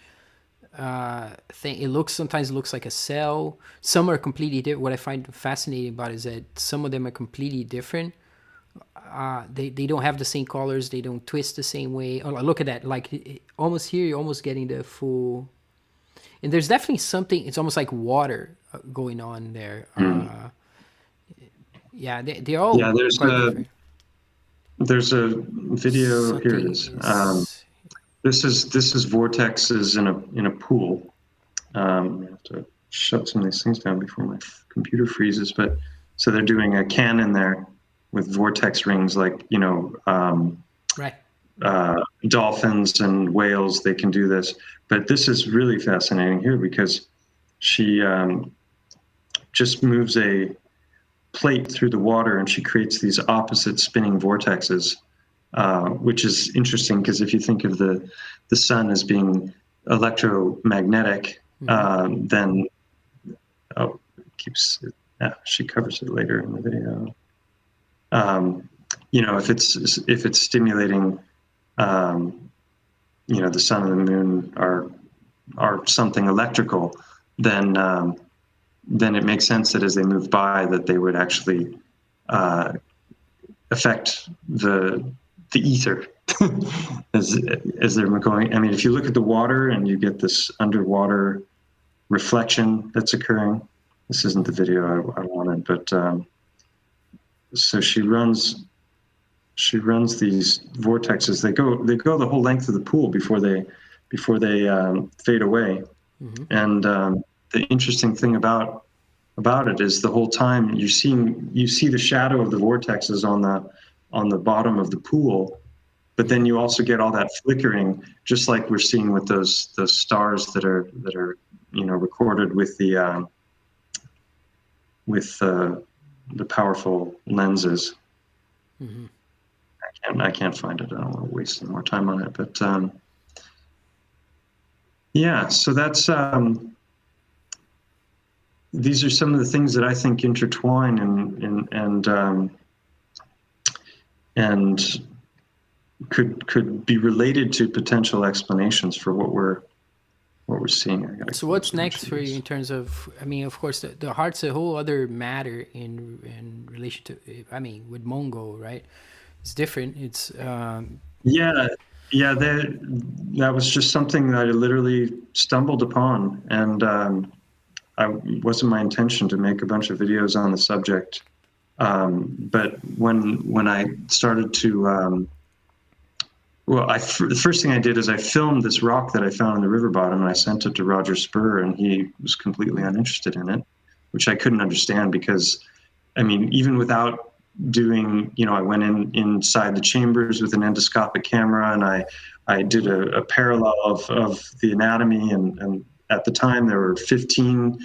thing. It sometimes looks like a cell. Some are completely different. What I find fascinating about it is that some of them are completely different. They don't have the same colors. They don't twist the same way. Oh, look at that! Like almost here, you're almost getting the full. And there's definitely something. It's almost like water going on there. Yeah, they're all Yeah, quite different. there's a video. Here it Something is. is. This is vortexes in a pool. I have to shut some of these things down before my computer freezes. But so they're doing a cannon there with vortex rings, like Right. dolphins and whales. They can do this, but this is really fascinating here because she just moves a plate through the water and she creates these opposite spinning vortexes, which is interesting because if you think of the sun as being electromagnetic, then she covers it later in the video. If it's stimulating, the sun and the moon are something electrical, then it makes sense that as they move by, that they would actually affect the ether as they're going. I mean, if you look at the water and you get this underwater reflection that's occurring. This isn't the video I wanted, but so she runs these vortexes. They go the whole length of the pool before they fade away. Mm-hmm. And the interesting thing about it is the whole time you see the shadow of the vortexes on the bottom of the pool, but then you also get all that flickering, just like we're seeing with those stars that are recorded with the powerful lenses. Mm-hmm. I can't find it. I don't want to waste any more time on it, but so that's these are some of the things that I think intertwine and could be related to potential explanations for what we're seeing. So what's next for you in terms of? I mean, of course, the heart's a whole other matter in relation to. I mean, with Mongo, right? It's different. It's that was just something that I literally stumbled upon, and it wasn't my intention to make a bunch of videos on the subject. But when I started to the first thing I did is I filmed this rock that I found in the river bottom, and I sent it to Roger Spur, and he was completely uninterested in it, which I couldn't understand because, I mean, even without doing, I went inside the chambers with an endoscopic camera, and I did a parallel of the anatomy, and at the time there were 15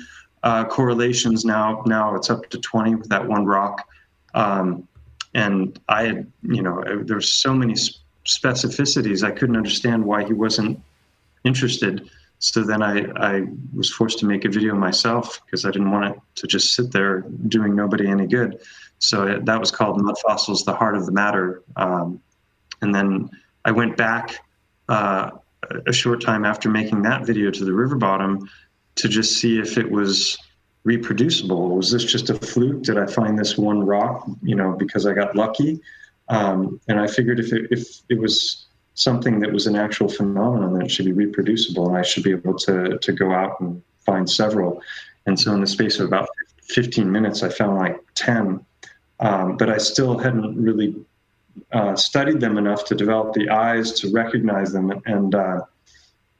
correlations. Now it's up to 20 with that one rock, and I had, there's so many specificities. I couldn't understand why he wasn't interested. So then I was forced to make a video myself because I didn't want it to just sit there doing nobody any good. So that was called Mud Fossils, the Heart of the Matter. And then I went back a short time after making that video to the river bottom to just see if it was reproducible. Was this just a fluke? Did I find this one rock, because I got lucky? And I figured if it was something that was an actual phenomenon, then it should be reproducible, and I should be able to go out and find several. And so in the space of about 15 minutes, I found like 10, but I still hadn't really studied them enough to develop the eyes to recognize them. And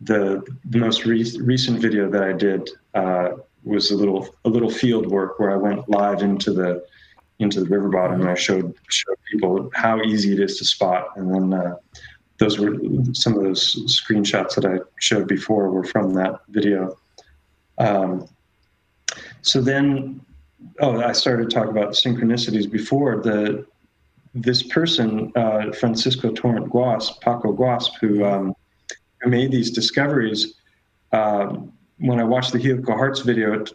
the most recent video that I did was a little field work where I went live into the river bottom, and I showed people how easy it is to spot. And then those were some of those screenshots that I showed before were from that video. So then, I started talking about synchronicities before. This person, Francisco Torrent Guasp, Paco Guasp, who made these discoveries, when I watched the Helical Hearts video,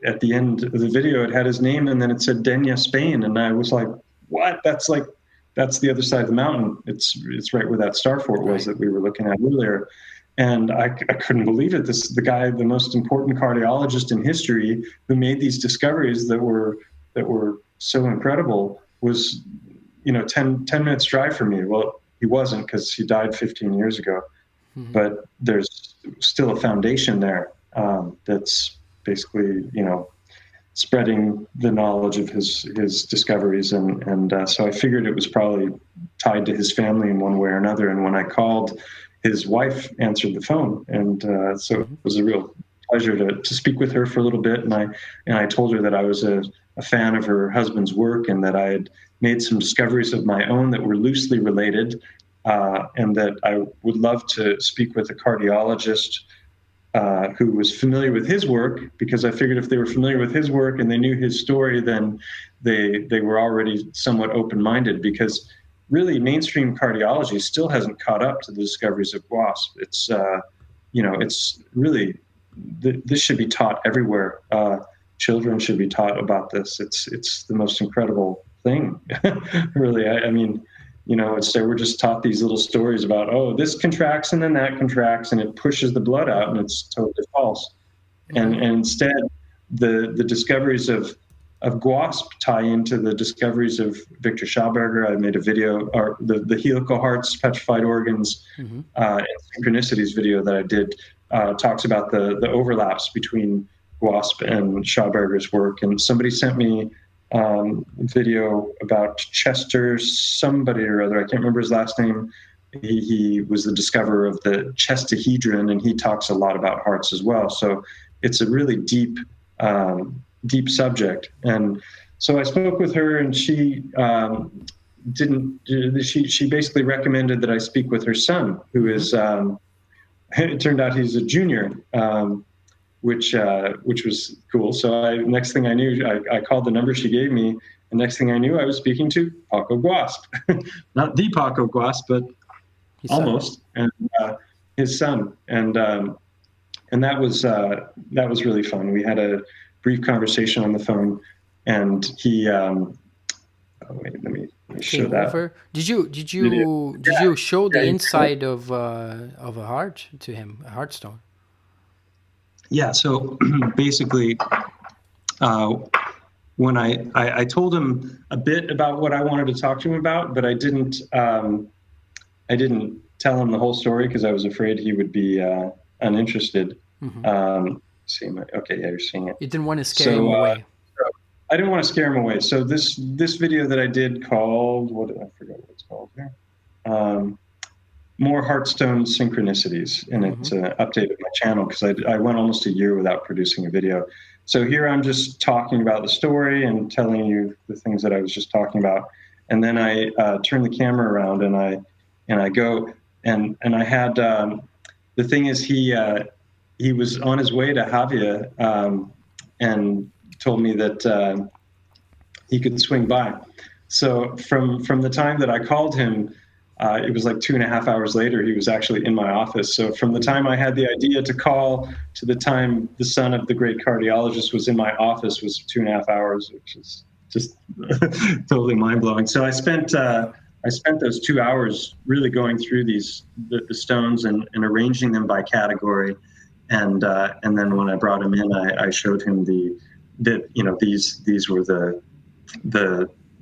at the end of the video, it had his name, and then it said Denia, Spain, and I was like, "What? That's the other side of the mountain. It's right where that star fort was that we were looking at earlier." And I couldn't believe it. The guy, the most important cardiologist in history, who made these discoveries that were so incredible, was 10 minutes drive from me. Well, he wasn't, because he died 15 years ago. But there's still a foundation there that's basically spreading the knowledge of his discoveries, and so I figured it was probably tied to his family in one way or another. And when I called, his wife answered the phone, and so it was a real pleasure to speak with her for a little bit. And I told her that I was a fan of her husband's work, and that I had made some discoveries of my own that were loosely related, and that I would love to speak with a cardiologist who was familiar with his work, because I figured if they were familiar with his work and they knew his story, then they were already somewhat open-minded, because really mainstream cardiology still hasn't caught up to the discoveries of GWASP. It's it's really, this should be taught everywhere. Children should be taught about this. It's the most incredible thing, really. I mean, we're just taught these little stories about, oh, this contracts and then that contracts and it pushes the blood out, and it's totally false. And instead, the discoveries of GWASP tie into the discoveries of Victor Schauberger. I made a video, or the helical hearts, petrified organs, and synchronicities video that I did talks about the overlaps between GWASP and Schauberger's work. And somebody sent me video about Chester somebody or other. I can't remember his last name. He was the discoverer of the chestahedron, and he talks a lot about hearts as well. So it's a really deep subject. And so I spoke with her, and she she basically recommended that I speak with her son, who is it turned out he's a junior, which was cool. So next thing I knew, I called the number she gave me, and next thing I knew, I was speaking to Paco GWASP, not the Paco GWASP, but almost, and his son, and that was really fun. We had a brief conversation on the phone, and he. Let me show that. Did you show the inside of a heart to him, a heart stone? Yeah. So basically, when I told him a bit about what I wanted to talk to him about, but I didn't tell him the whole story, because I was afraid he would be uninterested. Okay, yeah, you're seeing it. You didn't want to scare him away. I didn't want to scare him away. So this video that I did called, I forgot what it's called here. More Heartstone Synchronicities, and it's updated my channel, because I went almost a year without producing a video. So here I'm just talking about the story and telling you the things that I was just talking about, and then I turn the camera around and I go, and I had the thing is, he was on his way to Javia, and told me that he could swing by. So from the time that I called him, it was like 2.5 hours later, he was actually in my office. So from the time I had the idea to call to the time the son of the great cardiologist was in my office was 2.5 hours, which is just totally mind-blowing. So I spent those 2 hours really going through the stones and arranging them by category. And then when I brought him in, I showed him these were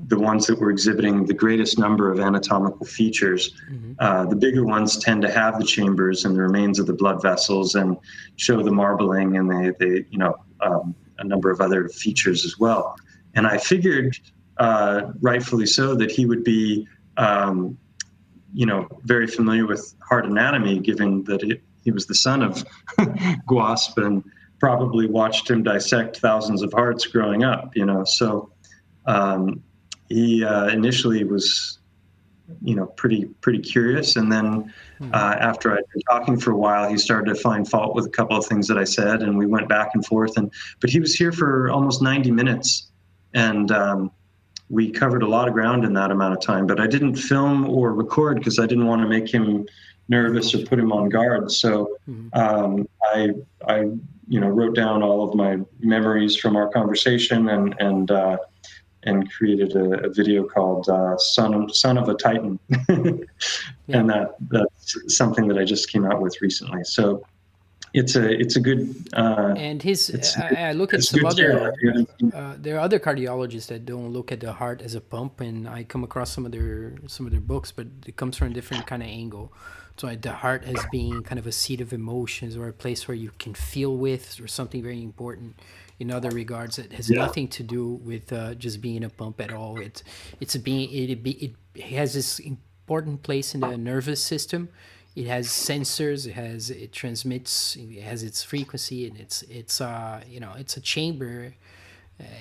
the ones that were exhibiting the greatest number of anatomical features. The bigger ones tend to have the chambers and the remains of the blood vessels, and show the marbling, and they a number of other features as well. And I figured, rightfully so, that he would be very familiar with heart anatomy, given that he was the son of GWASP and probably watched him dissect thousands of hearts growing up, So he initially was, pretty curious. And then after I'd been talking for a while, he started to find fault with a couple of things that I said, and we went back and forth. But he was here for almost 90 minutes, and we covered a lot of ground in that amount of time. But I didn't film or record, because I didn't want to make him nervous or put him on guard. So I wrote down all of my memories from our conversation, and created a video called Son of a Titan. Yeah. And that's something that I just came out with recently. So it's a good And I look at it's a some good other. serial. There are other cardiologists that don't look at the heart as a pump, and I come across some of their books, but it comes from a different kind of angle. So the heart as being kind of a seat of emotions or a place where you can feel with, or something very important. In other regards, it has nothing to do with just being a pump at all. It has this important place in the nervous system. It has sensors. It transmits. It has its frequency, and it's it's a chamber.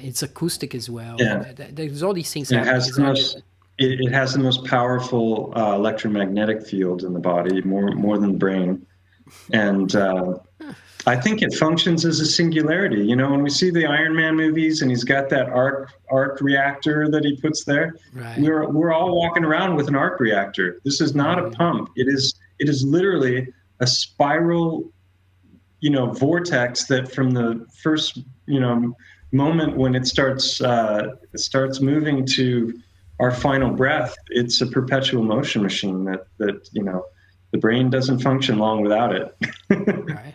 It's acoustic as well. Yeah. There's all these things It happening. has the most it has the most powerful electromagnetic field in the body, more than the brain, and I think it functions as a singularity. You know, when we see the Iron Man movies and he's got that arc reactor that he puts there, Right. we're all walking around with an arc reactor. This is not a pump. It is literally a spiral, vortex that from the first, moment when it starts moving to our final breath, it's a perpetual motion machine that the brain doesn't function long without it. Right.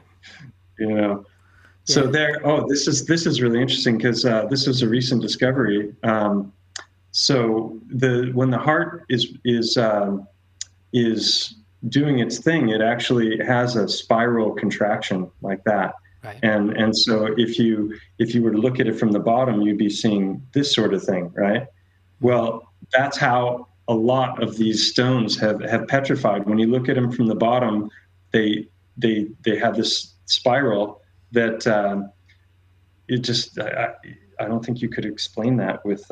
So Yeah. this is really interesting because this is a recent discovery. So when the heart is doing its thing, it actually has a spiral contraction like that. Right. And so if you were to look at it from the bottom, you'd be seeing this sort of thing, right? Well, that's how a lot of these stones have petrified. When you look at them from the bottom, they have this spiral that I don't think you could explain that with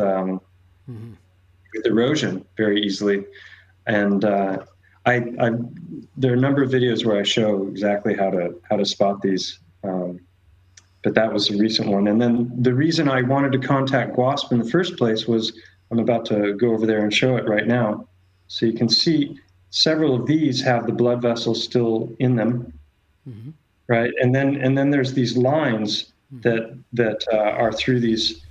erosion very easily. And there are a number of videos where I show exactly how to spot these. But that was a recent one. And then the reason I wanted to contact GWASP in the first place was I'm about to go over there and show it right now. So you can see several of these have the blood vessels still in them, right? And then there's these lines that are through these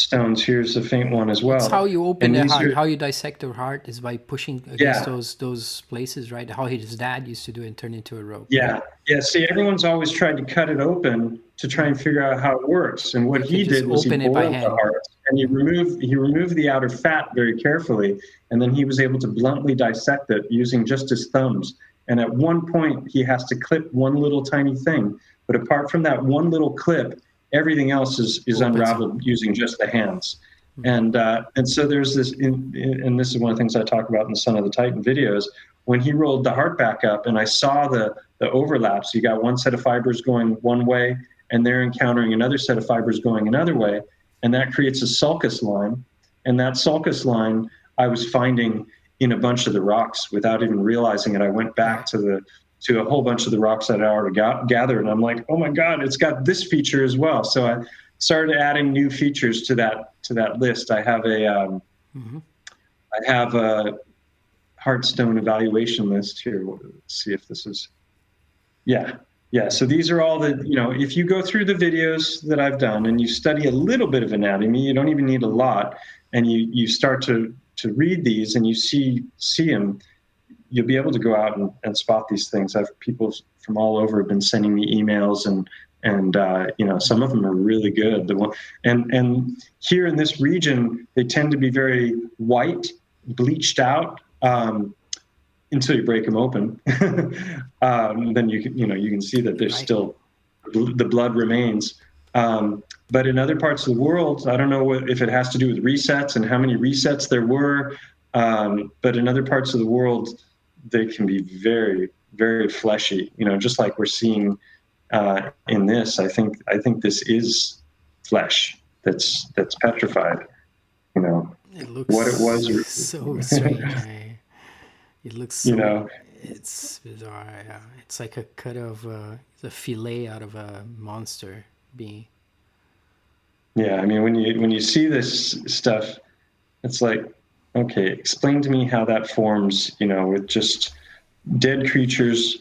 stones. Here's a faint one as well. It's how you open and the heart. How you dissect the heart is by pushing against Yeah. those places, right? How his dad used to do it and turn into a rope. Yeah, right? yeah. See, everyone's always tried to cut it open to try and figure out how it works. And what he You just did was he open it by boiled the hand. heart and he removed the outer fat very carefully, and then he was able to bluntly dissect it using just his thumbs. And at one point, he has to clip one little tiny thing. But apart from that one little clip, everything else is unraveled using just the hands. And so there's this, and this is one of the things I talk about in the Son of the Titan videos. When he rolled the heart back up, and I saw the overlaps, you got one set of fibers going one way, and they're encountering another set of fibers going another way, and that creates a sulcus line. And that sulcus line I was finding in a bunch of the rocks without even realizing it. I went back to a whole bunch of the rocks that I already gathered, and I'm like, oh my God, it's got this feature as well. So I started adding new features to that list. I have a Heartstone evaluation list here. Let's see if this is, yeah. So these are all if you go through the videos that I've done and you study a little bit of anatomy, you don't even need a lot, and you start to read these and you see them, you'll be able to go out and spot these things. People from all over have been sending me emails, and some of them are really good. And here in this region, they tend to be very white, bleached out, until you break them open. Then you can see that there's still the blood remains. But in other parts of the world, I don't know if it has to do with resets and how many resets there were. But in other parts of the world, they can be very, very fleshy. Just like we're seeing in this. I think this is flesh that's petrified. It looks what it was. so strange. Right? It looks so. It's bizarre. Yeah. It's like a cut of a fillet out of a monster being. Yeah, I mean, when you see this stuff, it's like, okay, explain to me how that forms. With just dead creatures,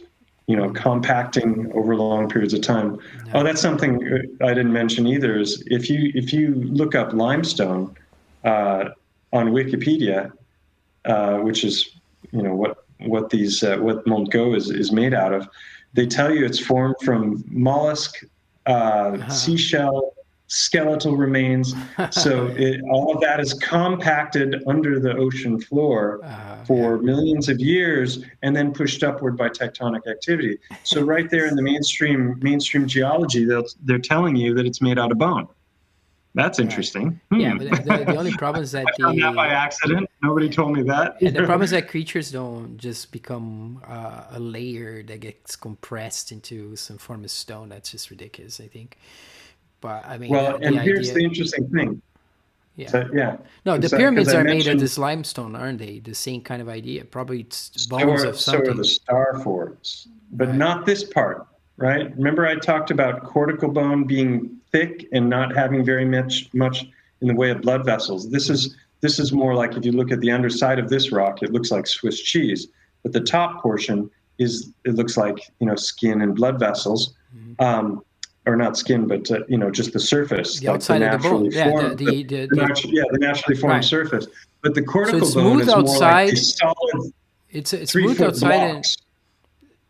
compacting over long periods of time. No. Oh, that's something I didn't mention either. Is if you look up limestone, on Wikipedia, which is what these what Mont Go is made out of. They tell you it's formed from mollusk, seashell, skeletal remains. So all of that is compacted under the ocean floor for millions of years, and then pushed upward by tectonic activity. So right there in the mainstream geology, they're telling you that it's made out of bone. That's interesting. Yeah, but the only problem is that I found that by accident. Nobody told me that. And the problem is that creatures don't just become a layer that gets compressed into some form of stone. That's just ridiculous, I think. But I mean, well, and here's idea, the interesting thing. Yeah. So, yeah. No, the pyramids are made of this limestone, aren't they? The same kind of idea. Probably it's bones of something. So are the star forms, but not this part, right? Remember I talked about cortical bone being thick and not having very much in the way of blood vessels. This is more like, if you look at the underside of this rock, it looks like Swiss cheese, but the top portion it looks like skin and blood vessels. Or not skin, but just the surface, the outside of the bone. The naturally formed surface. But the cortical bone is outside, more like a solid. It's smooth outside,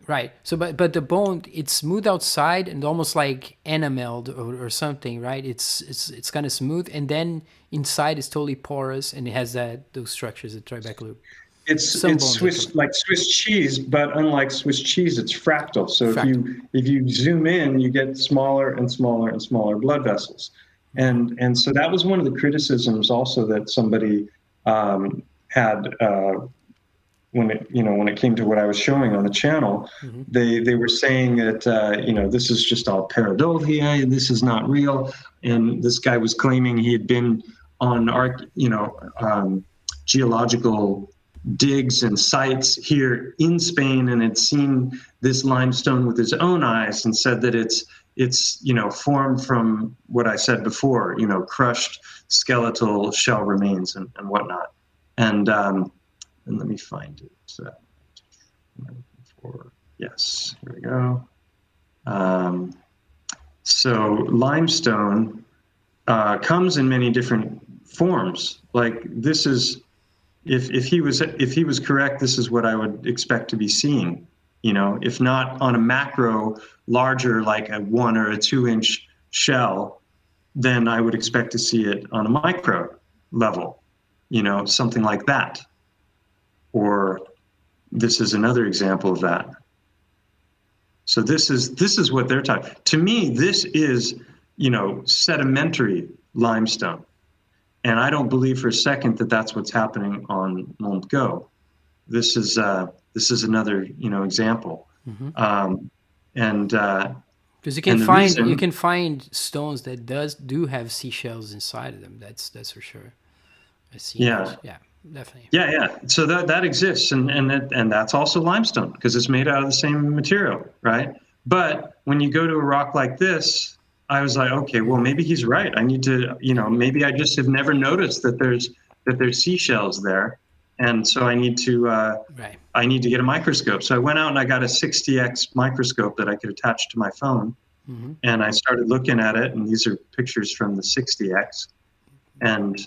right. So, but the bone, it's smooth outside and almost like enameled or something, right? It's kind of smooth, and then inside is totally porous, and it has those structures, the Tribeca loop. It's Swiss, like Swiss cheese, but unlike Swiss cheese, it's fractal. So if you zoom in, you get smaller and smaller and smaller blood vessels, and so that was one of the criticisms also that somebody had when it came to what I was showing on the channel. They were saying that this is just all pareidolia, this is not real, and this guy was claiming he had been on geological digs and sites here in Spain and had seen this limestone with his own eyes and said that it's formed from what I said before, crushed skeletal shell remains and whatnot. And let me find it. Yes, here we go. So limestone comes in many different forms. Like this is, if he was correct, this is what I would expect to be seeing. If not on a macro, larger, like a 1 or a 2 inch shell, then I would expect to see it on a micro level, something like that. Or this is another example of that. So this is what they're talking. To me, this is, sedimentary limestone. And I don't believe for a second that that's what's happening on Mont Go. This is another example. And because you can find stones that do have seashells inside of them. That's for sure. I see. Yeah, definitely. Yeah. So that exists, and that's also limestone because it's made out of the same material, right? But when you go to a rock like this, I was like, okay, well, maybe he's right. I need to, maybe I just have never noticed that there's seashells there, and so I need to get a microscope. So I went out and I got a 60x microscope that I could attach to my phone, and I started looking at it. And these are pictures from the 60x, and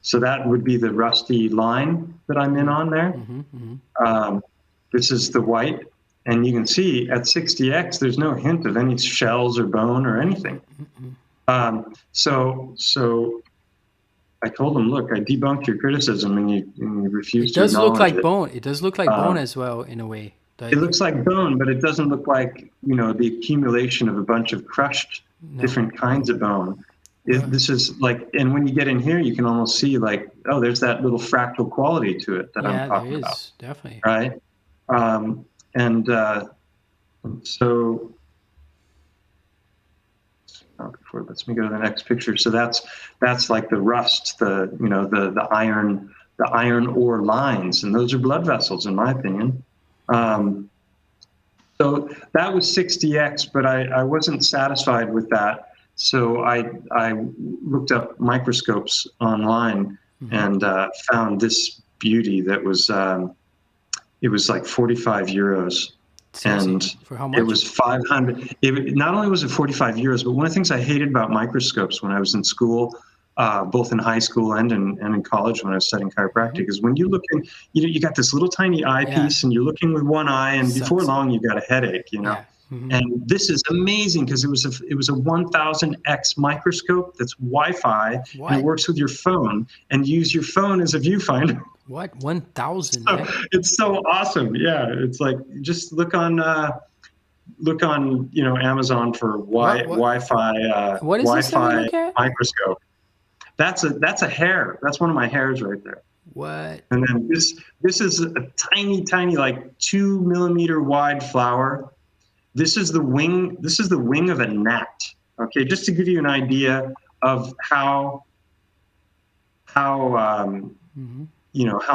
so that would be the rusty line that I'm in on there. This is the white. And you can see at 60x, there's no hint of any shells or bone or anything. So I told him, look, I debunked your criticism, and you refused to acknowledge it. It does look like bone. It does look like bone as well, in a way. It looks like bone, but it doesn't look like the accumulation of a bunch of crushed different kinds of bone. This is like, and when you get in here, you can almost see like, oh, there's that little fractal quality to it that I'm talking about. Yeah, there is, definitely. Right. So let me go to the next picture. So that's like the rust, the iron ore lines, and those are blood vessels, in my opinion. So that was 60x, but I wasn't satisfied with that. So I looked up microscopes online and found this beauty that was it was like 45 euros. And for how much? It was 500. Not only was it 45 euros, but one of the things I hated about microscopes when I was in school, both in high school and in college when I was studying chiropractic, is when you look in, you got this little tiny eyepiece and you're looking with one eye, and before long you got a headache, Yeah. And this is amazing because it was a 1000x microscope that's Wi-Fi, and it works with your phone, and you use your phone as a viewfinder. What? 1000? So it's so awesome. Yeah, it's like just look on Amazon for Wi-Fi what is this that we look at? microscope. That's a hair. That's one of my hairs right there. What? And then this is a tiny like 2 millimeter wide flower. This is the wing. This is the wing of a gnat. Okay, just to give you an idea of how how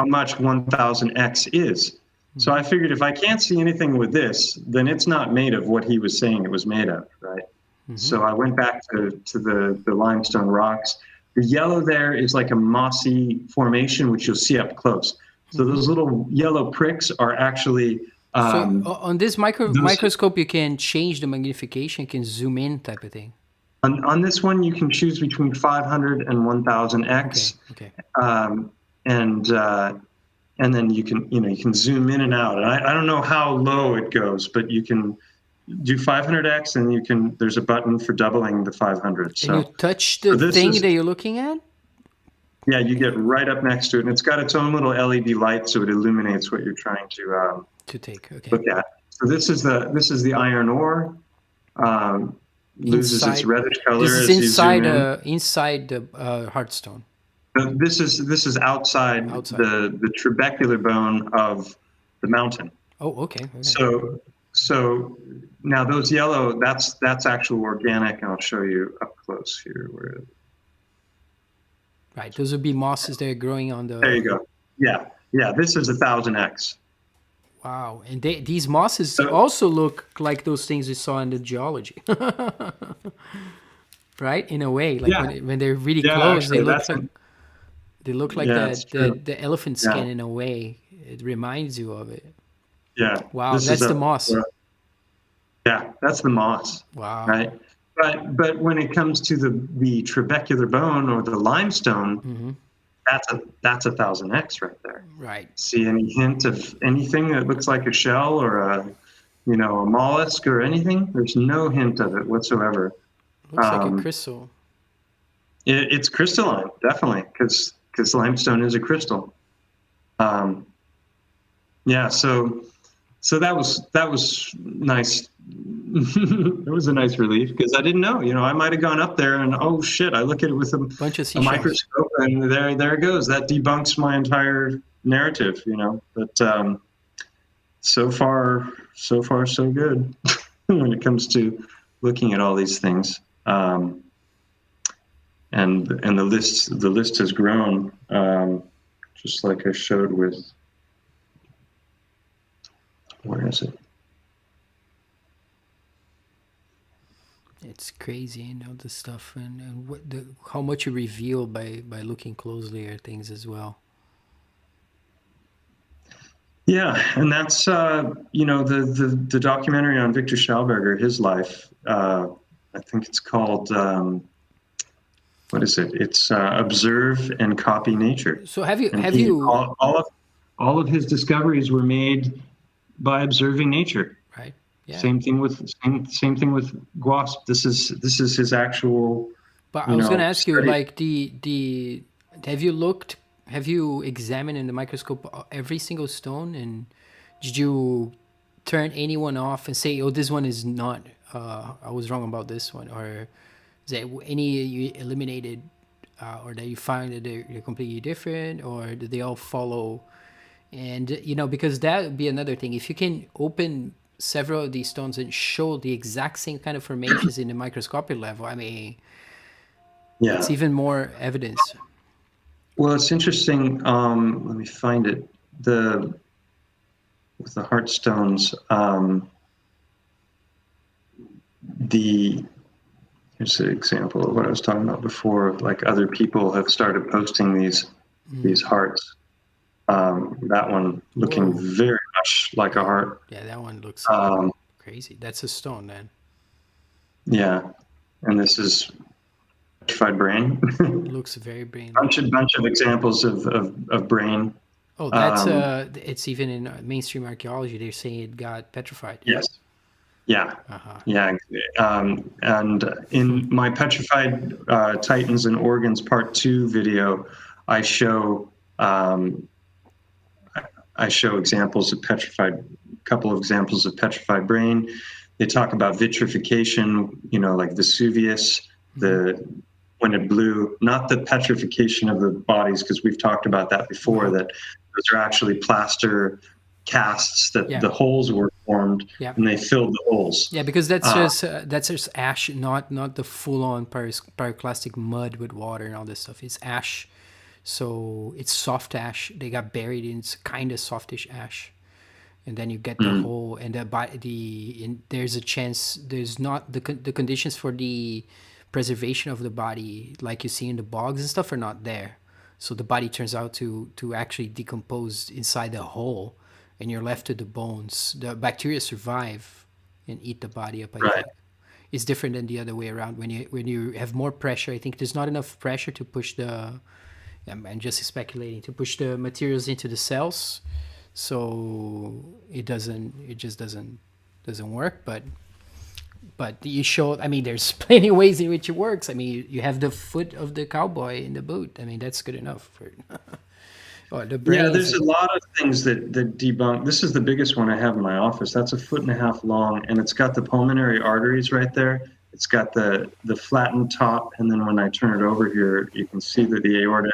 much 1000x is. So I figured if I can't see anything with this, then it's not made of what he was saying it was made of, right? So I went back to the limestone rocks. The yellow there is like a mossy formation, which you'll see up close. So those little yellow pricks are actually... so on this microscope, you can change the magnification, you can zoom in type of thing. On this one, you can choose between 500 and 1000x. Okay. And then you can zoom in and out. And I don't know how low it goes, but you can do 500x, and there's a button for doubling the 500. So, and you touch the thing that you're looking at? Yeah, you get right up next to it, and it's got its own little LED light, so it illuminates what you're trying to take. Okay. Look at. So this is the iron ore. Loses its reddish color. This is inside the hardstone. This is outside. The trabecular bone of the mountain. Oh, okay. So now those yellow, that's actual organic, and I'll show you up close here. Right, those would be mosses that are growing on the... There you go. Yeah, this is 1000x. Wow, and these mosses also look like those things we saw in the geology. Right, in a way, like when they're really close, actually, they look like the elephant skin in a way. It reminds you of it. Yeah. Wow, that's the moss. Yeah, that's the moss. Wow. Right. But when it comes to the trabecular bone or the limestone, that's 1000x right there. Right. See any hint of anything that looks like a shell or a mollusk or anything? There's no hint of it whatsoever. Looks like a crystal. It's crystalline, definitely, because limestone is a crystal. Yeah. So that was nice. It was a nice relief because I didn't know. I might have gone up there and oh shit, I look at it with a microscope and there it goes. That debunks my entire narrative. But so far so good when it comes to looking at all these things. And the list has grown, just like I showed with. Where is it? It's crazy, the stuff and how much you reveal by looking closely at things as well. Yeah, and that's the documentary on Victor Schauberger, his life. I think it's called what is it? It's Observe and Copy Nature. So have you all of his discoveries were made by observing nature. Right. Yeah. Same thing with Guasp. This is his actual. But I was going to ask you, like have you examined in the microscope every single stone, and did you turn anyone off and say, oh, this one is not, I was wrong about this one, or is there any you eliminated, or that you find that they're completely different, or do they all follow? And because that would be another thing. If you can open several of these stones and show the exact same kind of formations in the microscopic level, I mean, it's even more evidence. Well, it's interesting. Let me find it. With the heart stones, here's an example of what I was talking about before. Like other people have started posting these hearts. That one looking very much like a heart. Yeah, that one looks crazy. That's a stone, then. Yeah, and this is petrified brain. Looks very brain-like. bunch of examples of brain. Oh, that's it's even in mainstream archaeology. They're saying it got petrified. Yes. Yeah. Uh-huh. Yeah. And in my Petrified Titans and Organs Part 2 video, I show examples of couple of examples of petrified brain. They talk about vitrification, like Vesuvius, when it blew, not the petrification of the bodies, because we've talked about that before, that those are actually plaster casts that the holes were formed and they filled the holes. Yeah, because that's just ash, not the full-on pyroclastic mud with water and all this stuff. It's ash, so it's soft ash. They got buried in kind of softish ash, and then you get the hole, and there's a chance there's not the conditions for the preservation of the body like you see in the bogs and stuff are not there. So the body turns out to actually decompose inside the hole, and you're left with the bones. The bacteria survive and eat the body up. I think it's different than the other way around. When you have more pressure, I think there's not enough pressure to push I'm just speculating, to push the materials into the cells, so it just doesn't work. But you show, there's plenty of ways in which it works. You have the foot of the cowboy in the boot. That's good enough for there's a lot of things that debunk. This is the biggest one I have in my office. That's 1.5 feet long, and it's got the pulmonary arteries right there. It's got the flattened top, and then when I turn it over here, you can see that the aorta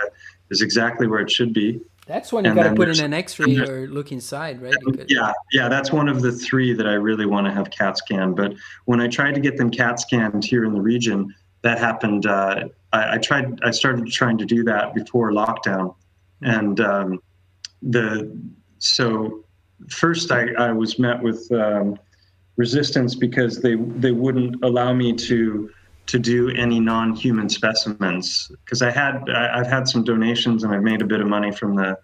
is exactly where it should be. That's when you got to put in an X-ray or look inside, right? Yeah, that's one of the 3 that I really want to have CAT scanned. But when I tried to get them CAT scanned here in the region, that happened. I started trying to do that before lockdown, and so first I was met with resistance because they wouldn't allow me to do any non-human specimens, because I've had some donations and I've made a bit of money from the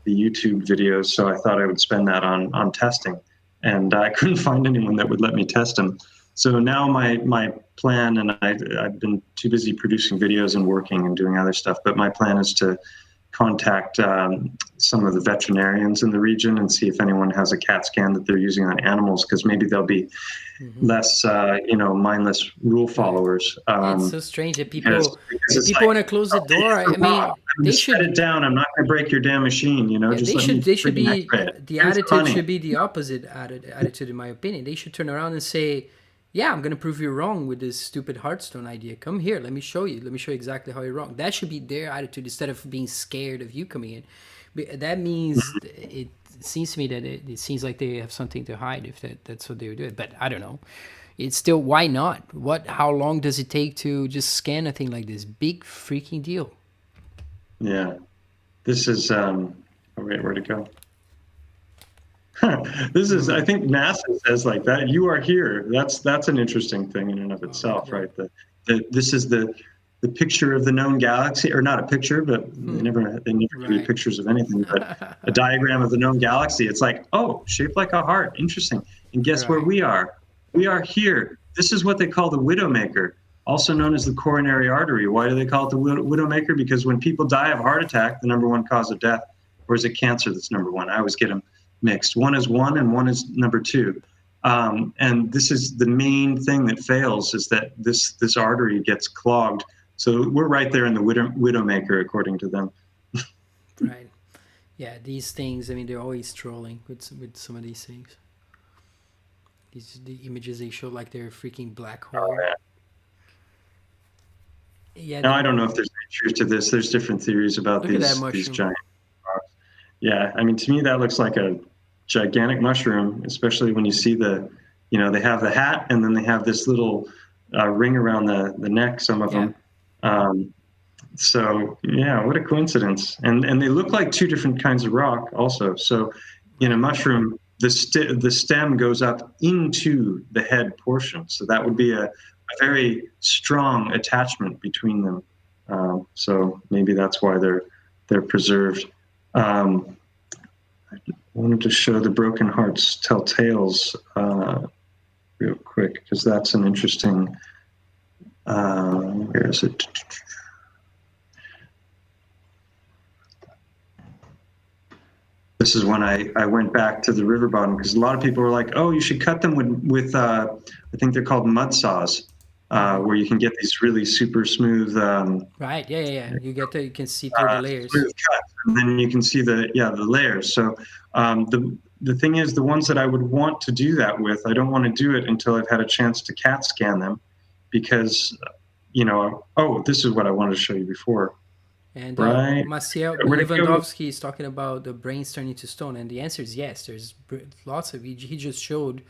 YouTube videos, so I thought I would spend that on testing, and I couldn't find anyone that would let me test them. So now my plan, and I've been too busy producing videos and working and doing other stuff, but my plan is to contact some of the veterinarians in the region and see if anyone has a CAT scan that they're using on animals, because maybe they'll be less, mindless rule followers. It's so strange that people want to close the door. They should shut it down. I'm not going to break your damn machine. They should be the attitude should be the opposite attitude, in my opinion. They should turn around and say, yeah, I'm going to prove you wrong with this stupid Hearthstone idea. Come here, let me show you. Let me show you exactly how you're wrong. That should be their attitude instead of being scared of you coming in. That means it seems to me that it seems like they have something to hide if that's what they were doing. But I don't know. It's still, why not? How long does it take to just scan a thing like this? Big freaking deal. Yeah. This is, wait, where'd it go? This is, I think NASA says like that. You are here. That's an interesting thing in and of itself, right? This is the picture of the known galaxy, or not a picture, but they never give you pictures of anything, but a diagram of the known galaxy. It's like, oh, shaped like a heart. Interesting. And guess where we are? We are here. This is what they call the widowmaker, also known as the coronary artery. Why do they call it the widowmaker? Because when people die of a heart attack, the number 1 cause of death, or is it cancer that's number 1? I always get them mixed. One is 1 and 1 is number 2. And this is the main thing that fails, is that this artery gets clogged. So we're right there in the widowmaker, according to them. Right. Yeah, these things, they're always trolling with some of these things. The images they show, like they're a freaking black hole. Oh, yeah. Now, I don't know if there's any truth to this. There's different theories about these giant rocks. Yeah, to me that looks like a gigantic mushroom, especially when you see they have the hat, and then they have this little ring around the neck, some of them. So yeah, what a coincidence. And they look like 2 different kinds of rock also. So in a mushroom, the stem goes up into the head portion. So that would be a very strong attachment between them. So maybe that's why they're preserved. I wanted to show the broken hearts tell tales real quick, because that's an interesting Where is it? This is when I went back to the river bottom, because a lot of people were like, "Oh, you should cut them with I think they're called mud saws, where you can get these really super smooth, Right. Yeah, yeah, yeah. You can see through the layers. smooth cuts, and then you can see the layers." So the thing is, the ones that I would want to do that with, I don't want to do it until I've had a chance to CAT scan them, because oh, this is what I wanted to show you before, And right? Maciel Where'd it go? Lewandowski is talking about the brains turning to stone, and the answer is yes. There's lots of. He just showed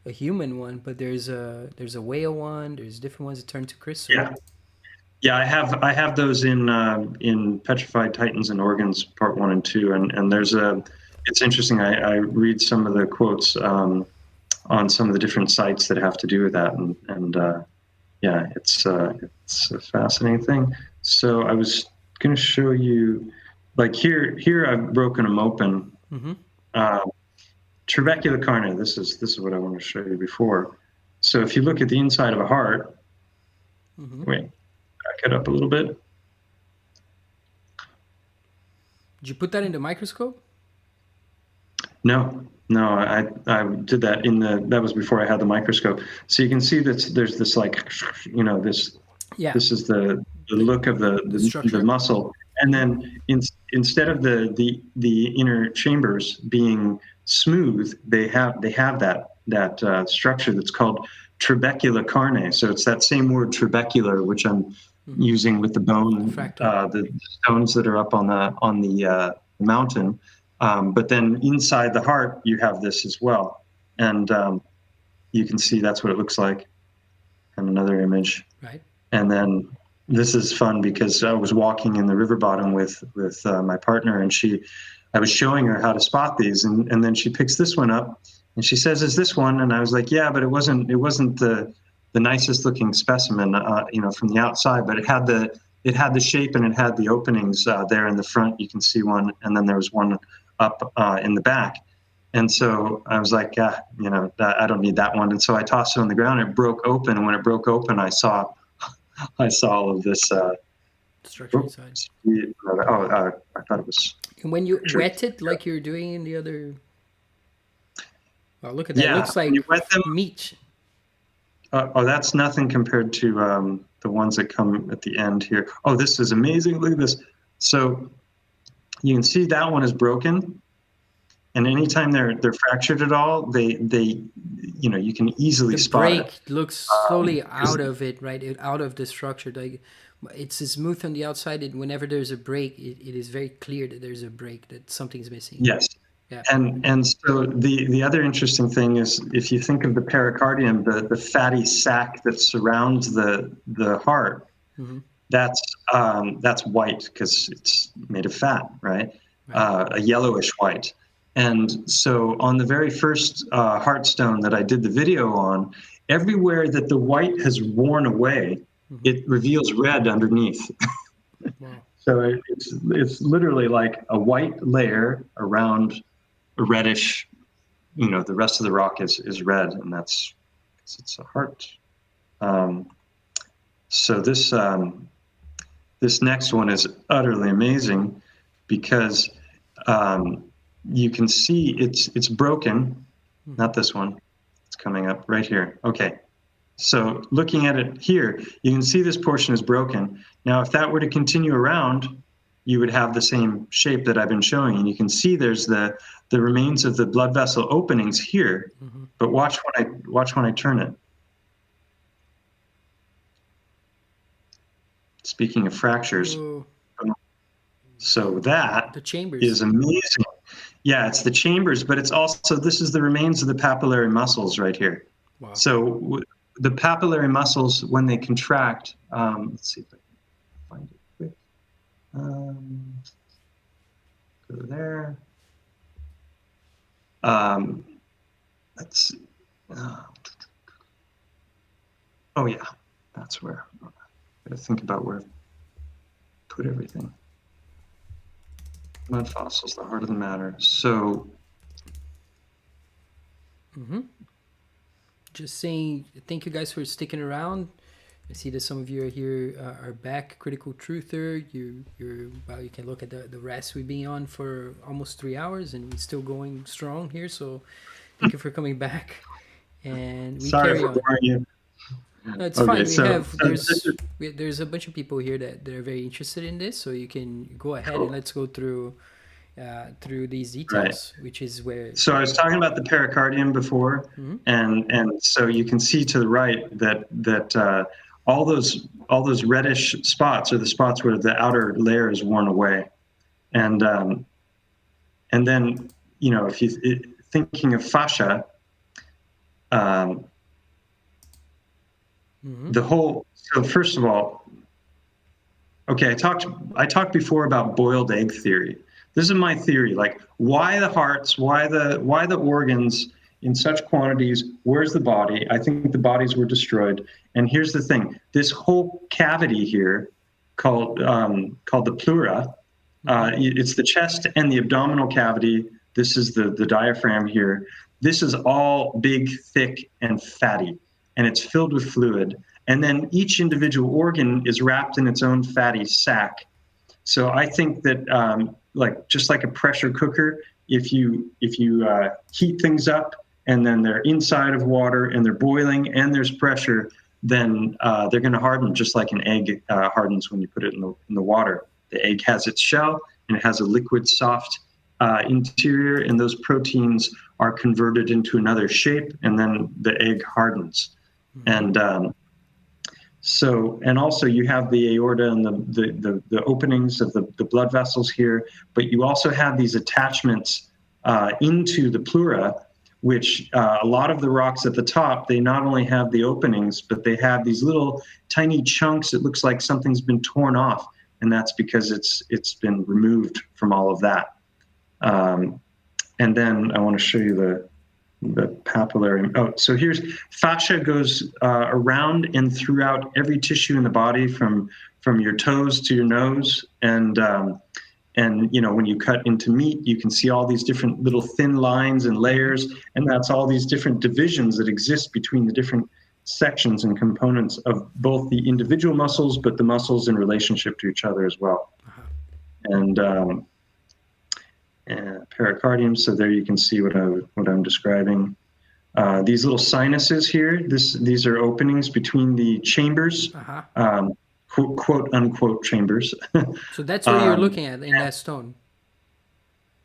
a human one, but there's a whale one. There's different ones that turn to crystal. Yeah. Yeah, I have those in Petrified Titans and Organs Part 1 and 2, and it's interesting. I read some of the quotes on some of the different sites that have to do with that, and yeah, it's a fascinating thing. So I was going to show you, like here I've broken them open. Mm-hmm. Trabecular carne. This is what I wanted to show you before. So if you look at the inside of a heart, wait. Back it up a little bit. Did you put that in the microscope? No, I did that that was before I had the microscope. So you can see that there's this, like, this. Yeah. This is the look of the muscle, and then instead of the inner chambers being smooth, they have that structure that's called trabecular carne. So it's that same word trabecular, which I'm using with the bone, the stones that are up on the mountain. But then inside the heart, you have this as well, and you can see that's what it looks like. And another image, right? And then this is fun, because I was walking in the river bottom with my partner, and I was showing her how to spot these, and then she picks this one up, and she says, "Is this one?" And I was like, "Yeah, but it wasn't the nicest looking specimen, from the outside, but it had the shape, and it had the openings there in the front. You can see one, and then there was one up in the back." And so I was like, I don't need that one. And so I tossed it on the ground. It broke open, and when it broke open, I saw all of this structure inside. I thought it was. And when you wet it, like you're doing in the other. Oh, look at that! Yeah, it looks like you wet them, meat. That's nothing compared to the ones that come at the end here. Oh, this is amazing! Look at this. So you can see that one is broken, and anytime they're fractured at all, they you can easily spot it. The break looks slowly out of it, right? Out of the structure. Like, it's smooth on the outside, and whenever there's a break, it is very clear that there's a break, that something's missing. Yes. Yeah. And so the other interesting thing is, if you think of the pericardium, the fatty sac that surrounds the heart, that's white, because it's made of fat, right? A yellowish white. And so on the very first heart stone that I did the video on, everywhere that the white has worn away, it reveals red underneath. Wow. So it's literally like a white layer around a reddish, the rest of the rock is red, and that's because it's a heart. So this next one is utterly amazing, because you can see it's broken. Not this one. It's coming up right here. Okay. So looking at it here, you can see this portion is broken. Now, if that were to continue around, you would have the same shape that I've been showing. And you can see there's the remains of the blood vessel openings here. But watch when I turn it. Speaking of fractures. Whoa. So that is amazing. Yeah, it's the chambers, but it's also, this is the remains of the papillary muscles right here. Wow. So the papillary muscles, when they contract, let's see if I can find it quick. Go there. Let's see. Oh yeah, that's where. I gotta think about where I put everything. Mud fossils, the heart of the matter. So. Just saying, thank you guys for sticking around. I see that some of you are here are back. Critical Truther, you can look at the rest. We've been on for almost 3 hours, and we're still going strong here. So thank you for coming back, and we Sorry carry for on. boring you. No, it's Okay, fine. so this is There's a bunch of people here that they're very interested in this, so you can go ahead and cool. let's go through these Right. details, which is where. So I was talking about the pericardium before, Mhm. and so you can see to the right that all those reddish spots are the spots where the outer layer is worn away, and and then if thinking of fascia, um, Mhm. the whole. So first of all, okay, I talked before about boiled egg theory. This is my theory. Like, why the hearts? Why the organs in such quantities? Where's the body? I think the bodies were destroyed. And here's the thing: this whole cavity here, called the pleura, it's the chest and the abdominal cavity. This is the diaphragm here. This is all big, thick, and fatty, and it's filled with fluid. And then each individual organ is wrapped in its own fatty sac. So I think that, like just like a pressure cooker, if you heat things up and then they're inside of water and they're boiling and there's pressure, then they're going to harden just like an egg hardens when you put it in the water. The egg has its shell and it has a liquid, soft interior, and those proteins are converted into another shape, and then the egg hardens. And and also you have the aorta and the openings of the blood vessels here, but you also have these attachments into the pleura, which a lot of the rocks at the top, they not only have the openings, but they have these little tiny chunks. It looks like something's been torn off, and that's because it's been removed from all of that. And then I want to show you the papillary. Oh, so here's fascia goes around and throughout every tissue in the body, from your toes to your nose, and when you cut into meat, you can see all these different little thin lines and layers, and that's all these different divisions that exist between the different sections and components of both the individual muscles, but the muscles in relationship to each other as well. And pericardium. So there you can see what I'm describing. These little sinuses here, these are openings between the chambers, quote unquote chambers. So that's what you're looking at in that stone.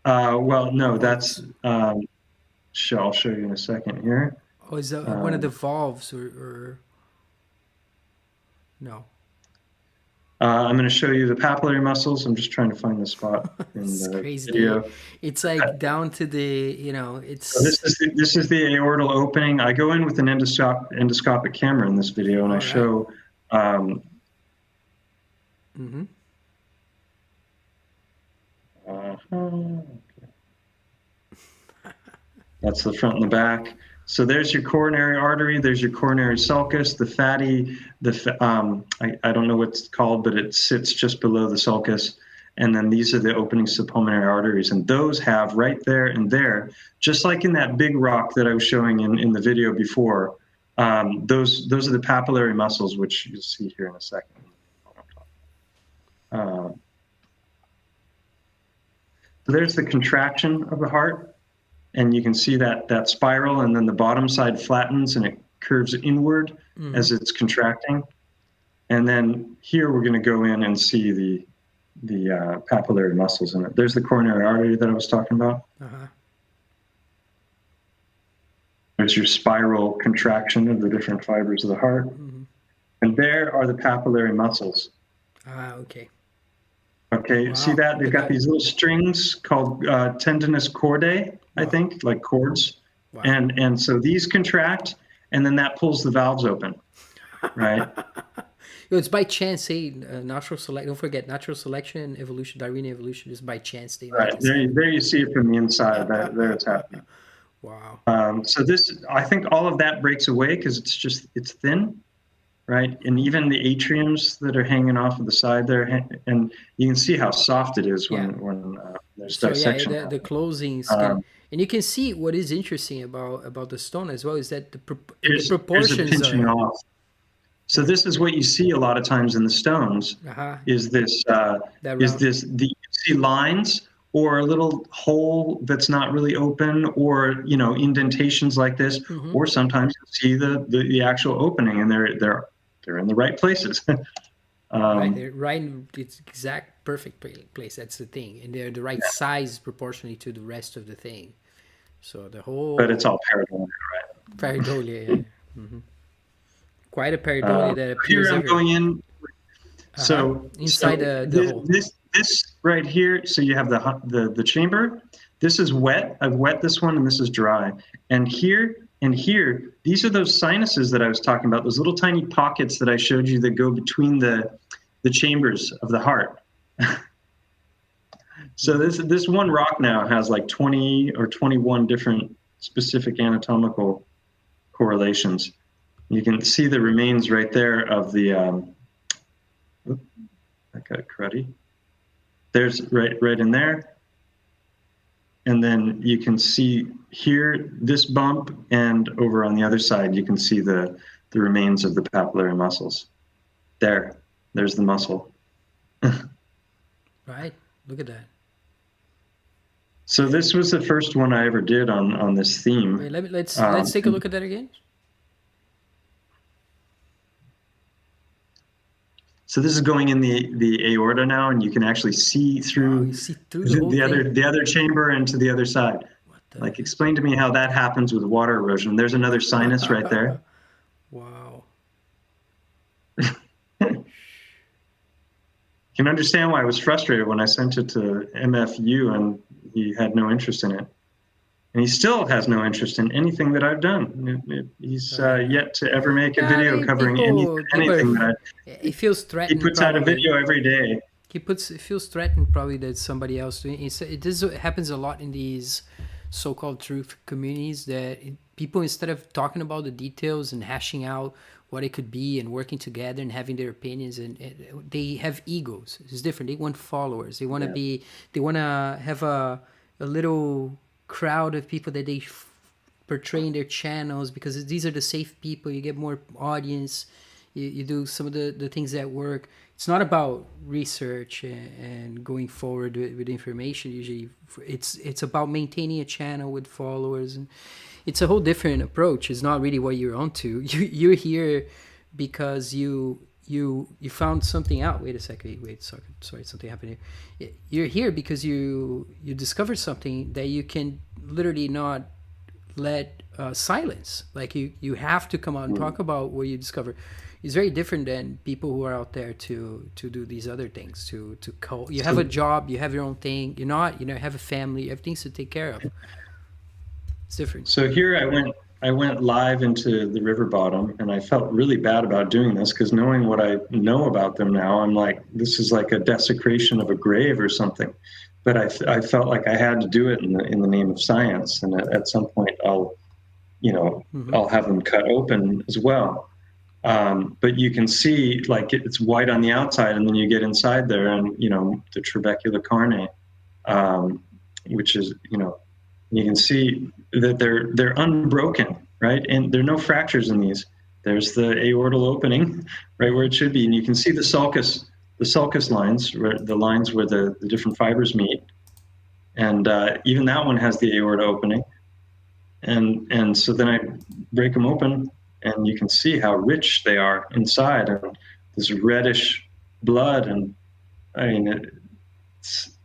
Well, no, that's. I'll show you in a second here. Oh, is that one of the valves or no? I'm going to show you the papillary muscles. I'm just trying to find the spot in It's the crazy. video. It's like down to the, it's. So this is the aortal opening. I go in with an endoscopic camera in this video, and I show. That's the front and the back. So there's your coronary artery. There's your coronary sulcus. The fatty, I don't know what it's called, but it sits just below the sulcus. And then these are the openings to pulmonary arteries. And those have right there and there, just like in that big rock that I was showing in the video before, those are the papillary muscles, which you'll see here in a second. So there's the contraction of the heart. And you can see that spiral, and then the bottom side flattens and it curves inward as it's contracting. And then here we're going to go in and see the papillary muscles in it. There's the coronary artery that I was talking about. There's your spiral contraction of the different fibers of the heart. And there are the papillary muscles. Okay. Okay, wow. See that? They've got these little strings called tendinous cordae, I think, like cords. Wow. And so these contract, and then that pulls the valves open, right? It's by chance, natural selection. Don't forget, natural selection, evolution, Darwinian evolution is by chance. Right, there you see it from the inside. There it's happening. Wow. So this, I think all of that breaks away because it's thin. Right, and even the atriums that are hanging off of the side there, and you can see how soft it is when there's dissection. So the closing skin, and you can see what is interesting about the stone as well is that the proportions there's a pinching are. Off. So this is what you see a lot of times in the stones. Is this you see lines or a little hole that's not really open, or indentations like this, or sometimes you see the actual opening, and they're in the right places. Right, they're right in its exact perfect place. That's the thing, and they're the right size proportionally to the rest of the thing. So the whole. But it's all pareidolia, right? Pareidolia, yeah. Quite a pareidolia that appears here I'm everywhere. going in. So inside the hole. This right here. So you have the chamber. This is wet. I've wet this one, and this is dry. And here, these are those sinuses that I was talking about. Those little tiny pockets that I showed you that go between the chambers of the heart. So this one rock now has like 20 or 21 different specific anatomical correlations. You can see the remains right there of the. I got cruddy. There's right in there. And then you can see here this bump, and over on the other side you can see the remains of the papillary muscles. There's the muscle. Right. Look at that. So this was the first one I ever did on this theme. Wait, let's take a look at that again. So this is going in the aorta now, and you can actually see through, the other chamber and to the other side. Like, explain to me how that happens with water erosion. There's another sinus right there. Wow. You can understand why I was frustrated when I sent it to MFU and he had no interest in it. And he still has no interest in anything that I've done. He's yet to ever make a video covering anything that he feels threatened. He puts out a video every day. He feels threatened probably that somebody else doing it. This happens a lot in these so-called truth communities, that people, instead of talking about the details and hashing out what it could be and working together and having their opinions, and they have egos. It's different. They want followers. They want to be. They want to have a little crowd of people that they portray in their channels, because these are the safe people. You get more audience. You do some of the things that work. It's not about research and going forward with information. Usually it's about maintaining a channel with followers, and it's a whole different approach. It's not really what you're onto. You're here because you found something out. Wait a second. Sorry, something happened here. You're here because you discovered something that you can literally not let silence. Like you have to come out and talk about what you discover. It's very different than people who are out there to do these other things. To call. You have a job. You have your own thing. You're not. You have a family. You have things to take care of. It's different. So here I went live into the river bottom, and I felt really bad about doing this, because knowing what I know about them now, I'm like, this is like a desecration of a grave or something. But I felt like I had to do it in the name of science, and at some point I'll have them cut open as well. But you can see, like, it's white on the outside, and then you get inside there, and the trabecula carne, which is you can see that they're unbroken, right? And there are no fractures in these. There's the aortal opening right where it should be, and you can see the sulcus lines, the lines where the different fibers meet, and even that one has the aorta opening, and so then I break them open, and you can see how rich they are inside, and this reddish blood, and I mean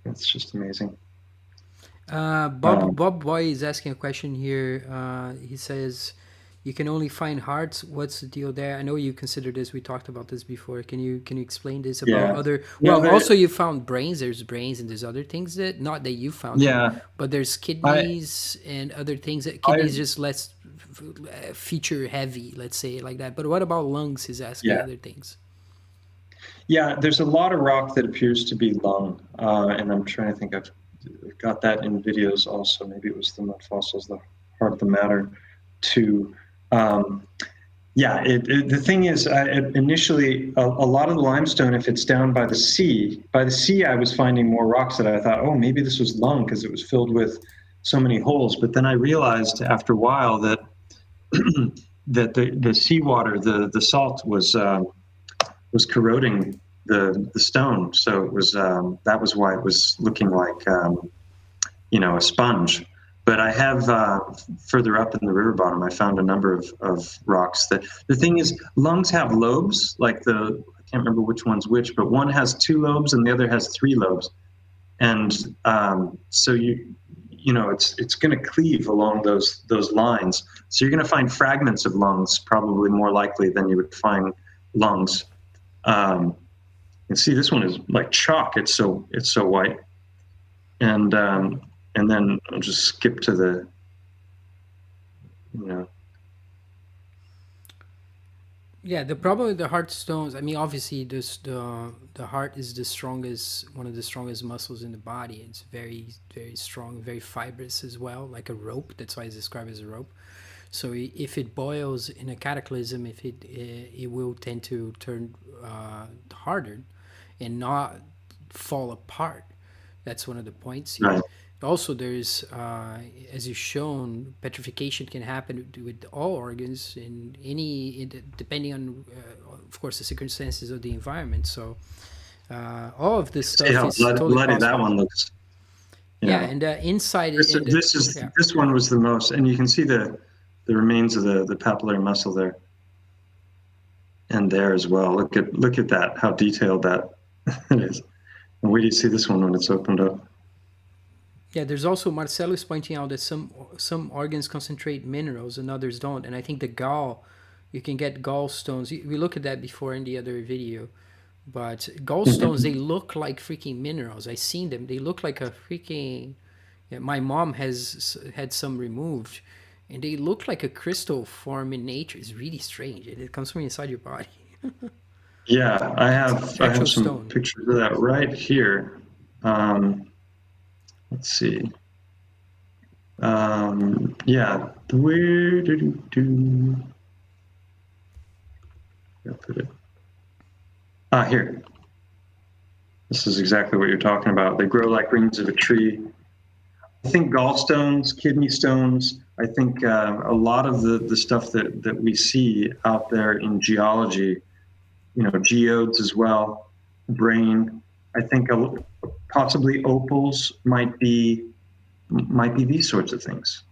it's just amazing. Bob Boy is asking a question here. He says, you can only find hearts. What's the deal there? I know you consider this. We talked about this before. Can you explain this about other? Well, also you found brains. There's brains and there's other things that not that you found. Yeah. But there's kidneys and other things. Kidneys just less feature heavy, let's say it like that. But what about lungs? He's asking other things. Yeah, there's a lot of rock that appears to be lung, and I'm trying to think I've got that in videos also. Maybe it was the mud fossils, the heart of the matter too. The thing is, initially a lot of the limestone, if it's down by the sea, I was finding more rocks that I thought, oh, maybe this was lung because it was filled with so many holes. But then I realized after a while that that the seawater, the salt was corroding the stone, so it was that was why it was looking like a sponge. But I have further up in the river bottom, I found a number of rocks. That the thing is, lungs have lobes. Like I can't remember which one's which, but one has 2 lobes and the other has 3 lobes. And so it's going to cleave along those lines. So you're going to find fragments of lungs probably more likely than you would find lungs. And see, this one is like chalk. It's so white. And then I'll just skip to the, Yeah, the problem with the heart stones, I mean, obviously, the heart is one of the strongest muscles in the body. It's very, very strong, very fibrous as well, like a rope. That's why it's described as a rope. So if it boils in a cataclysm, if it will tend to turn harder and not fall apart. That's one of the points here. right. Also, there's, as you've shown, petrification can happen with all organs depending on, of course, the circumstances of the environment. So all of this stuff See how is totally bloody that possible. one looks. Yeah, Yeah. and inside This and this is yeah, this one was the most, and you can see the remains of the papillary muscle there and there as well. Look at that, how detailed that it is. And where do you see this one when it's opened up? yeah. There's also Marcelo is pointing out that some organs concentrate minerals and others don't, and I think the gall, you can get gallstones. We looked at that before in the other video. But gallstones, they look like freaking minerals. I seen them. They look like a freaking. Yeah, my mom has had some removed, and they look like a crystal form in nature. It's really strange. It comes from inside your body. Yeah, I Actual have some stone. pictures of that right here. Let's see. Yeah, where did you do? I put it. Here. This is exactly what you're talking about. They grow like rings of a tree. I think gallstones, kidney stones. I think a lot of the stuff that we see out there in geology, geodes as well, brain. I think possibly opals might be these sorts of things.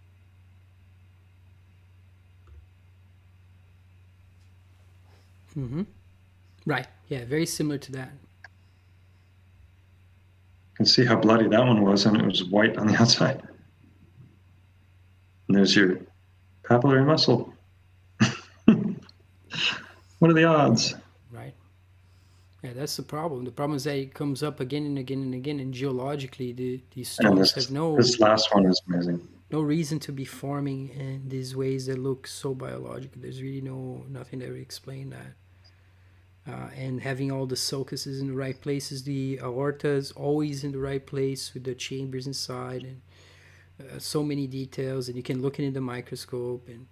Right. Yeah. Very similar to that. You can see how bloody that one was, and it was white on the outside. And there's your papillary muscle. What are the odds? Right. Yeah. That's the problem. The problem is that it comes up again and again and again. And geologically, these And stones have this last one is amazing. no reason to be forming in these ways that look so biological. There's really nothing that would explain that. And having all the sulcuses in the right places, the aorta is always in the right place with the chambers inside, and so many details. And you can look in the microscope, and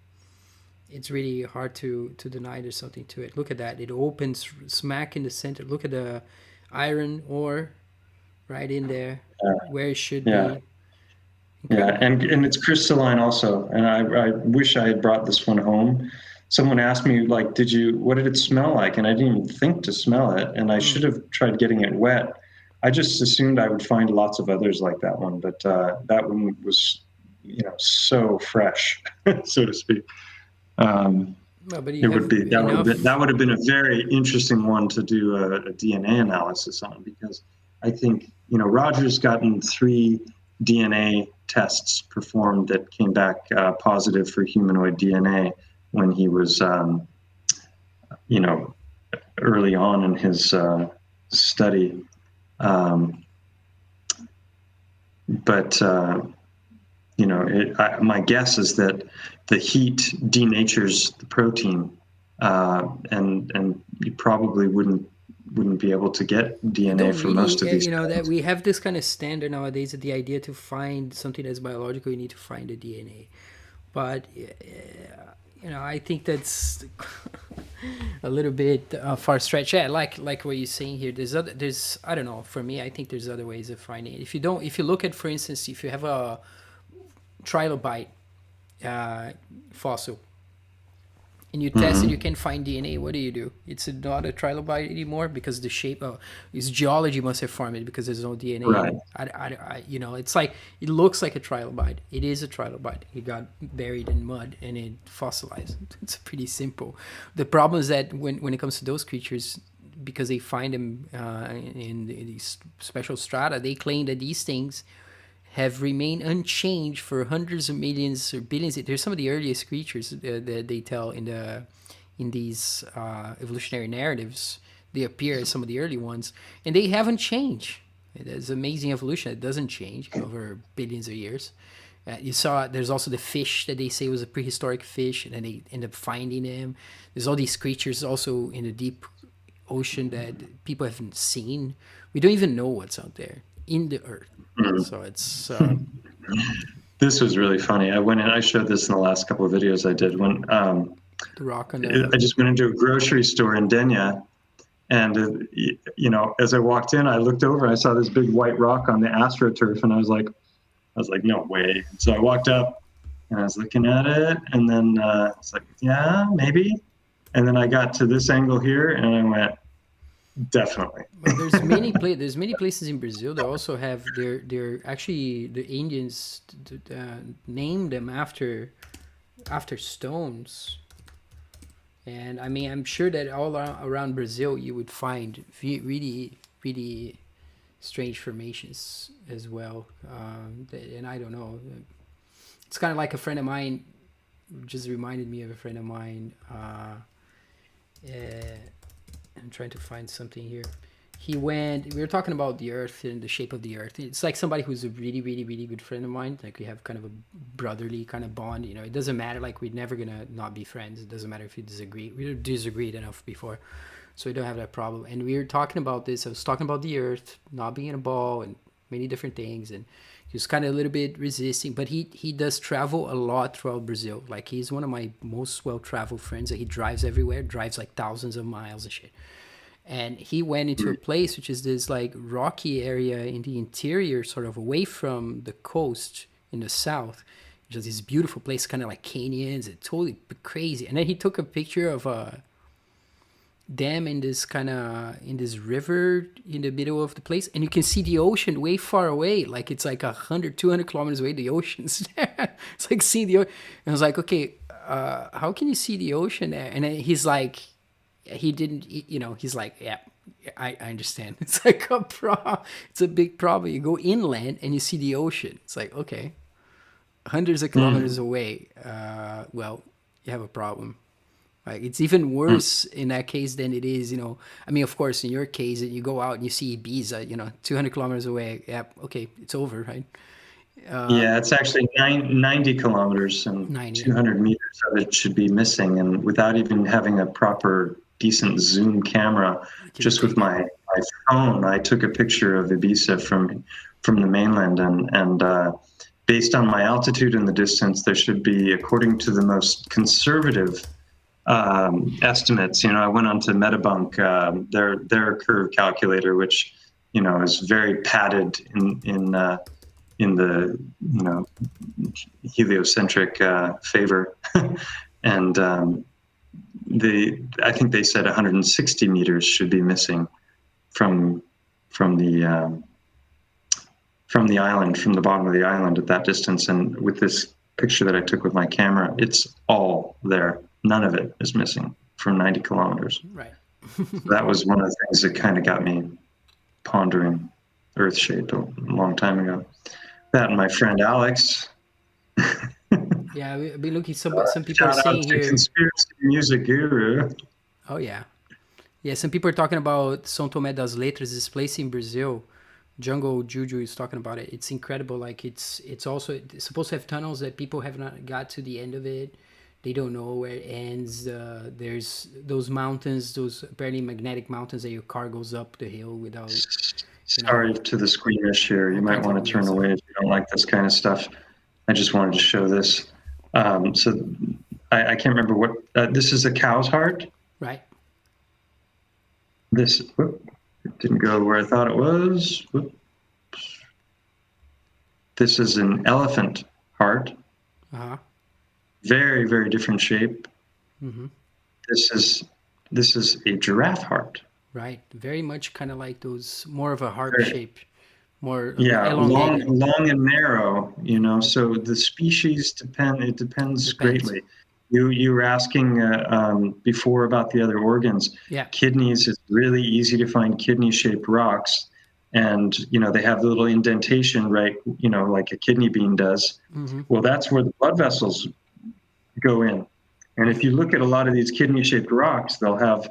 it's really hard to deny there's something to it. Look at that; it opens smack in the center. Look at the iron ore right in there, Yeah. where it should Yeah. be. Yeah, Incredible. and it's crystalline also. And I wish I had brought this one home. Someone asked me, like, what did it smell like? And I didn't even think to smell it. And I should have tried getting it wet. I just assumed I would find lots of others like that one, but that one was, so fresh, so to speak. No, but you It would have be enough. that would have been a very interesting one to do a DNA analysis on, because I think Roger's gotten 3 DNA tests performed that came back positive for humanoid DNA when he was early on in his study, but my guess is that the heat denatures the protein, and you probably wouldn't be able to get You DNA don't for really, most of these that guys. we have this kind of standard nowadays that the idea to find something that's biological, you need to find the DNA. But I think that's a little bit far stretch. Yeah, like what you're saying here. There's I don't know. For me, I think there's other ways of finding it. If you look at, for instance, if you have a trilobite fossil, and you test it, you Hmm. can find DNA. What do? It's not a trilobite anymore because the shape of its geology must have formed it because there's no DNA in Right. it. It's like it looks like a trilobite. It is a trilobite. It got buried in mud and it fossilized. It's pretty simple. The problem is that when it comes to those creatures, because they find them in these special strata, they claim that these things have remained unchanged for hundreds of millions or billions. There's some of the earliest creatures that they tell in these evolutionary narratives. They appear as some of the early ones, and they haven't changed. It's amazing evolution. It doesn't change over billions of years. You saw there's also the fish that they say was a prehistoric fish, and then they end up finding them. There's all these creatures also in the deep ocean that people haven't seen. We don't even know what's out there in the earth. So it's This was really funny. I went and I showed this in the last couple of videos I did when the rock on the. I just went into a grocery store in Denia, and as I walked in, I looked over, I saw this big white rock on the astroturf, and I was like, no way. So I walked up and I was looking at it, and then I was like, yeah, maybe. And then I got to this angle here, and I went, definitely. Well, there's many places in Brazil that also have their actually the Indians named them after stones. And I mean, I'm sure that all around Brazil you would find really, really strange formations as well. And I don't know. It's kind of like a friend of mine just reminded me of a friend of mine. I'm trying to find something here. We were talking about the earth and the shape of the earth. It's like somebody who's a really, really, really good friend of mine. Like we have kind of a brotherly kind of bond. It doesn't matter. Like we're never gonna not be friends. It doesn't matter if you disagree. We disagreed enough before, so we don't have that problem. And we were talking about this. I was talking about the earth not being a ball and many different things. And he was kind of a little bit resisting, but he does travel a lot throughout Brazil. Like he's one of my most well-traveled friends. He drives everywhere, drives like thousands of miles and shit. And he went into a place which is this like rocky area in the interior, sort of away from the coast in the south. Just this beautiful place, kind of like canyons. It's totally crazy. And then he took a picture of a dam in this river in the middle of the place, and you can see the ocean way far away. Like it's like 100, 200 kilometers away. The ocean's there. It's like seeing the ocean. And I was like, okay, how can you see the ocean there? And then he's like, he didn't, he's like, yeah, I understand. It's like it's a big problem. You go inland and you see the ocean. It's like, okay, hundreds of kilometers Mm, away. Well, you have a problem. Like it's even mm. worse in that case than it is, I mean, of course, in your case, you go out and you see Ibiza, 200 kilometers away. Yeah, okay, it's over, right? Yeah, it's actually 90 kilometers, and 90. 200 meters of it should be missing. And without even having a proper, decent zoom camera, You can just with take it. my phone, I took a picture of Ibiza from the mainland, and based on my altitude and the distance, there should be, according to the most conservative estimates. I went on to Metabunk, their curve calculator, which is very padded in the heliocentric favor, and I think they said 160 meters should be missing from from the um, from the island, from the bottom of the island at that distance. And with this picture that I took with my camera, it's all there. None of it is missing from 90 kilometers. Right. That was one of the things that kind of got me pondering Earth shape a long time ago. That and my friend Alex. Yeah, I've been looking. Some people are Shout out saying to here. Conspiracy Music Guru. Oh yeah, yeah. Some people are talking about São Tomé das Letras, this place in Brazil. Jungle Juju is talking about it. It's incredible. Like it's supposed to have tunnels that people have not got to the end of it. They don't know where it ends. There's those mountains, those apparently magnetic mountains that your car goes up the hill without, Sorry to the squeamish here. You all might kinds of want to weird turn stuff. away if you don't like this kind of stuff. I just wanted to show this. So I can't remember what this is. A cow's heart. Right. This it didn't go where I thought it was. Whoops. This is an elephant heart. Uh huh. Very, very different shape. Mm-hmm. This is a giraffe heart. Right. Very much kind of like those, more of a heart Very- shape, more Yeah, elongated. long and narrow, you know. So the species it depends Depends. greatly. You were asking before about the other organs. Yeah. Kidneys, it's really easy to find kidney-shaped rocks, and you know they have the little indentation, right? You know, like a kidney bean does. Mm-hmm. Well, that's where the blood vessels go in. And Right. if you look at a lot of these kidney-shaped rocks, they'll have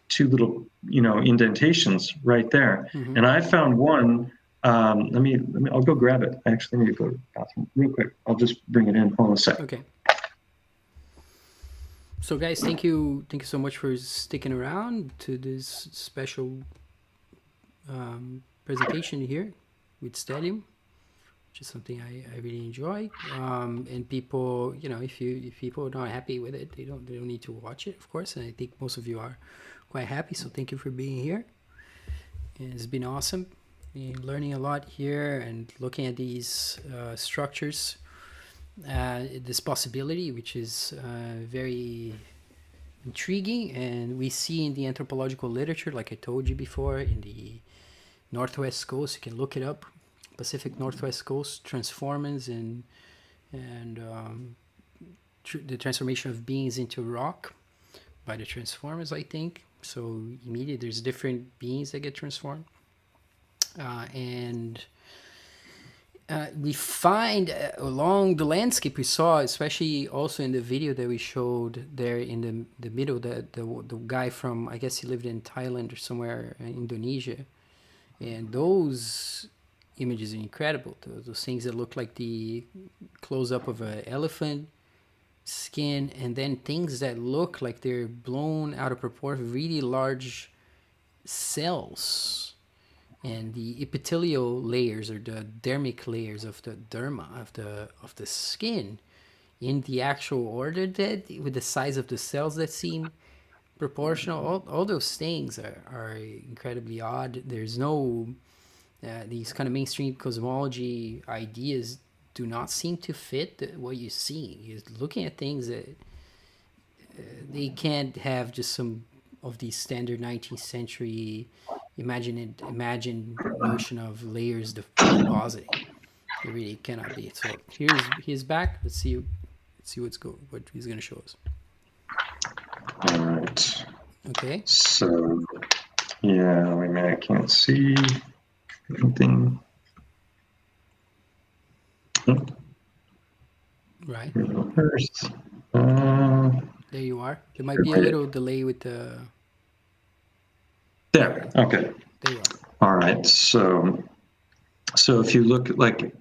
two little, you know, indentations right there. Mm-hmm. And I found one. I'll go grab it. Actually, let me go to the bathroom real quick. I'll just bring it in. Hold on a sec. Okay. So, guys, thank you so much for sticking around to this special presentation here with Stallion, which is something I really enjoy. And people, you know, if people are not happy with it, they don't need to watch it, of course. And I think most of you are quite happy. So thank you for being here. And it's been awesome. Been learning a lot here and looking at these structures, this possibility, which is very intriguing. And we see in the anthropological literature, like I told you before, in the Northwest Coast, you can look it up, Pacific Northwest Coast, transformers and the transformation of beings into rock by the transformers, I think. So immediately there's different beings that get transformed. And we find along the landscape we saw, especially also in the video that we showed there in the middle, the guy from, I guess he lived in Thailand or somewhere in Indonesia. And those images are incredible. Those things that look like the close-up of an elephant skin, and then things that look like they're blown out of proportion, really large cells, and the epithelial layers or the dermic layers of the derma of the skin in the actual order, that with the size of the cells that seem proportional. All those things are incredibly odd. There's no these kind of mainstream cosmology ideas do not seem to fit what you see. You're looking at things that they can't have just some of these standard 19th century imagine notion of layers depositing. It really cannot be. So he's back. Let's see what he's gonna show us. All right. Okay. So, yeah, wait a minute. I can't see anything. Right. First. There you are. There might be a little delay with the. There. Okay. There you are. All right. So if you look, like,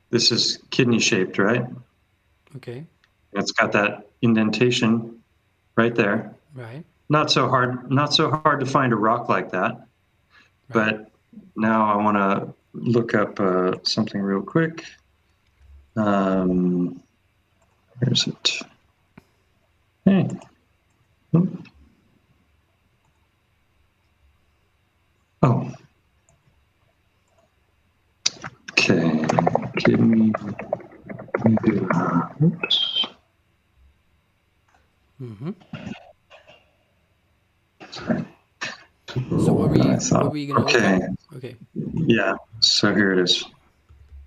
this is kidney shaped, right? Okay. It's got that indentation right there. Right. Not so hard to find a rock like that. Right. But now I want to look up something real quick. Where is it? Hey. Oh. Okay. Kidney. Oops. Mm-hmm. So what were you gonna look at? Okay. Yeah. So here it is.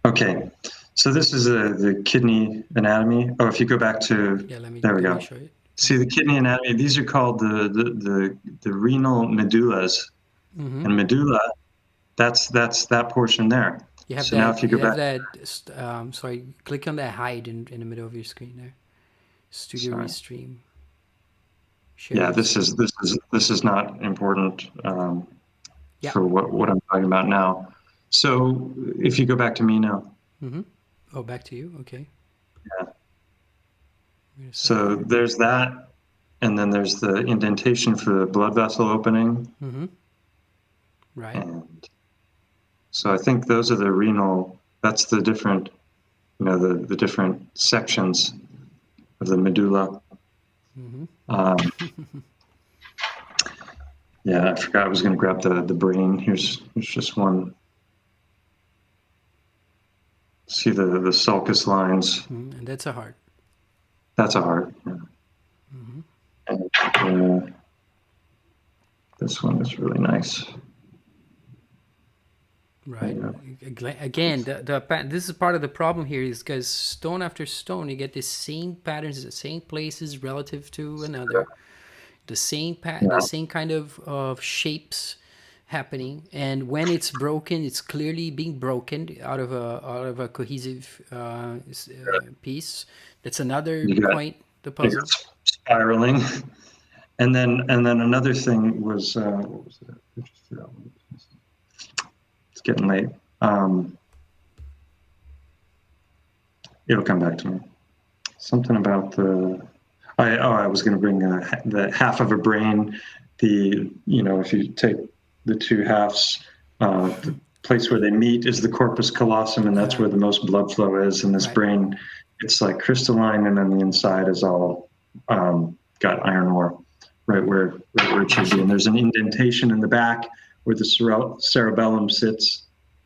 Okay. So this is the kidney anatomy. Oh, if you go back to there we go. Show it. See the kidney anatomy. These are called the renal medullas, Mm-hmm. and medulla. That's that portion there. You have so that. now if you go back, Sorry, click on that hide in the middle of your screen there. Studio Sorry. Restream. Share Yeah, this is not important Yeah. for what I'm talking about now. So if you go back to me now. Mm-hmm. Oh, back to you. Okay. Yeah. So there's that, and then there's the indentation for the blood vessel opening. Mm-hmm. Right. And so I think those are the renal. That's the different, the different sections of the medulla. Mm-hmm. Yeah, I forgot I was going to grab the brain. Here's just one. See the sulcus lines. Mm-hmm. And that's a heart. That's a heart. Yeah. Mm-hmm. This one is really nice. Right. Again, this is part of the problem here, is because stone after stone, you get the same patterns, the same places relative to another, the same the same kind of shapes happening, and when it's broken, it's clearly being broken out of a cohesive piece. That's another point the puzzle. Spiraling, and then another thing was what was it? It's getting late. It'll come back to me. Something about the. I was going to bring the half of a brain. If you take the two halves, the place where they meet is the corpus callosum, and that's where the most blood flow is. And this brain, it's like crystalline, and then the inside is all got iron ore, right where it should be. And there's an indentation in the back where the cerebellum sits.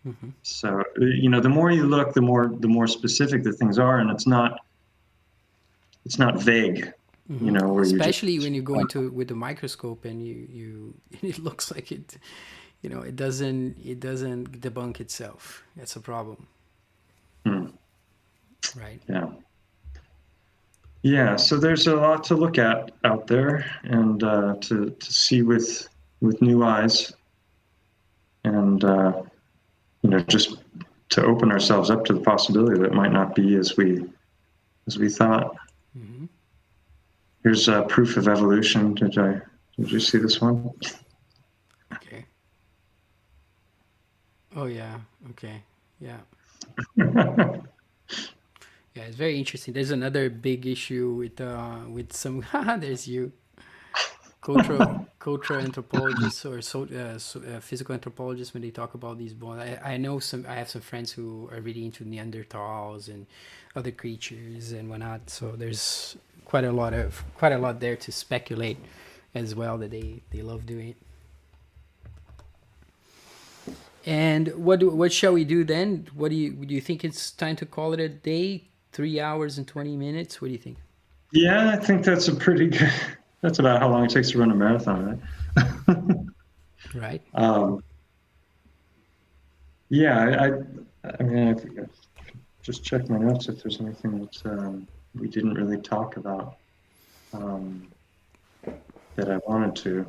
Mm-hmm. So the more you look, the more specific the things are, and it's not vague. Mm-hmm. Especially when you go into with the microscope and you it looks like it, it doesn't debunk itself. That's a problem. Right. Yeah. So there's a lot to look at out there, and to see with new eyes, and just to open ourselves up to the possibility that it might not be as we thought. Mm-hmm. Here's proof of evolution. Did you see this one? Okay. Oh yeah. Okay. Yeah. Yeah, it's very interesting. There's another big issue with some. There's you. Cultural anthropologists or physical anthropologists, when they talk about these bones. I have some friends who are really into Neanderthals and other creatures and whatnot. So there's quite a lot there to speculate as well, that they love doing. And what shall we do then? What do you think it's time to call it a day? 3 hours and 20 minutes? What do you think? Yeah, I think that's a pretty good. That's about how long it takes to run a marathon, right? Right. Yeah, I mean, I think I've just checked my notes if there's anything that we didn't really talk about that I wanted to.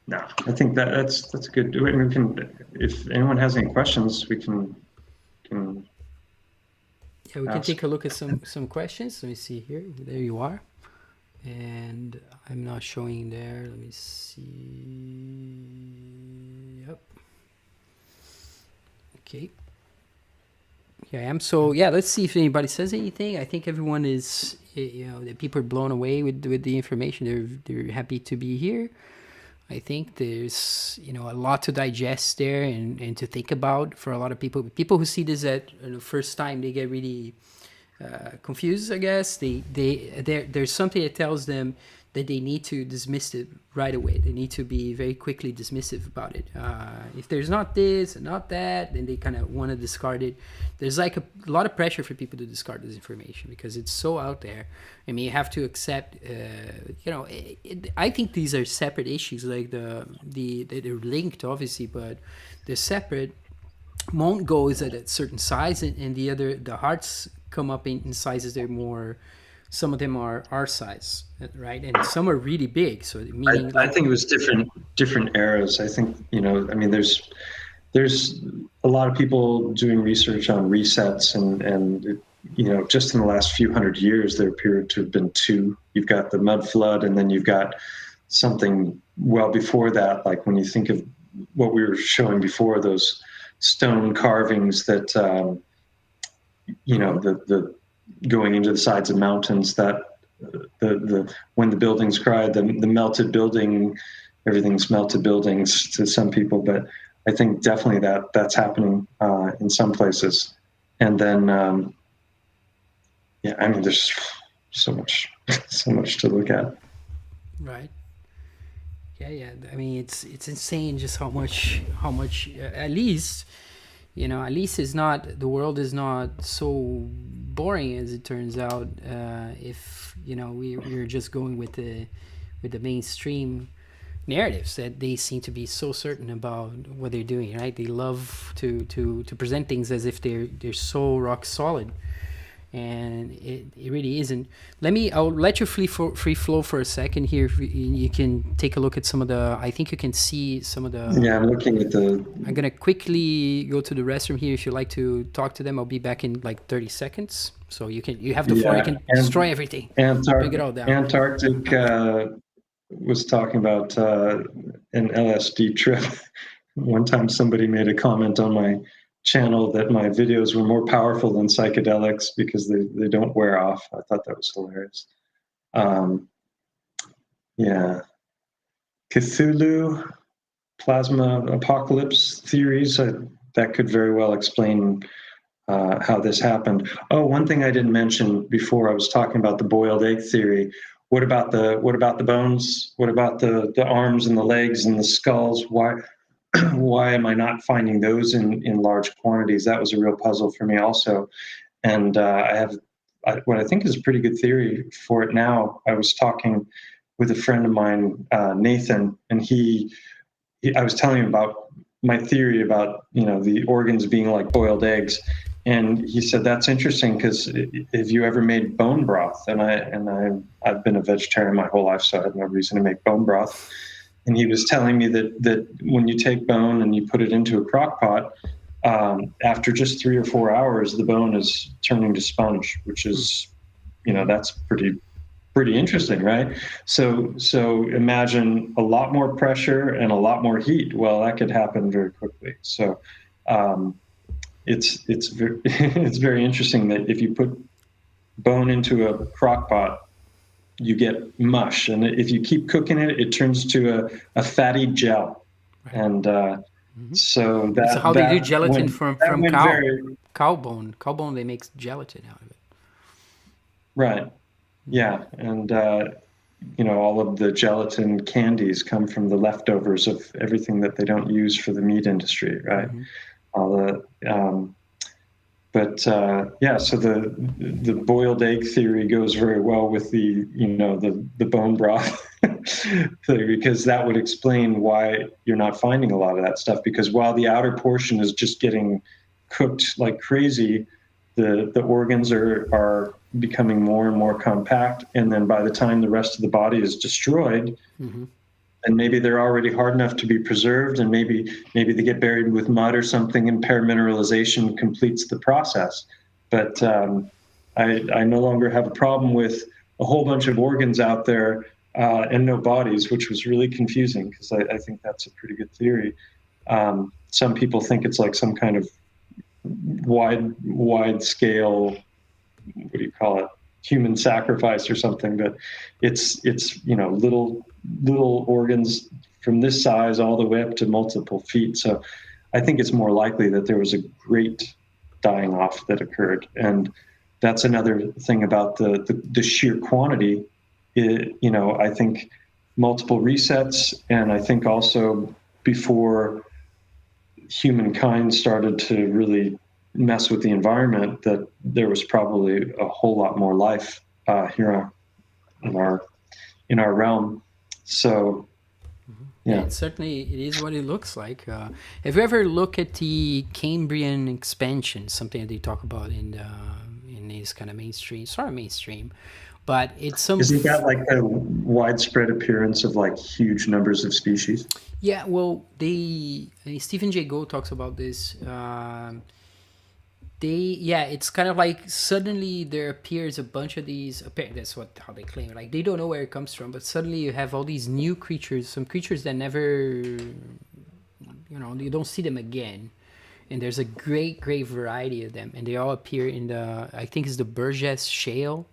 No, I think that's good. We can, if anyone has any questions, we can. Yeah, we can take a look at some questions. Let me see here. There you are. And I'm not showing there. Let me see. Yep. Okay. Here I am. So yeah, let's see if anybody says anything. I think everyone is, the people are blown away with the information. They're happy to be here. I think there's, a lot to digest there and to think about for a lot of people. People who see this at the first time, they get really confused, I guess. There's something that tells them that they need to dismiss it right away. They need to be very quickly dismissive about it. If there's not this and not that, then they kind of want to discard it. There's like a lot of pressure for people to discard this information because it's so out there. I mean, you have to accept, I think these are separate issues, like they're linked, obviously, but they're separate. Mongo is at a certain size, and the hearts come up in sizes that are more. Some of them are our size, right? And some are really big. So meaning, I think it was different eras. I think there's a lot of people doing research on resets, and just in the last few hundred years, there appeared to have been two. You've got the mud flood, and then you've got something well before that. Like when you think of what we were showing before, those stone carvings that the going into the sides of mountains, that the when the buildings cried, the melted building, everything's melted buildings to some people, but I think definitely that's happening in some places. And then I mean, there's so much to look at. Right. Yeah. I mean, it's insane just how much at least is not, the world is not so boring as it turns out. If we're just going with the mainstream narratives that they seem to be so certain about what they're doing, right? They love to present things as if they're so rock solid, and it really isn't. I'll let you free flow for a second here. You can take a look at some of the, I think you can see some of the. Yeah, I'm looking at the. I'm gonna quickly go to the restroom here. If you'd like to talk to them, I'll be back in like 30 seconds. So you have the floor. You can destroy everything. Bring it all down. Antarctic was talking about an LSD trip. One time somebody made a comment on my channel that my videos were more powerful than psychedelics because they don't wear off. I thought that was hilarious. Yeah. Cthulhu, plasma apocalypse theories, that could very well explain how this happened. Oh, one thing I didn't mention before, I was talking about the boiled egg theory. What about the bones? What about the arms and the legs and the skulls? Why am I not finding those in large quantities? That was a real puzzle for me also. And I have what I think is a pretty good theory for it now. I was talking with a friend of mine, Nathan, and I was telling him about my theory about the organs being like boiled eggs, and he said that's interesting because have you ever made bone broth? And I've been a vegetarian my whole life, so I had no reason to make bone broth. And he was telling me that when you take bone and you put it into a crock pot, after just 3 or 4 hours, the bone is turning to sponge, which is, that's pretty interesting, right? So imagine a lot more pressure and a lot more heat. Well, that could happen very quickly. So it's very, it's very interesting that if you put bone into a crock pot, you get mush, and if you keep cooking it, it turns to a fatty gel. Right. And so how they do gelatin from cow bone. Cow bone, they make gelatin out of it. Right. Yeah, and all of the gelatin candies come from the leftovers of everything that they don't use for the meat industry, right? Mm-hmm. So the boiled egg theory goes very well with the bone broth theory, because that would explain why you're not finding a lot of that stuff. Because while the outer portion is just getting cooked like crazy, the organs are becoming more and more compact, and then by the time the rest of the body is destroyed, mm-hmm. and maybe they're already hard enough to be preserved, and maybe they get buried with mud or something, and permineralization completes the process. But I no longer have a problem with a whole bunch of organs out there and no bodies, which was really confusing, because I think that's a pretty good theory. Some people think it's like some kind of wide scale, what do you call it, human sacrifice or something, but it's little organs from this size all the way up to multiple feet. So I think it's more likely that there was a great dying off that occurred. And that's another thing about the sheer quantity. I think multiple resets, and I think also before humankind started to really mess with the environment, that there was probably a whole lot more life here in our realm. So yeah, certainly it is what it looks like. Have you ever looked at the Cambrian expansion, something that they talk about in these kind of mainstream, but it's some. Isn't that like a widespread appearance of like huge numbers of species? Yeah, well, Stephen Jay Gould talks about this. It's kind of like suddenly there appears a bunch of these. That's how they claim it. Like they don't know where it comes from, but suddenly you have all these new creatures, some creatures that never, you don't see them again, and there's a great variety of them, and they all appear in I think it's the Burgess Shale,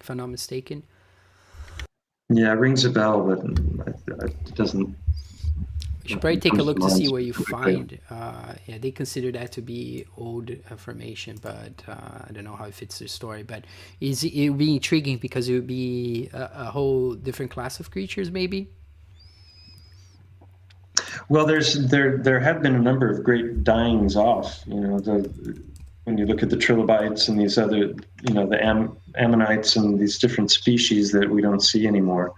if I'm not mistaken. Yeah, it rings a bell, but it doesn't. You should probably take a look to see what you find. They consider that to be old formation, but I don't know how it fits the story. But it would be intriguing because it would be a whole different class of creatures, maybe. Well, there have been a number of great dyings off. when you look at the trilobites and these other, the ammonites and these different species that we don't see anymore.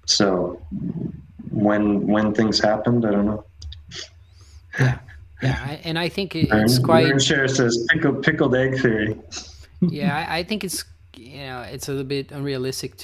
So when things happened, I don't know. Yeah, yeah, and I think it's Vern quite. Share says pickled egg theory. Yeah, I think it's, it's a little bit unrealistic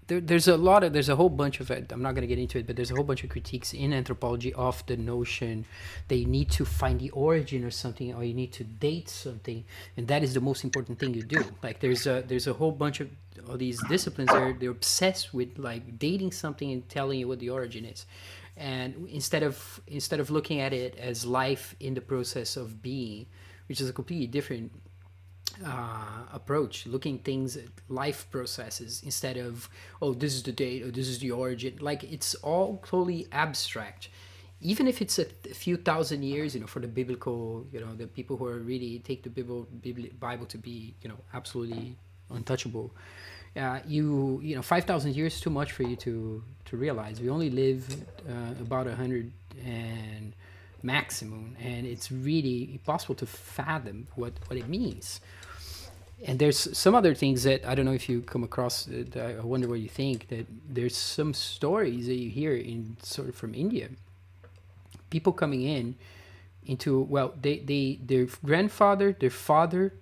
there's there's a whole bunch of it. I'm not going to get into it, but there's a whole bunch of critiques in anthropology of the notion that you need to find the origin or something, or you need to date something, and that is the most important thing you do. Like there's a whole bunch of all these disciplines, they're obsessed with like dating something and telling you what the origin is, and instead of looking at it as life in the process of being, which is a completely different approach, looking things at life processes instead of, oh, this is the date or this is the origin. Like it's all totally abstract, even if it's a few thousand years, for the biblical, the people who are really take the Bible to be, absolutely untouchable. 5,000 years is too much for you to realize. We only live about 100 and maximum, and it's really impossible to fathom what it means. And there's some other things that I don't know if you come across that I wonder what you think, that there's some stories that you hear in sort of from India, people coming into, well, their grandfather, their father,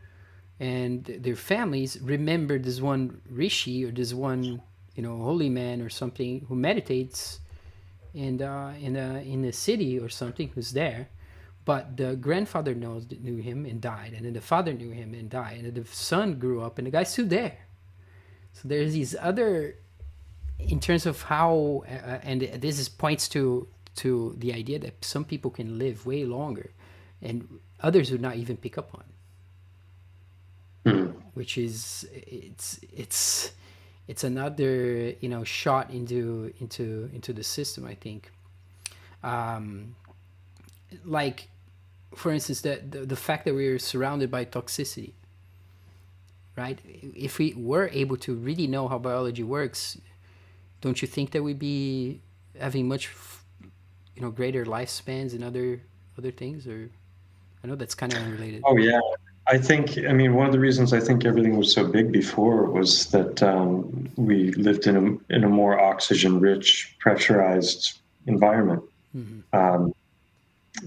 and their families remember this one rishi or this one holy man or something who meditates in the city or something, who's there, but the grandfather knew him and died, and then the father knew him and died, and then the son grew up and the guy's still there. So there's these other, in terms of how and this is points to the idea that some people can live way longer and others would not even pick up on, which is it's another shot into the system, I think. Like, for instance, the fact that we're surrounded by toxicity, right? If we were able to really know how biology works, don't you think that we'd be having much greater lifespans and other things? Or I know that's kind of unrelated. Oh yeah, I mean, one of the reasons I think everything was so big before was that we lived in a more oxygen-rich, pressurized environment.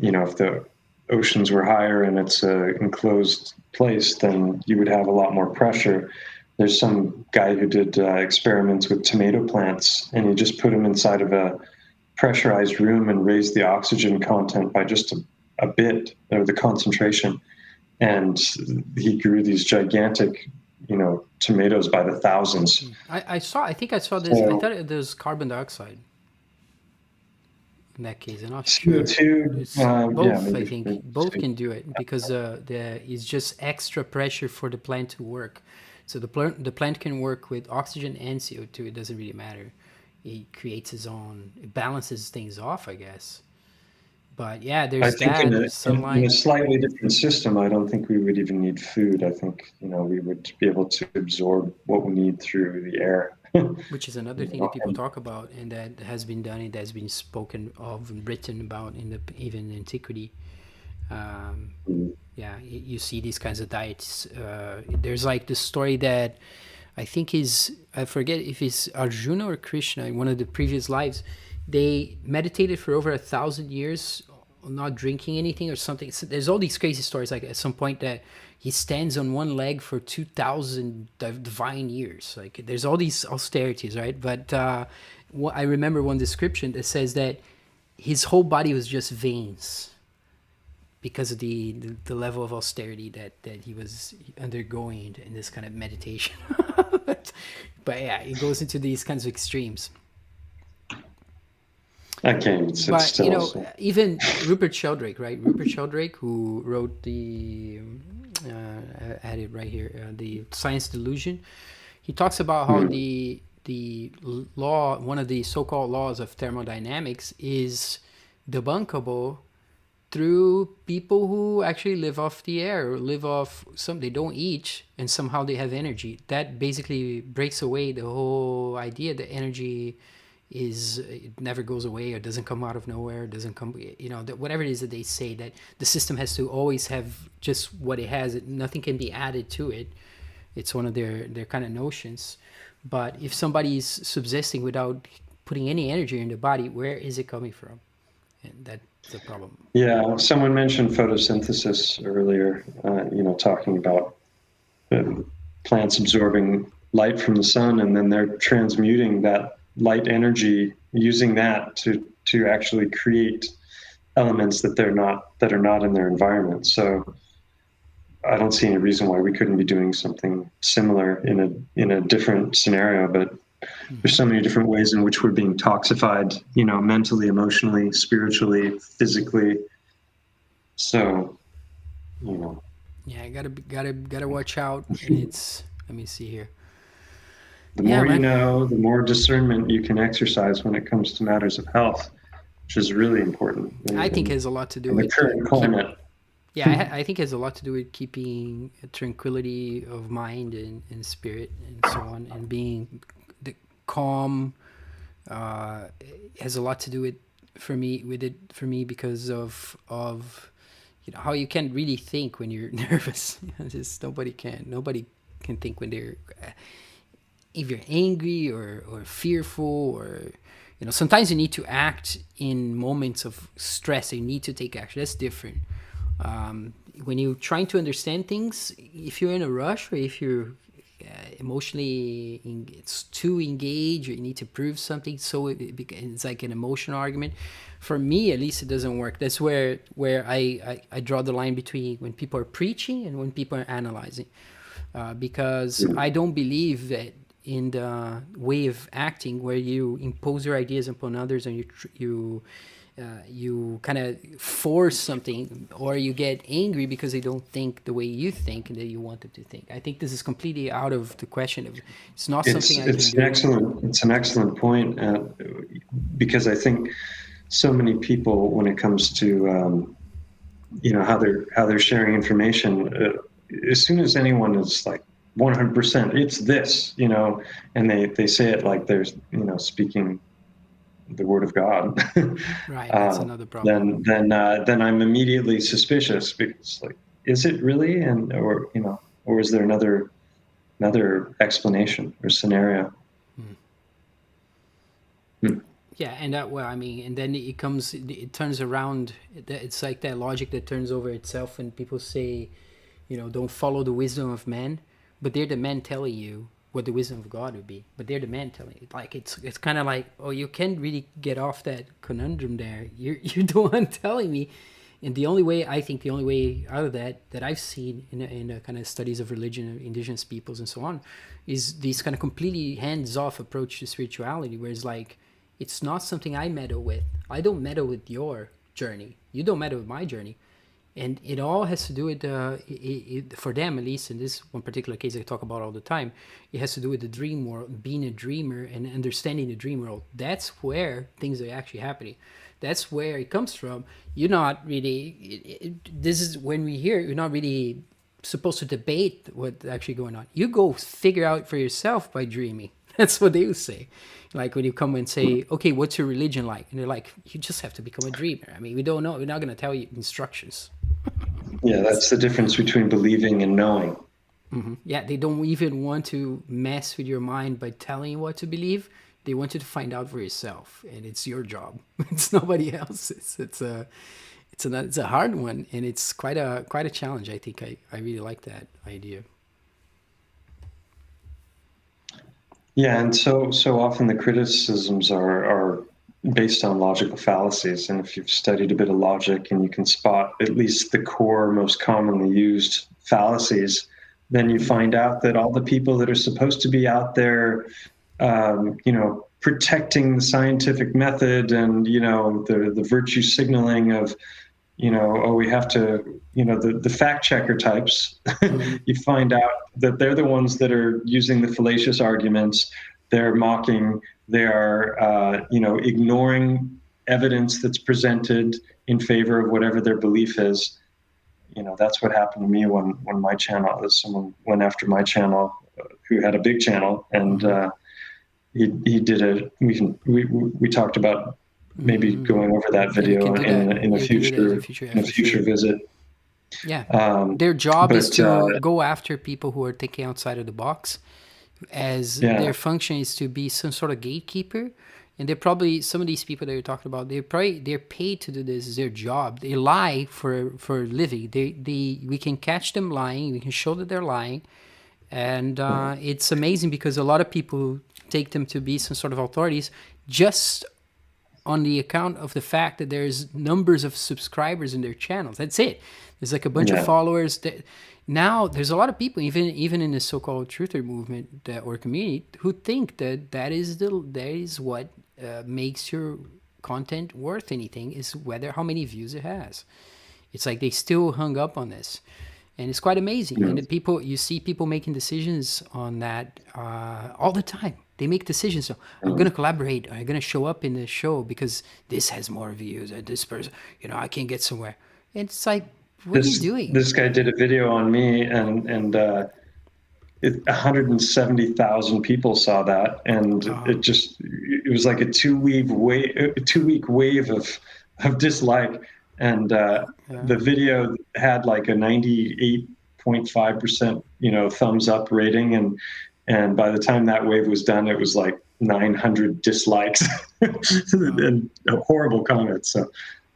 If the oceans were higher and it's an enclosed place, then you would have a lot more pressure. There's some guy who did experiments with tomato plants, and he just put them inside of a pressurized room and raised the oxygen content by just a bit, or the concentration. And he grew these gigantic, tomatoes by the thousands. I think I saw this. I thought it was carbon dioxide. In that case, I'm not sure. CO2, both, I think both can do it, because it's just extra pressure for the plant to work. So the plant can work with oxygen and CO2. It doesn't really matter. It creates its own. It balances things off, I guess. But yeah, there's sunlight. In a slightly different system, I don't think we would even need food. I think we would be able to absorb what we need through the air. Which is another thing that people talk about, and that has been done, and that's been spoken of and written about even in antiquity. Yeah, you see these kinds of diets. There's like the story that I think I forget if it's Arjuna or Krishna in one of the previous lives. They meditated for over 1,000 years, not drinking anything or something. So there's all these crazy stories. Like at some point that he stands on one leg for 2,000 divine years. Like there's all these austerities, right? But I remember one description that says that his whole body was just veins because of the level of austerity that he was undergoing in this kind of meditation. but yeah, it goes into these kinds of extremes. Okay, but still, even Rupert Sheldrake, right? Rupert Sheldrake, who wrote I had it right here, the Science Delusion. He talks about how the law, one of the so-called laws of thermodynamics, is debunkable through people who actually live off the air, or live off they don't eat, and somehow they have energy. That basically breaks away the whole idea that energy it never goes away or doesn't come out of nowhere, doesn't come, whatever it is that they say, that the system has to always have just what it has, nothing can be added to it. It's one of their kind of notions. But if somebody's subsisting without putting any energy in the body, where is it coming from? And that's the problem. Yeah, someone mentioned photosynthesis earlier, talking about plants absorbing light from the sun, and then they're transmuting that light energy, using that to actually create elements that are not in their environment. So I don't see any reason why we couldn't be doing something similar in a different scenario. But there's so many different ways in which we're being toxified, mentally, emotionally, spiritually, physically. So, Yeah, gotta watch out. And let me see here. The more you know, the more discernment you can exercise when it comes to matters of health, which is really important. I think it has a lot to do with the current climate. I think it has a lot to do with keeping a tranquility of mind and spirit and so on, and being calm. Has a lot to do with for me because of how you can't really think when you're nervous. Just nobody can think when they're if you're angry or fearful, or sometimes you need to act in moments of stress. You need to take action. That's different. When you're trying to understand things, if you're in a rush or if you're emotionally it's too engaged, or you need to prove something, so it's like an emotional argument. For me, at least, it doesn't work. That's where I draw the line between when people are preaching and when people are analyzing, because I don't believe that in the way of acting where you impose your ideas upon others and you kind of force something, or you get angry because they don't think the way you think and that you want them to think. I think this is completely out of the question. It's not something I can do. It's an excellent point, because I think so many people, when it comes to how they're sharing information, as soon as anyone is like 100%, it's this, and they say it like they're speaking the word of God. Right, that's another problem. Then I'm immediately suspicious, because like, is it really? Or is there another explanation or scenario? Yeah, and and then it turns around. It's like that logic that turns over itself when people say, don't follow the wisdom of man, but they're the men telling you what the wisdom of God would be. But they're the men telling you. Like it's kind of like, oh, you can't really get off that conundrum there. You're the one telling me. And the only way out of that I've seen in the kind of studies of religion of indigenous peoples and so on, is this kind of completely hands-off approach to spirituality, where it's like, it's not something I meddle with. I don't meddle with your journey. You don't meddle with my journey. And it all has to do with, for them at least, in this one particular case I talk about all the time, it has to do with the dream world, being a dreamer and understanding the dream world. That's where things are actually happening. That's where it comes from. You're not really, this is when we hear, you're not really supposed to debate what's actually going on. You go figure out for yourself by dreaming. That's what they would say. Like when you come and say, okay, what's your religion like? And they're like, you just have to become a dreamer. I mean, we don't know. We're not going to tell you instructions. Yeah, that's the difference between believing and knowing. Mm-hmm. Yeah, they don't even want to mess with your mind by telling you what to believe. They want you to find out for yourself, and it's your job. It's nobody else's. It's a hard one, and it's quite a challenge. I think I really like that idea. Yeah, and so often the criticisms are based on logical fallacies. And if you've studied a bit of logic and you can spot at least the core, most commonly used fallacies, then you find out that all the people that are supposed to be out there, protecting the scientific method and, the virtue signaling of, we have to, the fact checker types, you find out that they're the ones that are using the fallacious arguments. They're mocking, they are, ignoring evidence that's presented in favor of whatever their belief is. That's what happened to me when my channel, someone went after my channel who had a big channel, and he did a we talked about maybe going over that Yeah, we can video do that. in a Yeah, we can do that in the future future. Yeah, in a for sure. future visit. Yeah. Um, Their job is but to go after people who are thinking outside of the box, as yeah, their function is to be some sort of gatekeeper. And they're probably, some of these people that you're talking about, they're paid to do this. Is their job. They lie for a living. We can catch them lying. We can show that they're lying, and it's amazing because a lot of people take them to be some sort of authorities just on the account of the fact that there's numbers of subscribers in their channels. That's it. There's like a bunch of yeah, followers. That now there's a lot of people, even in the so-called truther movement or community, who think that is what makes your content worth anything, is whether how many views it has. It's like they still hung up on this, and it's quite amazing. yeah. And you see people making decisions on that all the time. They make decisions. So I'm going to collaborate. I'm going to show up in the show because this has more views. And this person, I can't get somewhere. And it's like, what are you doing? This guy did a video on me, and 170,000 people saw that, and it was like a 2 week wave of dislike, and the video had like a 98.5% thumbs up rating, and by the time that wave was done, it was like 900 dislikes and horrible comments.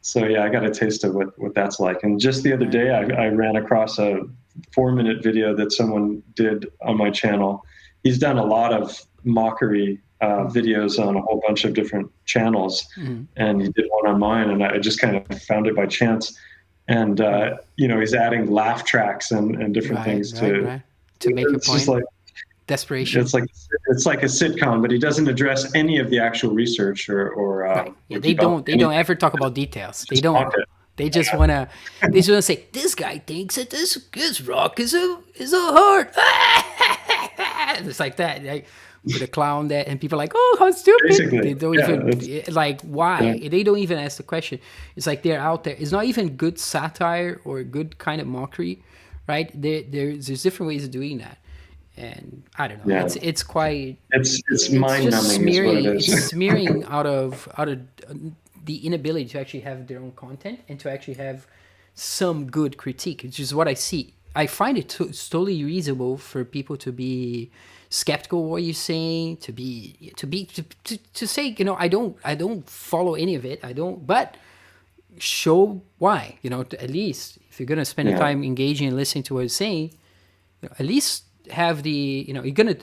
So yeah, I got a taste of what that's like. And just the other day, I ran across a 4-minute video that someone did on my channel. He's done a lot of mockery videos on a whole bunch of different channels, and he did one on mine, and I just kind of found it by chance. And he's adding laugh tracks and different things to make a point. Just like desperation. It's like a sitcom, but he doesn't address any of the actual research or right. Yeah, they don't ever talk about details. They don't. They just wanna say this guy thinks that this rock is a heart. It's like that. Like, with a clown that, and people are like, oh, how stupid. Basically, they don't even like why. Yeah. They don't even ask the question. It's like they're out there. It's not even good satire or good kind of mockery, right? There's different ways of doing that. And I don't know. Yeah. It's quite. It's mind-numbing. Smearing. It's smearing out of the inability to actually have their own content and to actually have some good critique, which is what I see. I find it totally reasonable for people to be skeptical of what you're saying, to say, I don't follow any of it. I don't, but show why. At least if you're gonna spend the time engaging and listening to what it's saying, at least have the you're gonna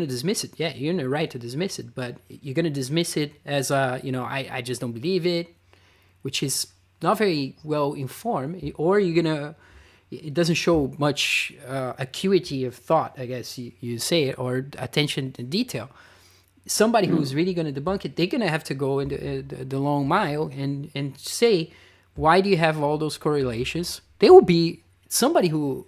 dismiss it. Yeah, you're in the right to dismiss it, but you're gonna dismiss it as I just don't believe it, which is not very well informed, or it doesn't show much acuity of thought, I guess you say it, or attention to detail. Somebody who's really going to debunk it, they're going to have to go into the long mile and say, why do you have all those correlations? They will be somebody who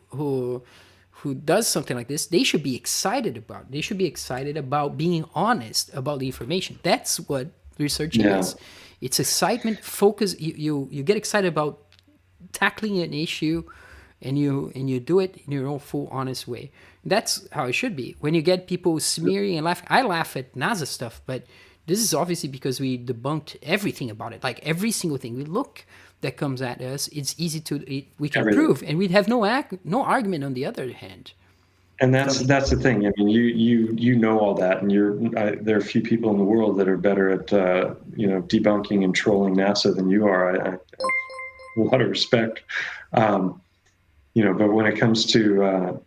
does something like this. They should be excited about it. They should be excited about being honest about the information. That's what research is. It's excitement, focus. You get excited about tackling an issue, and you do it in your own full honest way. That's how it should be. When you get people smearing and laughing, I laugh at NASA stuff, but this is obviously because we debunked everything about it. Like every single thing we look that comes at us, it's easy we can prove, and we'd have no argument on the other hand. And that's the thing. I mean, you know all that, and there are few people in the world that are better at debunking and trolling NASA than you are. I have a lot of respect. But when it comes to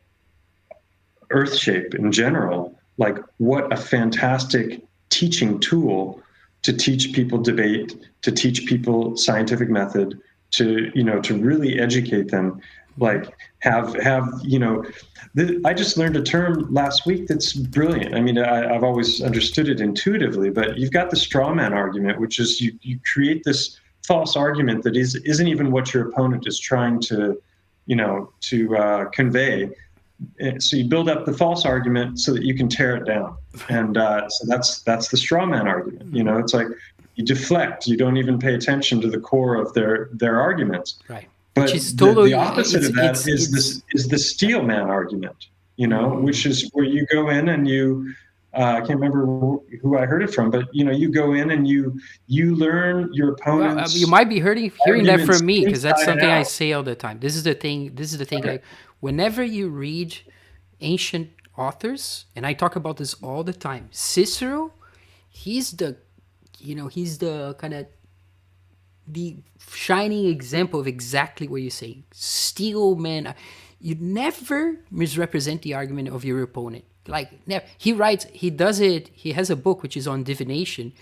Earth shape in general, like what a fantastic teaching tool to teach people debate, to teach people scientific method, to really educate them. Like I just learned a term last week that's brilliant. I mean, I've always understood it intuitively, but you've got the straw man argument, which is you create this false argument that isn't even what your opponent is trying to convey. So you build up the false argument so that you can tear it down, and so that's the straw man argument. It's like you deflect. You don't even pay attention to the core of their arguments. Right. But the opposite of that is the steel man argument. Which is where you go in and you I can't remember who I heard it from, but you go in and you learn your Well, you opponent's might be hearing that arguments from me, because that's inside and something I out. say all the time. This is the thing. This is the thing. Okay. Like, whenever you read ancient authors, and I talk about this all the time. Cicero, he's the, he's the kind of the shining example of exactly what you say. Steel man, you never misrepresent the argument of your opponent. Like, never. He writes, he does it. He has a book which is on divination,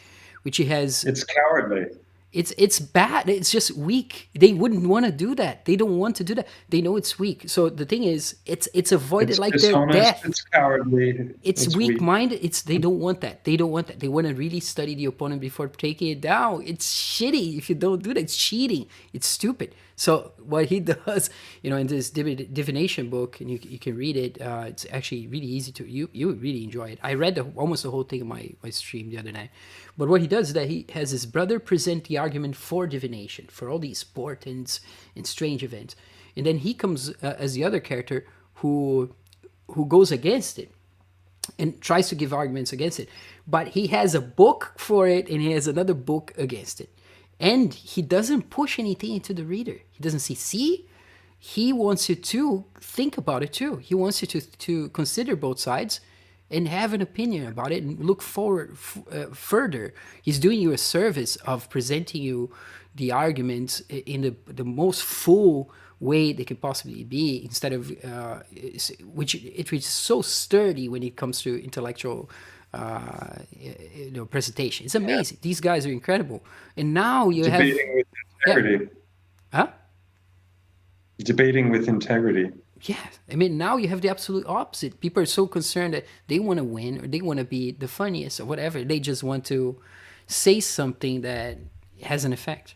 which he has. It's cowardly. It's bad. It's just weak. They wouldn't want to do that. They don't want to do that. They know it's weak. So the thing is, it's avoided It's like their dishonest. death. It's cowardly. It's It's weak weak. minded. They don't want that. They don't want that. They want to really study the opponent before taking it down. It's shitty if you don't do that. It's cheating. It's stupid. So what he does, in this divination book, and you can read it. It's actually really easy to you would really enjoy it. I read almost the whole thing on my stream the other night. But what he does is that he has his brother present the argument for divination, for all these portents and strange events, and then he comes as the other character who goes against it and tries to give arguments against it. But he has a book for it, and he has another book against it. And he doesn't push anything into the reader. He doesn't see, he wants you to think about it too. He wants you to consider both sides and have an opinion about it and look forward further. He's doing you a service of presenting you the arguments in the most full way they could possibly be, instead of which is so sturdy when it comes to intellectual presentation. It's amazing. These guys are incredible. And now you Debating with integrity. Huh? Debating with integrity. Yeah, I mean, now you have the absolute opposite. People are so concerned that they want to win, or they want to be the funniest, or whatever. They just want to say something that has an effect.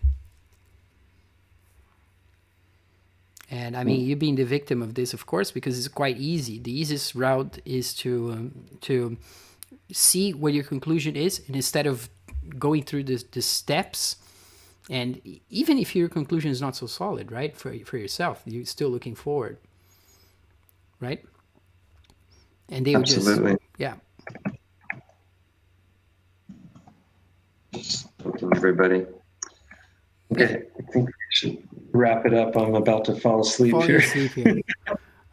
And I mean, you're being the victim of this, of course, because it's quite easy. The easiest route is to see what your conclusion is, and instead of going through the steps, and even if your conclusion is not so solid, right, for yourself, you're still looking forward, right? And they would Absolutely. Just welcome everybody. Okay, I think we should wrap it up. I'm about to fall asleep here.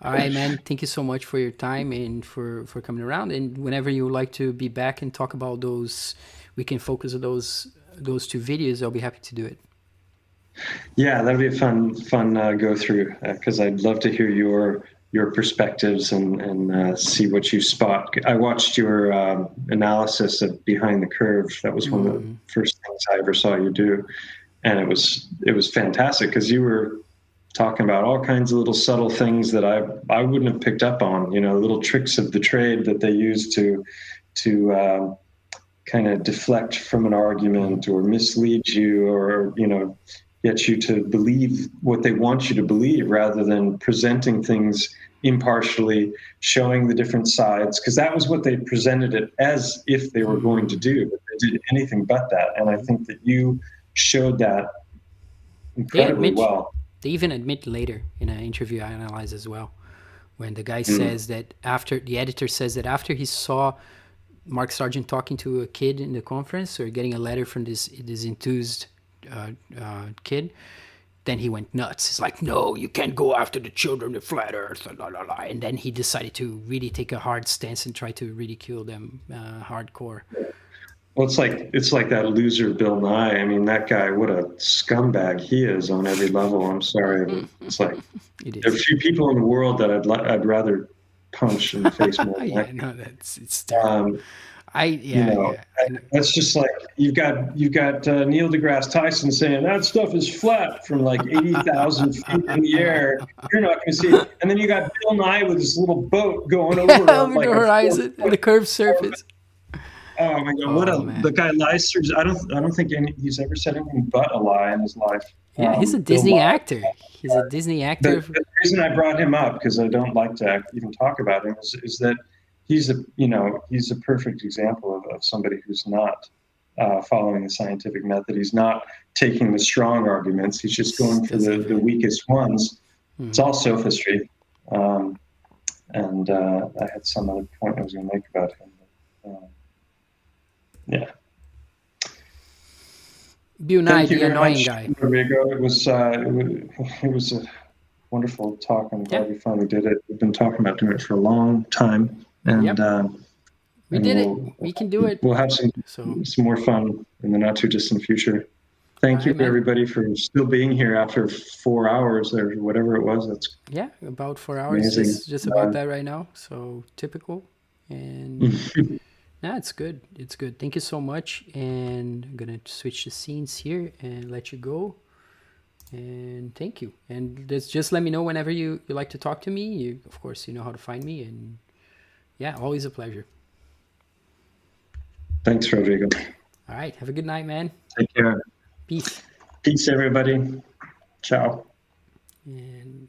All right, man. Thank you so much for your time and for coming around. And whenever you would like to be back and talk about those, we can focus on those two videos. I'll be happy to do it. Yeah, that'd be a fun go through, because I'd love to hear your perspectives and see what you spot. I watched your analysis of Behind the Curve. That was one of the first things I ever saw you do, and it was fantastic, because you were talking about all kinds of little subtle things that I wouldn't have picked up on. Little tricks of the trade that they use to kind of deflect from an argument or mislead you, or get you to believe what they want you to believe, rather than presenting things impartially, showing the different sides, because that was what they presented it as if they were going to do, but they did anything but that. And I think that you showed that incredibly well. They even admit later in an interview I analyzed as well, when the guy says that the editor says that after he saw Mark Sargent talking to a kid in the conference, or getting a letter from this enthused kid, then he went nuts. It's like, no, you can't go after the children of flat earth, and then he decided to really take a hard stance and try to ridicule them hardcore. Well, it's like that loser Bill Nye. I mean, that guy, what a scumbag he is on every level. I'm sorry. It's like there are a few people in the world that I'd rather punch in the face more. It's terrible. That's just like you've got Neil deGrasse Tyson saying that stuff is flat from like 80,000 feet in the air. You're not going to see it. And then you got Bill Nye with this little boat going over the horizon and the curved surface. Oh my God! The guy lies through. I don't think he's ever said anything but a lie in his life. Yeah, he's a Disney actor. He's a Disney actor. The reason I brought him up, because I don't like to even talk about him, is that he's a perfect example of somebody who's not following the scientific method. He's not taking the strong arguments. He's just going for the weakest ones. It's all sophistry. And I had some other point I was going to make about him. Yeah. Bunai, Thank you the very annoying much, guy. Rodrigo. It was a wonderful talk. I'm glad Yeah. we finally did it. We've been talking about doing it for a long time, and Yep. We did it. We can do it. we'll have So, some more fun in the not too distant future. all Thank you right, man. everybody for still being here after 4 hours or whatever it was. That's Yeah, about 4 hours, amazing. just about that right now. So typical, and yeah, it's good. It's good. Thank you so much, and I'm gonna switch the scenes here and let you go. And thank you. And just let me know whenever you like to talk to me. You, of course, you know how to find me, and yeah, always a pleasure. Thanks, Rodrigo. All right, have a good night, man. Take care. Peace. Peace, everybody. Ciao. And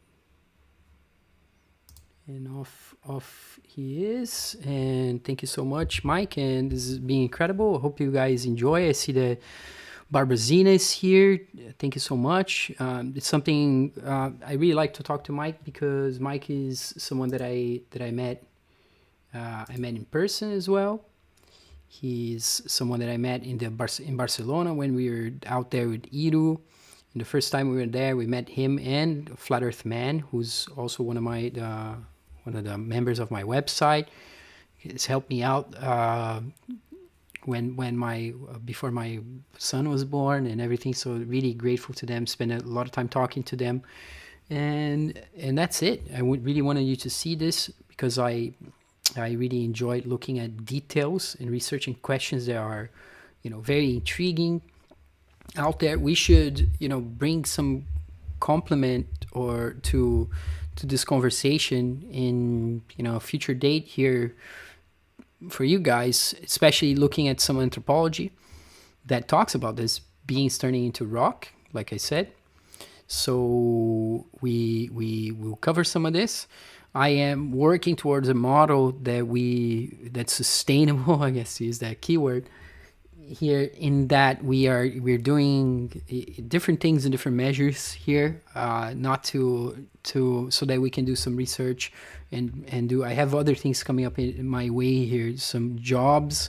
off he is. And thank you so much, Mike. And this has been incredible. I hope you guys enjoy. I see the Barbazina is here. Thank you so much. It's something I really like to talk to Mike, because Mike is someone that I met. I met in person as well. He's someone that I met in Barcelona when we were out there with Iru. And the first time we were there, we met him and Flat Earth Man, who's also one of the members of my website. He's helped me out before my son was born and everything. So really grateful to them. Spent a lot of time talking to them, and that's it. I really wanted you to see this, because I really enjoyed looking at details and researching questions that are, very intriguing out there. We should, bring some complement or to this conversation in, a future date here for you guys, especially looking at some anthropology that talks about this beings turning into rock, like I said. So we will cover some of this. I am working towards a model that's sustainable, I guess to use that keyword here, in that we're doing different things in different measures here, not to so that we can do some research and do. I have other things coming up in my way here, some jobs,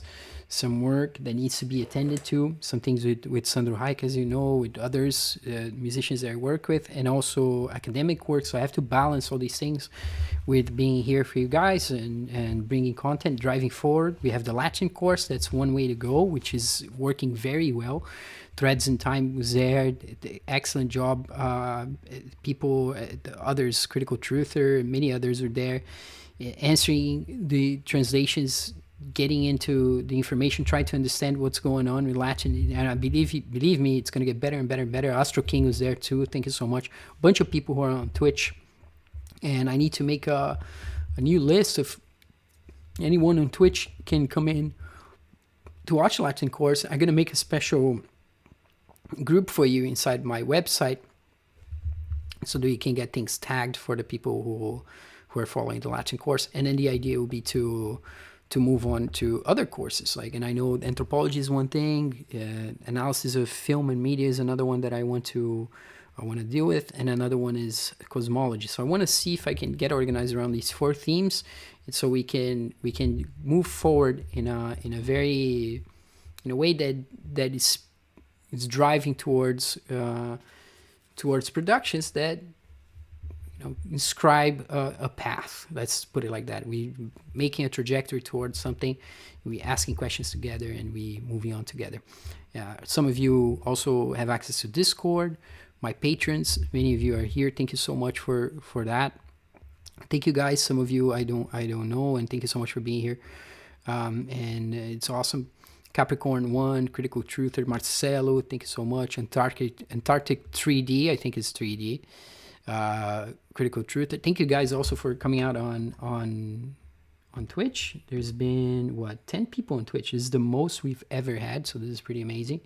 some work that needs to be attended to, some things with Sandro Hayek, as you know, with others, musicians that I work with, and also academic work. So I have to balance all these things with being here for you guys and bringing content, driving forward. We have the Latin course. That's one way to go, which is working very well. Threads in Time was there. Excellent job. People, others, Critical Truther, many others are there, answering the translations, getting into the information, trying to understand what's going on with Latin. And I believe me, it's going to get better and better and better. Astro King was there too. Thank you so much. A bunch of people who are on Twitch. And I need to make a new list of anyone on Twitch can come in to watch the Latin course. I'm going to make a special group for you inside my website so that you can get things tagged for the people who are following the Latin course. And then the idea will be to move on to other courses. And I know anthropology is one thing, analysis of film and media is another one that I want to deal with, and another one is cosmology. So I want to see if I can get organized around these 4 themes, and so we can move forward in a way that is driving towards productions that inscribe a path. Let's put it like that. We making a trajectory towards something, we asking questions together, and we moving on together. Some of you also have access to Discord. My patrons, many of you are here. Thank you so much for that. Thank you guys. Some of you I don't know, and thank you so much for being here. And it's awesome. Capricorn 1, Critical Truther, Marcelo, thank you so much. Antarctic 3D, I think it's 3D. Critical Truther. Thank you guys also for coming out on Twitch. There's been 10 people on Twitch. This is the most we've ever had, so this is pretty amazing.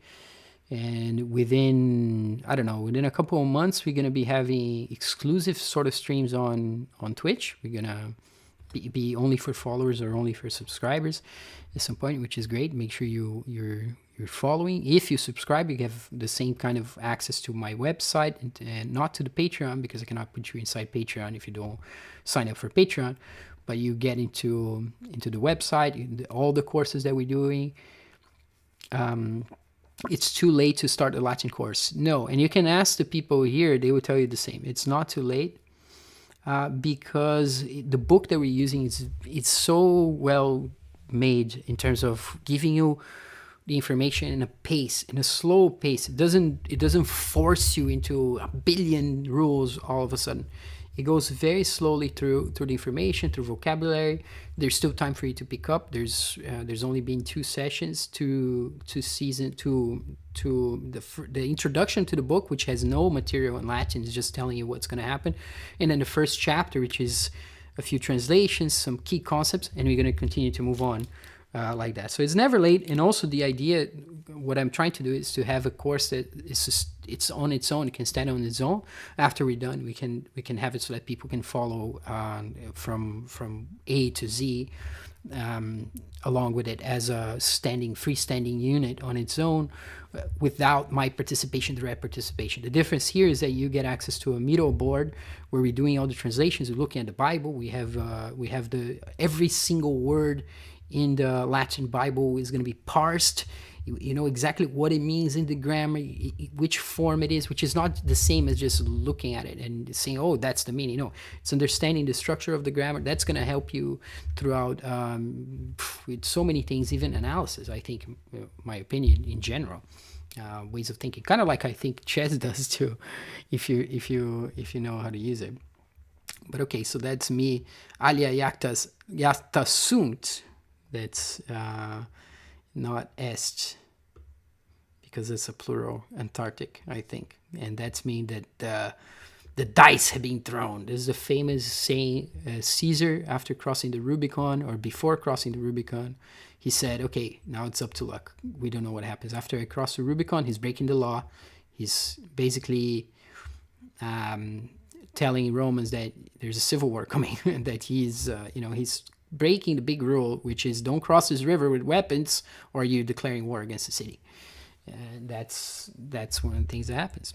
And within a couple of months, we're going to be having exclusive sort of streams on Twitch. We're going to be only for followers or only for subscribers at some point, which is great. Make sure you're following. If you subscribe, you have the same kind of access to my website and not to the Patreon, because I cannot put you inside Patreon if you don't sign up for Patreon. but you get into the website, all the courses that we're doing. It's too late to start a Latin course. No, and you can ask the people here; they will tell you the same. It's not too late. Because the book that we're using it's so well made in terms of giving you the information in a slow pace. It doesn't force you into a billion rules all of a sudden. It goes very slowly through the information, through vocabulary. There's still time for you to pick up. There's only been 2 sessions to the introduction to the book, which has no material in Latin. It's just telling you what's going to happen, and then the first chapter, which is a few translations, some key concepts, and we're going to continue to move on like that. So it's never late. And also the idea, what I'm trying to do is to have a course that is just, it's on its own. It can stand on its own. After we're done, we can have it so that people can follow from A to Z along with it as a freestanding unit on its own, without my participation, direct participation. The difference here is that you get access to a Miro board where we're doing all the translations. We're looking at the Bible. We have every single word in the Latin Bible is going to be parsed. You know exactly what it means in the grammar, which form it is, which is not the same as just looking at it and saying, oh, that's the meaning. No, it's understanding the structure of the grammar. That's going to help you throughout with so many things, even analysis, I think, my opinion in general. Ways of thinking, kind of like I think chess does too, if you know how to use it. But okay, so that's me. Alia jacta sunt. That's not est, because it's a plural, Antarctic, I think. And that's mean that the dice have been thrown. This is the famous saying, Caesar, after crossing the Rubicon, or before crossing the Rubicon, he said, okay, now it's up to luck. We don't know what happens. After I cross the Rubicon, he's breaking the law. He's basically telling Romans that there's a civil war coming, and that he's breaking the big rule, which is don't cross this river with weapons or you're declaring war against the city. And that's one of the things that happens.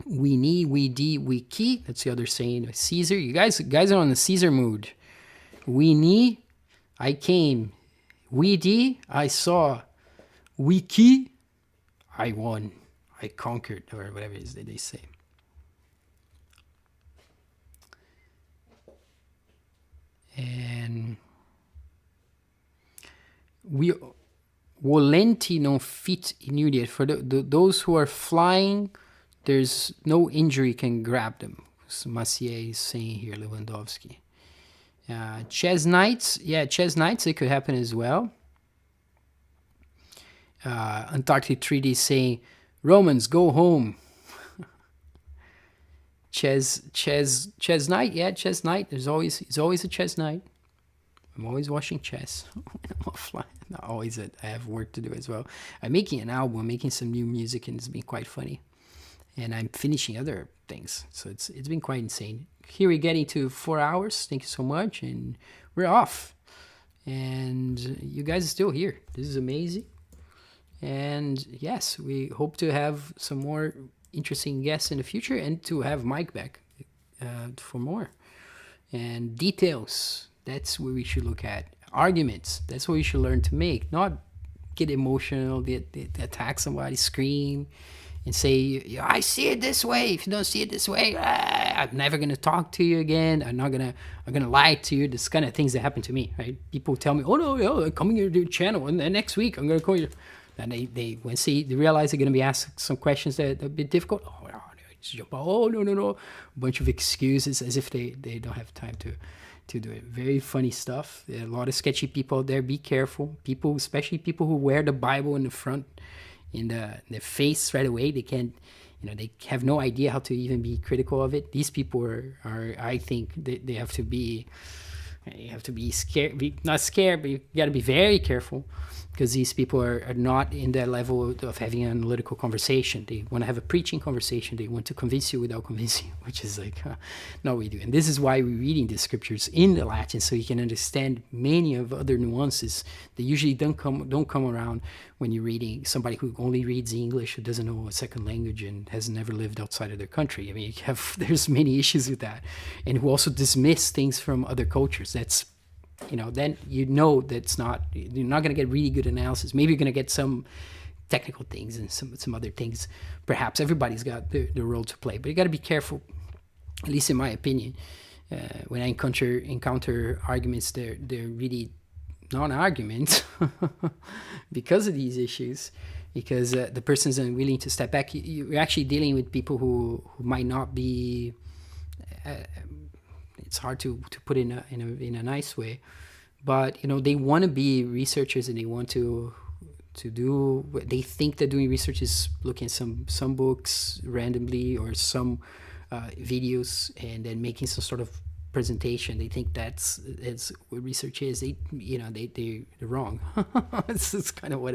We need, we de, we ki. That's the other saying of Caesar. You guys are on the Caesar mood. We need, I came. We de, I saw. We ki, I won. I conquered, or whatever it is that they say. And we volenti non fit inudiet. For those who are flying, there's no injury can grab them. Massier is saying here, Lewandowski. Chess knights, it could happen as well. Antarctic Treaty is saying, Romans, go home. Chess night, chess night. There's always a chess night. I'm always watching chess. I'm offline. Not always. I have work to do as well. I'm making an album. I'm making some new music, and it's been quite funny. And I'm finishing other things, so it's been quite insane. Here we're getting to 4 hours. Thank you so much, and we're off. And you guys are still here. This is amazing. And yes, we hope to have some more interesting guests in the future, and to have Mike back for more. And details, that's where we should look at. Arguments, that's what we should learn to make, not get emotional, attack somebody, scream, and say, I see it this way. If you don't see it this way, I'm never going to talk to you again. I'm going to lie to you. This kind of things that happen to me, right? People tell me, oh no, I'm coming here to your channel, and then next week I'm going to call you. And they realize they're going to be asked some questions that are a bit difficult. Oh, no. A bunch of excuses as if they don't have time to do it. Very funny stuff. There are a lot of sketchy people out there. Be careful. People, especially people who wear the Bible in the front, in their face right away. They can't, they have no idea how to even be critical of it. These people are I think, they have to be... You have to be scared, not scared, but you got to be very careful, because these people are not in that level of having an analytical conversation. They want to have a preaching conversation. They want to convince you without convincing you, which is like, no, we do. And this is why we're reading the scriptures in the Latin, so you can understand many of other nuances that usually don't come around when you're reading somebody who only reads English, who doesn't know a second language and has never lived outside of their country. I mean, there's many issues with that, and who also dismiss things from other cultures. because that's, then that's not, you're not going to get really good analysis. Maybe you're going to get some technical things and some other things. Perhaps everybody's got the role to play, but you got to be careful, at least in my opinion. When I encounter arguments, they're really non-arguments because of these issues, because the person's unwilling to step back. You're actually dealing with people who might not be, it's hard to put in a nice way, but they want to be researchers, and they want to do, they think that doing research is looking at some books randomly or some videos and then making some sort of presentation. They think that's what research is. They're wrong. It's kind of what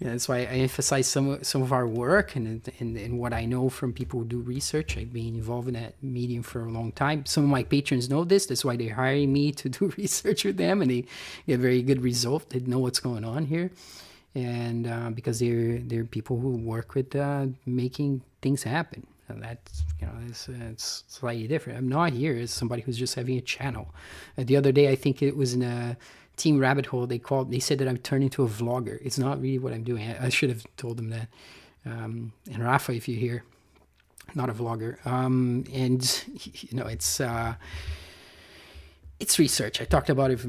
that's why I emphasize some of our work and what I know from people who do research. I've been involved in that medium for a long time. Some of my patrons know this. That's why they're hiring me to do research with them, and they get very good results. They know what's going on here, and because they're people who work with making things happen. That's it's slightly different. I'm not here as somebody who's just having a channel. The other day, I think it was in a Team Rabbit Hole, they said that I'm turning into a vlogger. It's not really what I'm doing. I should have told them that. And Rafa, if you're here, not a vlogger. And it's research. I talked about it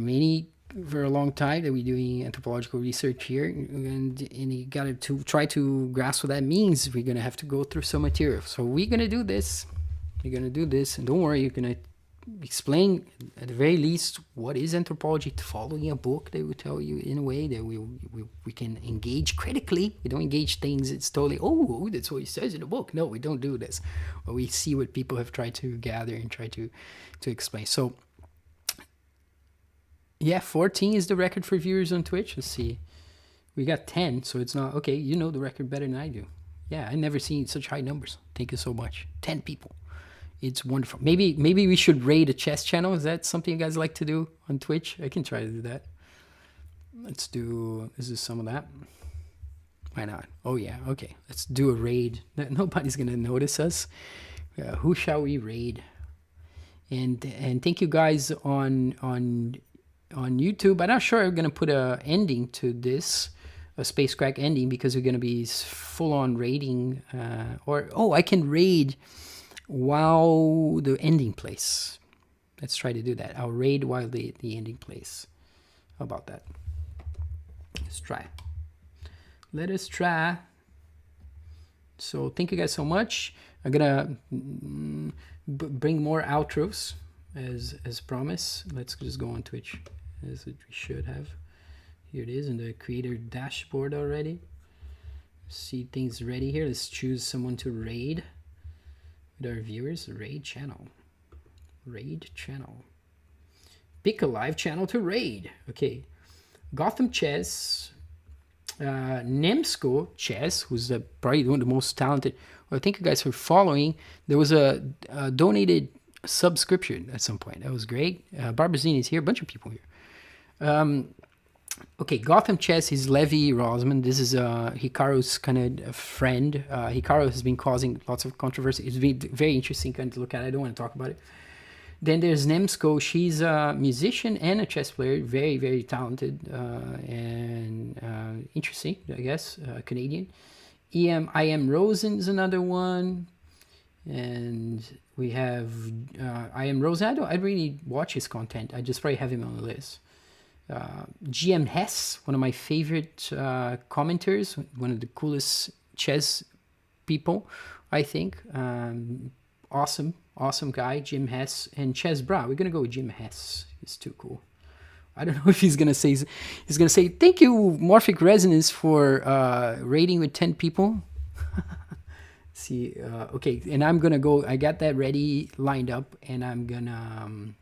for a long time, that we're doing anthropological research here, and you got to try to grasp what that means. We're going to have to go through some material. So we're going to do this. And don't worry, you're going to explain at the very least what is anthropology, following a book that will tell you in a way that we can engage critically. We don't engage things, it's totally, that's what he says in the book. No, we don't do this. But we see what people have tried to gather and try to explain. So yeah, 14 is the record for viewers on Twitch. Let's see. We got 10, so it's not... Okay, you know the record better than I do. Yeah, I've never seen such high numbers. Thank you so much. 10 people. It's wonderful. Maybe we should raid a chess channel. Is that something you guys like to do on Twitch? I can try to do that. Let's do... This is some of that. Why not? Oh, yeah. Okay. Let's do a raid. Nobody's going to notice us. Who shall we raid? And thank you guys on YouTube. I'm not sure I'm going to put a ending to this, a Space Crack ending, because we're going to be full-on raiding. I can raid while the ending plays. Let's try to do that. I'll raid while the ending plays. How about that? Let's try. Let us try. So thank you guys so much. I'm going to bring more outros as promised. Let's just go on Twitch, as we should have. Here it is in the creator dashboard already. See things ready here. Let's choose someone to raid with our viewers. Raid channel. Pick a live channel to raid. Okay. Gotham Chess. Nemsko Chess, who's probably one of the most talented. Well, thank you guys for following. There was a donated subscription at some point. That was great. Barbazine is here. A bunch of people here. Okay, Gotham Chess is Levi Rosman. This is Hikaru's kind of friend. Hikaru has been causing lots of controversy. It's been very interesting kind of to look at. I don't want to talk about it. Then there's Nemsko. She's a musician and a chess player. Very, very talented and interesting, I guess. Canadian. I Am Rosen is another one. And we have I Am Rosen. I really watch his content. I just probably have him on the list. GM Hess, one of my favorite commenters, one of the coolest chess people, I think. Awesome guy, Jim Hess, and Ches Bra. We're gonna go with Jim Hess. He's too cool. I don't know if he's gonna say thank you, Morphic Resonance, for raiding with 10 people. See, okay, and I'm gonna go. I got that ready, lined up, and I'm gonna.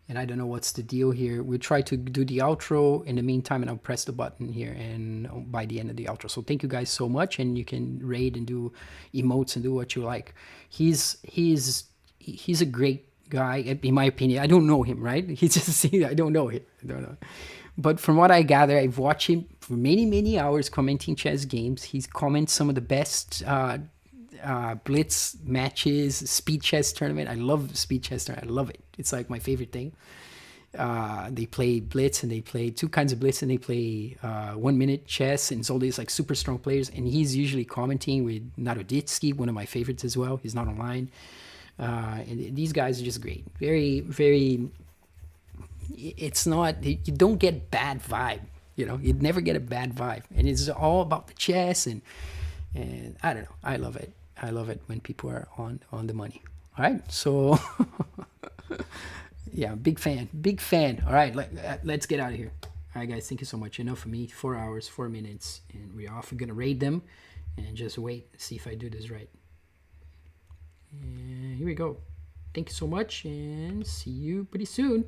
And I don't know what's the deal here. We'll try to do the outro in the meantime, and I'll press the button here and by the end of the outro. So thank you guys so much, and you can raid and do emotes and do what you like. He's a great guy, in my opinion. I don't know him, right? He's just I don't know him. I don't know. But from what I gather, I've watched him for many, many hours commenting chess games. He comments some of the best blitz matches, speed chess tournament. I love speed chess tournament. I love it. It's like my favorite thing. They play blitz, and they play two kinds of blitz, and they play 1 minute chess, and it's all these like super strong players. And he's usually commenting with Naroditsky, one of my favorites as well. He's not online. And these guys are just great. Very, very. It's not, you don't get bad vibe. You'd never get a bad vibe, and it's all about the chess, and I don't know. I love it. I love it when people are on the money. All right, so yeah, big fan. All right, let's get out of here. All right, guys, thank you so much. Enough for me. 4 hours, 4 minutes, and we're off. We're gonna raid them, and just wait, see if I do this right. And here we go. Thank you so much, and see you pretty soon.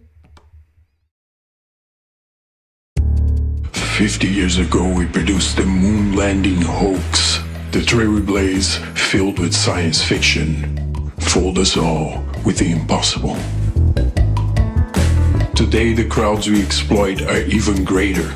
50 years ago, we produced the moon landing hoax. The trailblaze filled with science fiction fooled us all with the impossible. Today, the crowds we exploit are even greater.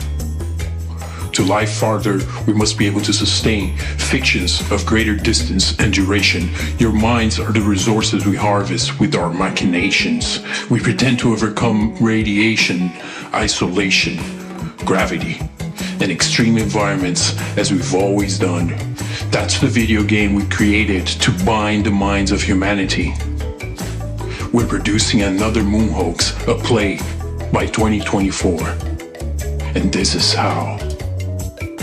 To lie farther, we must be able to sustain fictions of greater distance and duration. Your minds are the resources we harvest with our machinations. We pretend to overcome radiation, isolation, gravity, and extreme environments as we've always done. That's the video game we created to bind the minds of humanity. We're producing another moon hoax, a play, by 2024. And this is how.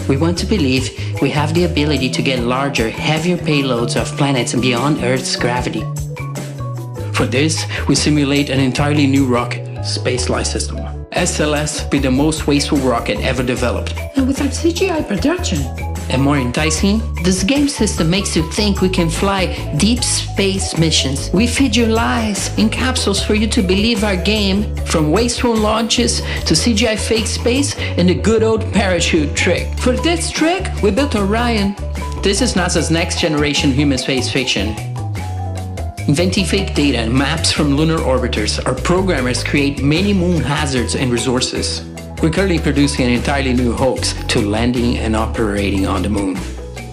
We want to believe we have the ability to get larger, heavier payloads of planets beyond Earth's gravity. For this, we simulate an entirely new rocket, Space Life System. SLS be the most wasteful rocket ever developed. And without CGI production. And more enticing, this game system makes you think we can fly deep space missions. We feed you lies in capsules for you to believe our game, from wasteful launches to CGI fake space and the good old parachute trick. For this trick, we built Orion. This is NASA's next generation human space fiction. Inventing fake data and maps from lunar orbiters, our programmers create many moon hazards and resources. We're currently producing an entirely new hoax to landing and operating on the moon.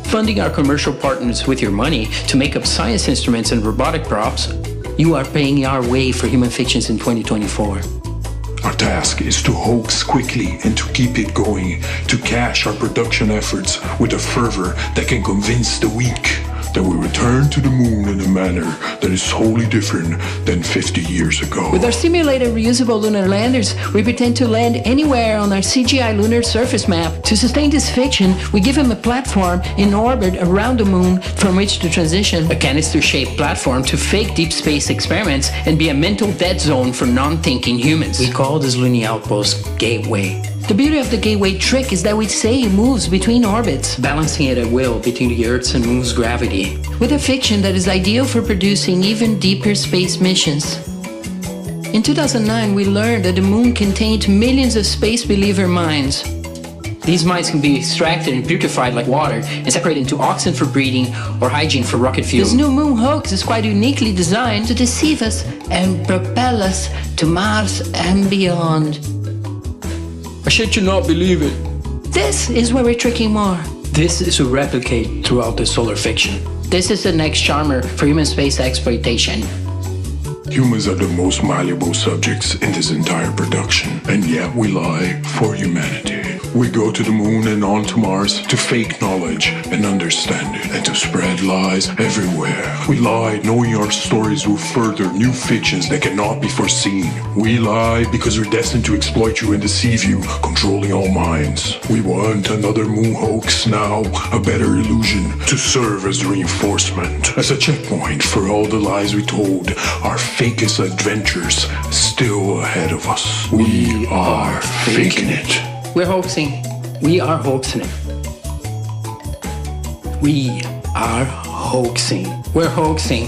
Funding our commercial partners with your money to make up science instruments and robotic props, you are paying our way for human fictions in 2024. Our task is to hoax quickly and to keep it going, to cash our production efforts with a fervor that can convince the weak that we return to the moon in a manner that is wholly different than 50 years ago. With our simulated reusable lunar landers, we pretend to land anywhere on our CGI lunar surface map. To sustain this fiction, we give them a platform in orbit around the moon from which to transition, a canister-shaped platform to fake deep space experiments and be a mental dead zone for non-thinking humans. We call this loony outpost Gateway. The beauty of the Gateway trick is that we say it moves between orbits, balancing it at will between the Earth's and Moon's gravity, with a fiction that is ideal for producing even deeper space missions. In 2009, we learned that the Moon contained millions of space believer minds. These minds can be extracted and purified like water and separated into oxygen for breathing or hydrogen for rocket fuel. This new moon hoax is quite uniquely designed to deceive us and propel us to Mars and beyond. I shit you not believe it. This is where we're tricking more. This is a replicate throughout the solar fiction. This is the next charmer for human space exploitation. Humans are the most malleable subjects in this entire production, and yet we lie for humanity. We go to the moon and on to Mars to fake knowledge and understand it, and to spread lies everywhere. We lie knowing our stories will further new fictions that cannot be foreseen. We lie because we're destined to exploit you and deceive you, controlling all minds. We want another moon hoax now, a better illusion, to serve as reinforcement, as a checkpoint for all the lies we told, our fakest adventures still ahead of us. We are faking it. We're hoaxing. We are hoaxing it. We are hoaxing. We're hoaxing.